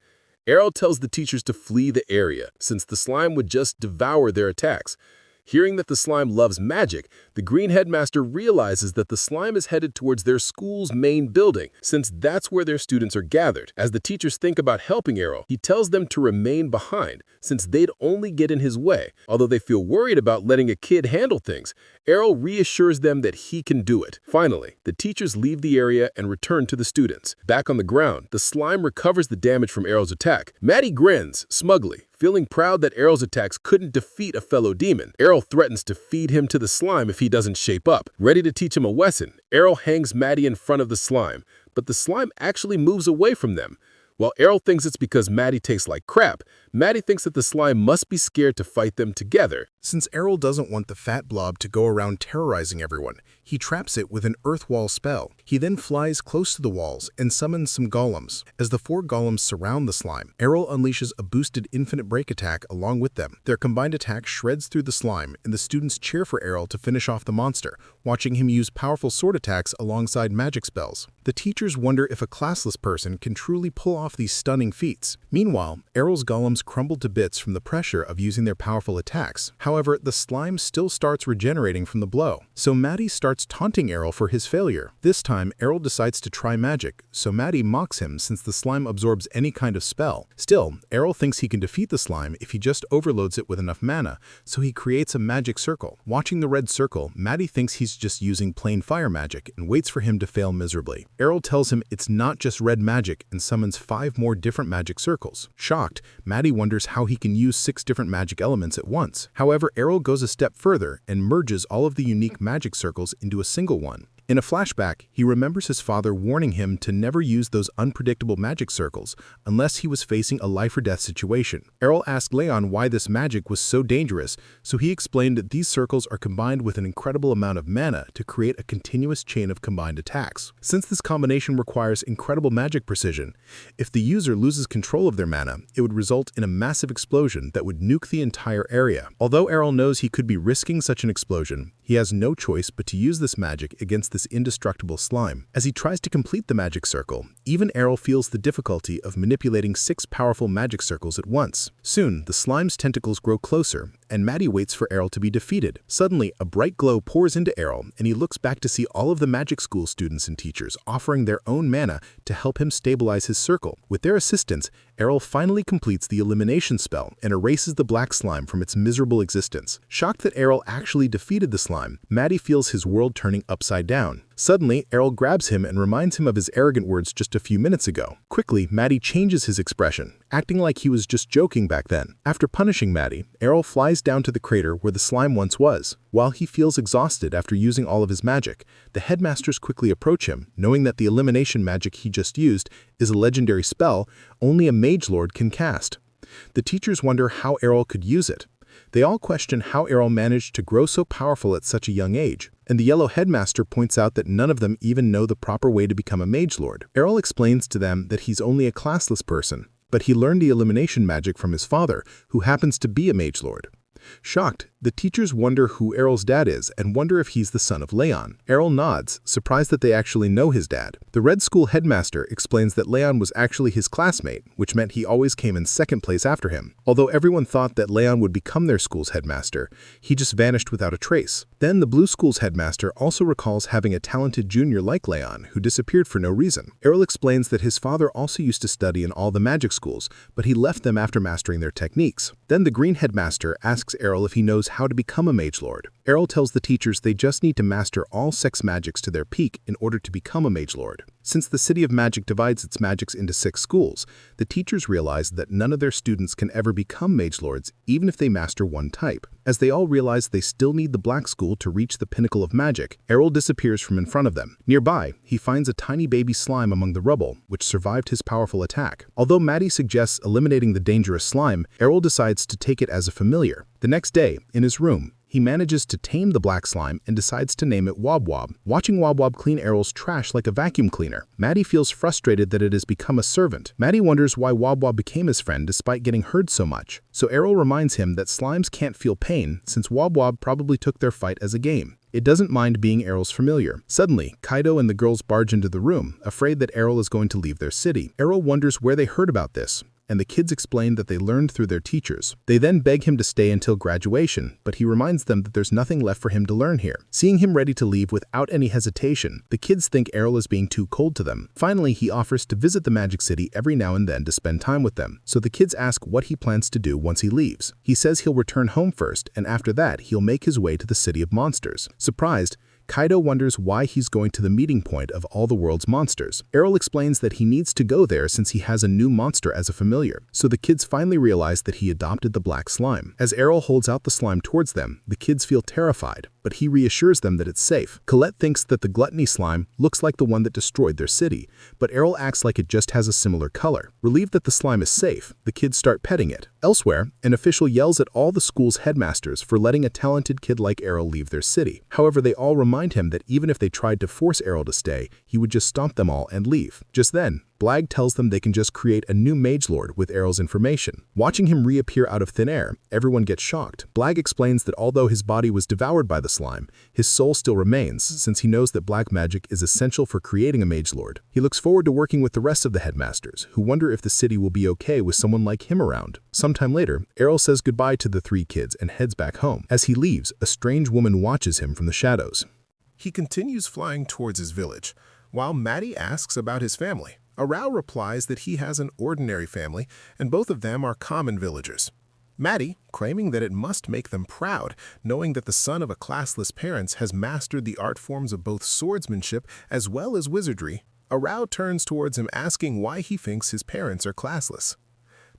Arel tells the teachers to flee the area, since the slime would just devour their attacks. Hearing that the slime loves magic, the green headmaster realizes that the slime is headed towards their school's main building, since that's where their students are gathered. As the teachers think about helping Arel, he tells them to remain behind, since they'd only get in his way. Although they feel worried about letting a kid handle things, Arel reassures them that he can do it. Finally, the teachers leave the area and return to the students. Back on the ground, the slime recovers the damage from Arel's attack. Maddie grins, smugly, feeling proud that Arel's attacks couldn't defeat a fellow demon. Arel threatens to feed him to the slime if he doesn't shape up. Ready to teach him a lesson, Arel hangs Maddie in front of the slime, but the slime actually moves away from them. While Arel thinks it's because Maddie tastes like crap, Maddie thinks that the slime must be scared to fight them together. Since Arel doesn't want the fat blob to go around terrorizing everyone, he traps it with an earth wall spell. He then flies close to the walls and summons some golems. As the 4 golems surround the slime, Arel unleashes a boosted infinite break attack along with them. Their combined attack shreds through the slime, and the students cheer for Arel to finish off the monster, watching him use powerful sword attacks alongside magic spells. The teachers wonder if a classless person can truly pull off these stunning feats. Meanwhile, Arel's golems crumble to bits from the pressure of using their powerful attacks. However, the slime still starts regenerating from the blow, so Maddie starts taunting Arel for his failure. This time, Arel decides to try magic, so Maddie mocks him since the slime absorbs any kind of spell. Still, Arel thinks he can defeat the slime if he just overloads it with enough mana, so he creates a magic circle. Watching the red circle, Maddie thinks he's just using plain fire magic and waits for him to fail miserably. Arel tells him it's not just red magic and summons 5 more different magic circles. Shocked, Maddie wonders how he can use 6 different magic elements at once. However, Arel goes a step further and merges all of the unique magic circles into a single one. In a flashback, he remembers his father warning him to never use those unpredictable magic circles unless he was facing a life-or-death situation. Arel asked Leon why this magic was so dangerous, so he explained that these circles are combined with an incredible amount of mana to create a continuous chain of combined attacks. Since this combination requires incredible magic precision, if the user loses control of their mana, it would result in a massive explosion that would nuke the entire area. Although Arel knows he could be risking such an explosion, he has no choice but to use this magic against this indestructible slime. As he tries to complete the magic circle, even Arel feels the difficulty of manipulating 6 powerful magic circles at once. Soon, the slime's tentacles grow closer, and Maddie waits for Arel to be defeated. Suddenly, a bright glow pours into Arel, and he looks back to see all of the magic school students and teachers offering their own mana to help him stabilize his circle. With their assistance, Arel finally completes the elimination spell and erases the black slime from its miserable existence. Shocked that Arel actually defeated the slime, Maddie feels his world turning upside down. Suddenly, Arel grabs him and reminds him of his arrogant words just a few minutes ago. Quickly, Maddie changes his expression, acting like he was just joking back then. After punishing Maddie, Arel flies down to the crater where the slime once was. While he feels exhausted after using all of his magic, the headmasters quickly approach him, knowing that the elimination magic he just used is a legendary spell only a mage lord can cast. The teachers wonder how Arel could use it. They all question how Arel managed to grow so powerful at such a young age. and the yellow headmaster points out that none of them even know the proper way to become a magelord. Arel explains to them that he's only a classless person, but he learned the elimination magic from his father, who happens to be a magelord. Shocked, the teachers wonder who Arel's dad is and wonder if he's the son of Leon. Arel nods, surprised that they actually know his dad. The Red School headmaster explains that Leon was actually his classmate, which meant he always came in second place after him. Although everyone thought that Leon would become their school's headmaster, he just vanished without a trace. Then the Blue School's headmaster also recalls having a talented junior like Leon, who disappeared for no reason. Arel explains that his father also used to study in all the magic schools, but he left them after mastering their techniques. Then the Green headmaster asks Arel if he knows how to become a magelord. Arel tells the teachers they just need to master all sex magics to their peak in order to become a magelord. Since the City of Magic divides its magics into 6 schools, the teachers realize that none of their students can ever become magelords even if they master one type. As they all realize they still need the Black School to reach the pinnacle of magic, Arel disappears from in front of them. Nearby, he finds a tiny baby slime among the rubble, which survived his powerful attack. Although Maddie suggests eliminating the dangerous slime, Arel decides to take it as a familiar. The next day, in his room, he manages to tame the black slime and decides to name it Wob Wob. Watching Wob Wob clean Arel's trash like a vacuum cleaner, Maddie feels frustrated that it has become a servant. Maddie wonders why Wob Wob became his friend despite getting hurt so much. So Arel reminds him that slimes can't feel pain since Wob Wob probably took their fight as a game. It doesn't mind being Arel's familiar. Suddenly, Kaido and the girls barge into the room, afraid that Arel is going to leave their city. Arel wonders where they heard about this, and the kids explain that they learned through their teachers. They then beg him to stay until graduation, but he reminds them that there's nothing left for him to learn here. Seeing him ready to leave without any hesitation, the kids think Arel is being too cold to them. Finally, he offers to visit the Magic City every now and then to spend time with them, so the kids ask what he plans to do once he leaves. He says he'll return home first, and after that, he'll make his way to the City of Monsters. Surprised, Kaido wonders why he's going to the meeting point of all the world's monsters. Arel explains that he needs to go there since he has a new monster as a familiar, so the kids finally realize that he adopted the black slime. As Arel holds out the slime towards them, the kids feel terrified, but he reassures them that it's safe. Colette thinks that the gluttony slime looks like the one that destroyed their city, but Arel acts like it just has a similar color. Relieved that the slime is safe, the kids start petting it. Elsewhere, an official yells at all the school's headmasters for letting a talented kid like Arel leave their city. However, they all remind him that even if they tried to force Arel to stay, he would just stomp them all and leave. Just then, Blag tells them they can just create a new magelord with Arel's information. Watching him reappear out of thin air, everyone gets shocked. Blag explains that although his body was devoured by the slime, his soul still remains since he knows that black magic is essential for creating a magelord. He looks forward to working with the rest of the headmasters, who wonder if the city will be okay with someone like him around. Sometime later, Arel says goodbye to the 3 kids and heads back home. As he leaves, a strange woman watches him from the shadows. He continues flying towards his village, while Maddie asks about his family. Arel replies that he has an ordinary family, and both of them are common villagers. Maddie, claiming that it must make them proud, knowing that the son of a classless parents has mastered the art forms of both swordsmanship as well as wizardry, Arel turns towards him asking why he thinks his parents are classless.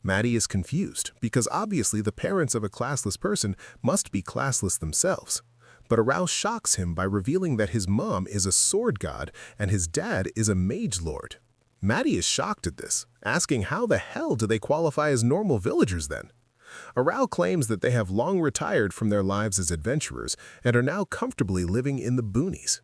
Maddie is confused, because obviously the parents of a classless person must be classless themselves. But Arel shocks him by revealing that his mom is a sword god and his dad is a mage lord. Maddie is shocked at this, asking how the hell do they qualify as normal villagers then? Arel claims that they have long retired from their lives as adventurers and are now comfortably living in the boonies.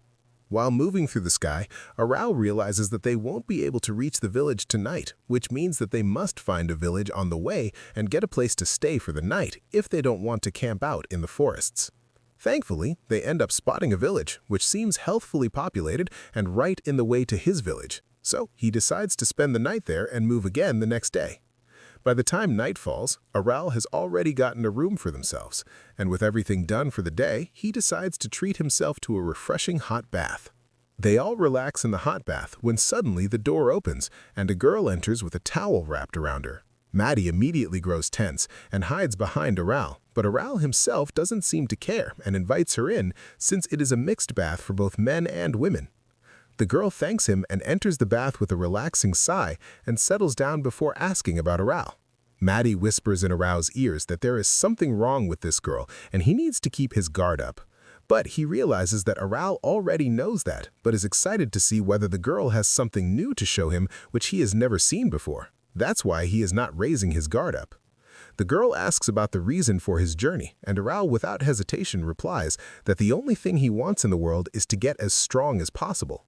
While moving through the sky, Arel realizes that they won't be able to reach the village tonight, which means that they must find a village on the way and get a place to stay for the night if they don't want to camp out in the forests. Thankfully, they end up spotting a village, which seems healthfully populated and right in the way to his village. So he decides to spend the night there and move again the next day. By the time night falls, Arel has already gotten a room for themselves, and with everything done for the day, he decides to treat himself to a refreshing hot bath. They all relax in the hot bath when suddenly the door opens and a girl enters with a towel wrapped around her. Maddie immediately grows tense and hides behind Arel, but Arel himself doesn't seem to care and invites her in since it is a mixed bath for both men and women. The girl thanks him and enters the bath with a relaxing sigh and settles down before asking about Arel. Maddie whispers in Arel's ears that there is something wrong with this girl and he needs to keep his guard up. But he realizes that Arel already knows that, but is excited to see whether the girl has something new to show him which he has never seen before. That's why he is not raising his guard up. The girl asks about the reason for his journey, and Arel without hesitation replies that the only thing he wants in the world is to get as strong as possible.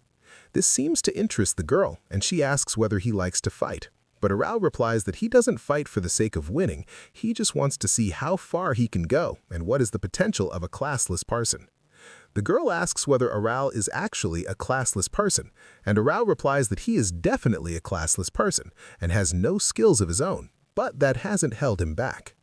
This seems to interest the girl, and she asks whether he likes to fight. But Arel replies that he doesn't fight for the sake of winning, he just wants to see how far he can go and what is the potential of a classless person. The girl asks whether Arel is actually a classless person, and Arel replies that he is definitely a classless person and has no skills of his own, but that hasn't held him back.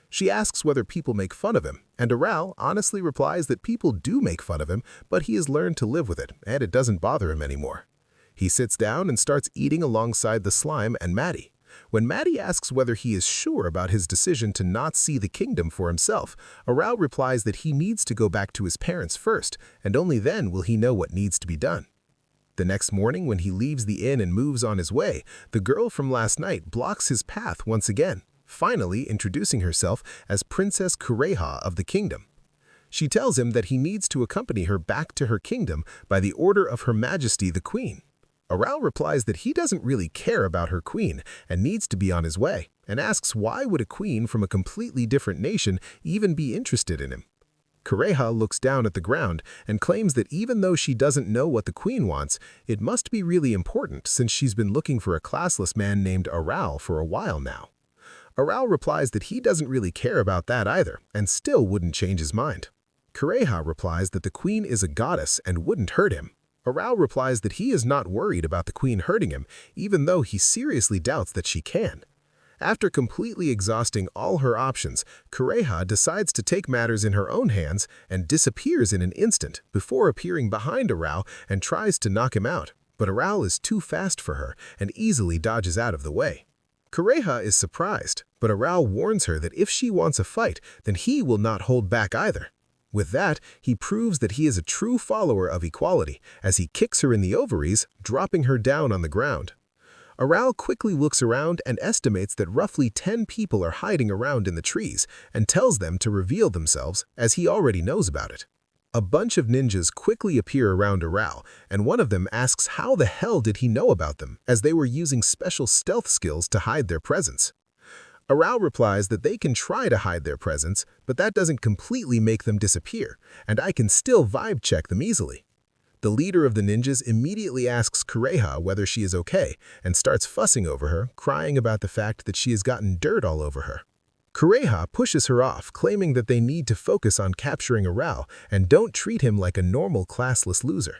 She asks whether people make fun of him, and Arel honestly replies that people do make fun of him, but he has learned to live with it, and it doesn't bother him anymore. He sits down and starts eating alongside the slime and Maddie. When Maddie asks whether he is sure about his decision to not see the kingdom for himself, Arel replies that he needs to go back to his parents first, and only then will he know what needs to be done. The next morning, when he leaves the inn and moves on his way, the girl from last night blocks his path once again, finally introducing herself as Princess Kureha of the kingdom. She tells him that he needs to accompany her back to her kingdom by the order of Her Majesty the Queen. Arel replies that he doesn't really care about her queen and needs to be on his way, and asks why would a queen from a completely different nation even be interested in him. Kureha looks down at the ground and claims that even though she doesn't know what the queen wants, it must be really important since she's been looking for a classless man named Arel for a while now. Arel replies that he doesn't really care about that either and still wouldn't change his mind. Kureha replies that the queen is a goddess and wouldn't hurt him. Arel replies that he is not worried about the queen hurting him, even though he seriously doubts that she can. After completely exhausting all her options, Kureha decides to take matters in her own hands and disappears in an instant before appearing behind Arel and tries to knock him out, but Arel is too fast for her and easily dodges out of the way. Kureha is surprised, but Arel warns her that if she wants a fight, then he will not hold back either. With that, he proves that he is a true follower of equality, as he kicks her in the ovaries, dropping her down on the ground. Arel quickly looks around and estimates that roughly 10 people are hiding around in the trees, and tells them to reveal themselves, as he already knows about it. A bunch of ninjas quickly appear around Arel, and one of them asks how the hell did he know about them, as they were using special stealth skills to hide their presence. Arel replies that they can try to hide their presence, but that doesn't completely make them disappear, and I can still vibe check them easily. The leader of the ninjas immediately asks Kureha whether she is okay and starts fussing over her, crying about the fact that she has gotten dirt all over her. Kureha pushes her off, claiming that they need to focus on capturing Arel and don't treat him like a normal classless loser.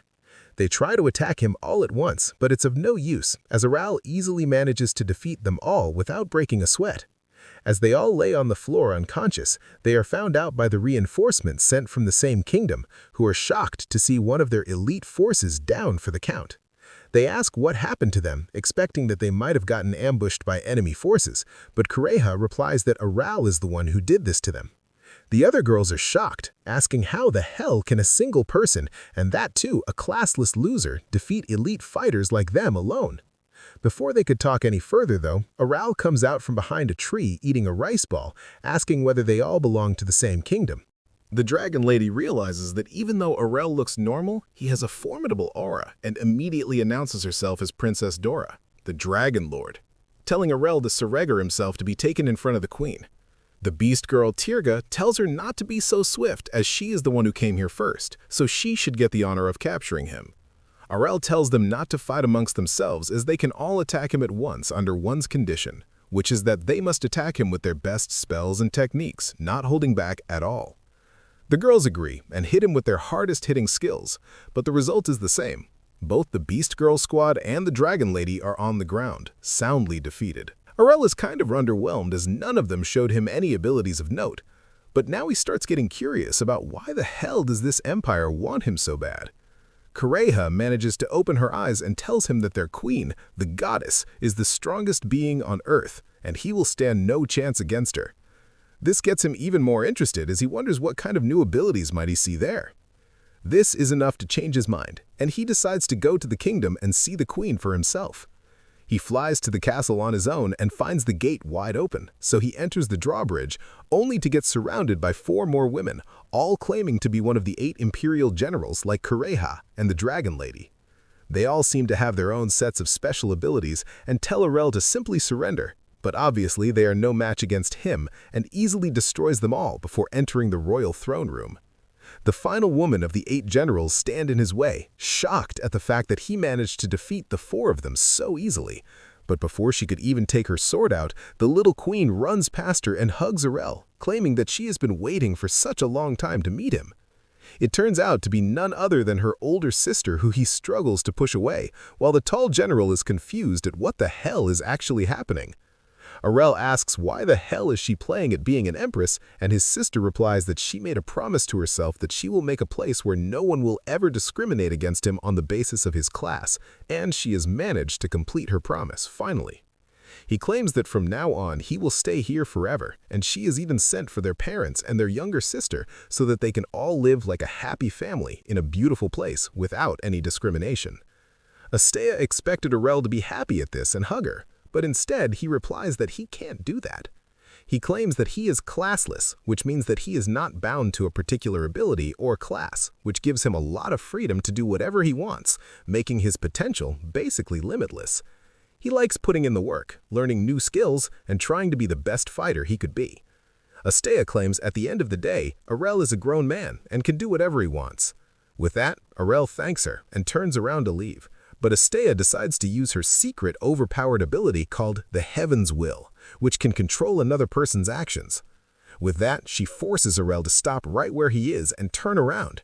They try to attack him all at once, but it's of no use, as Arel easily manages to defeat them all without breaking a sweat. As they all lay on the floor unconscious, they are found out by the reinforcements sent from the same kingdom, who are shocked to see one of their elite forces down for the count. They ask what happened to them, expecting that they might have gotten ambushed by enemy forces, but Kureha replies that Arel is the one who did this to them. The other girls are shocked, asking how the hell can a single person, and that too a classless loser, defeat elite fighters like them alone? Before they could talk any further, though, Arel comes out from behind a tree eating a rice ball, asking whether they all belong to the same kingdom. The Dragon Lady realizes that even though Arel looks normal, he has a formidable aura and immediately announces herself as Princess Dora, the Dragon Lord, telling Arel to surrender himself to be taken in front of the queen. The beast girl Tirga tells her not to be so swift as she is the one who came here first, so she should get the honor of capturing him. Arel tells them not to fight amongst themselves as they can all attack him at once under one's condition, which is that they must attack him with their best spells and techniques, not holding back at all. The girls agree and hit him with their hardest-hitting skills, but the result is the same. Both the Beast Girl squad and the Dragon Lady are on the ground, soundly defeated. Arel is kind of underwhelmed as none of them showed him any abilities of note, but now he starts getting curious about why the hell does this empire want him so bad. Kureha manages to open her eyes and tells him that their queen, the goddess, is the strongest being on earth, and he will stand no chance against her. This gets him even more interested as he wonders what kind of new abilities might he see there. This is enough to change his mind, and he decides to go to the kingdom and see the queen for himself. He flies to the castle on his own and finds the gate wide open, so he enters the drawbridge, only to get surrounded by 4 more women, all claiming to be one of the 8 imperial generals like Kureha and the Dragon Lady. They all seem to have their own sets of special abilities and tell Arel to simply surrender, but obviously they are no match against him and easily destroys them all before entering the royal throne room. The final woman of the 8 generals stand in his way, shocked at the fact that he managed to defeat the 4 of them so easily. But before she could even take her sword out, the little queen runs past her and hugs Arel, claiming that she has been waiting for such a long time to meet him. It turns out to be none other than her older sister who he struggles to push away, while the tall general is confused at what the hell is actually happening. Arel asks why the hell is she playing at being an empress, and his sister replies that she made a promise to herself that she will make a place where no one will ever discriminate against him on the basis of his class, and she has managed to complete her promise, finally. He claims that from now on he will stay here forever, and she is even sent for their parents and their younger sister so that they can all live like a happy family in a beautiful place without any discrimination. Astea expected Arel to be happy at this and hug her, but instead he replies that he can't do that. He claims that he is classless, which means that he is not bound to a particular ability or class, which gives him a lot of freedom to do whatever he wants, making his potential basically limitless. He likes putting in the work, learning new skills, and trying to be the best fighter he could be. Astea claims at the end of the day, Arel is a grown man and can do whatever he wants. With that, Arel thanks her and turns around to leave. But Astea decides to use her secret overpowered ability called the Heaven's Will, which can control another person's actions. With that, she forces Arel to stop right where he is and turn around.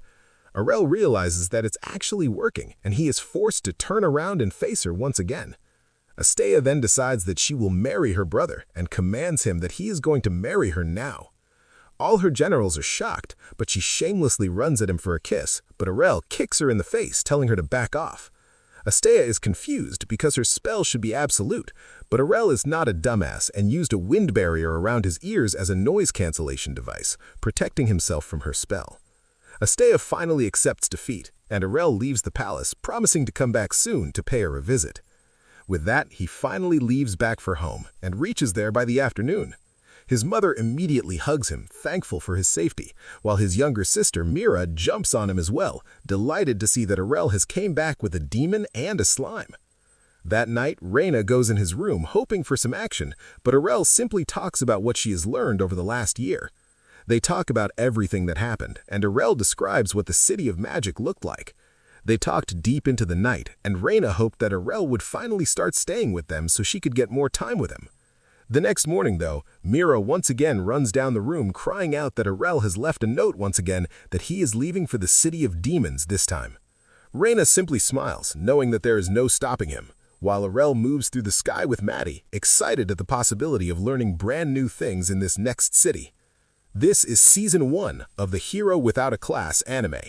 Arel realizes that it's actually working, and he is forced to turn around and face her once again. Astea then decides that she will marry her brother and commands him that he is going to marry her now. All her generals are shocked, but she shamelessly runs at him for a kiss, but Arel kicks her in the face, telling her to back off. Astea is confused because her spell should be absolute, but Arel is not a dumbass and used a wind barrier around his ears as a noise cancellation device, protecting himself from her spell. Astea finally accepts defeat, and Arel leaves the palace, promising to come back soon to pay her a visit. With that, he finally leaves back for home and reaches there by the afternoon. His mother immediately hugs him, thankful for his safety, while his younger sister, Mira, jumps on him as well, delighted to see that Arel has came back with a demon and a slime. That night, Reina goes in his room hoping for some action, but Arel simply talks about what she has learned over the last year. They talk about everything that happened, and Arel describes what the City of Magic looked like. They talked deep into the night, and Reina hoped that Arel would finally start staying with them so she could get more time with him. The next morning, though, Mira once again runs down the room crying out that Arel has left a note once again that he is leaving for the City of Demons this time. Reina simply smiles, knowing that there is no stopping him, while Arel moves through the sky with Maddie, excited at the possibility of learning brand new things in this next city. This is Season 1 of the Hero Without a Class anime.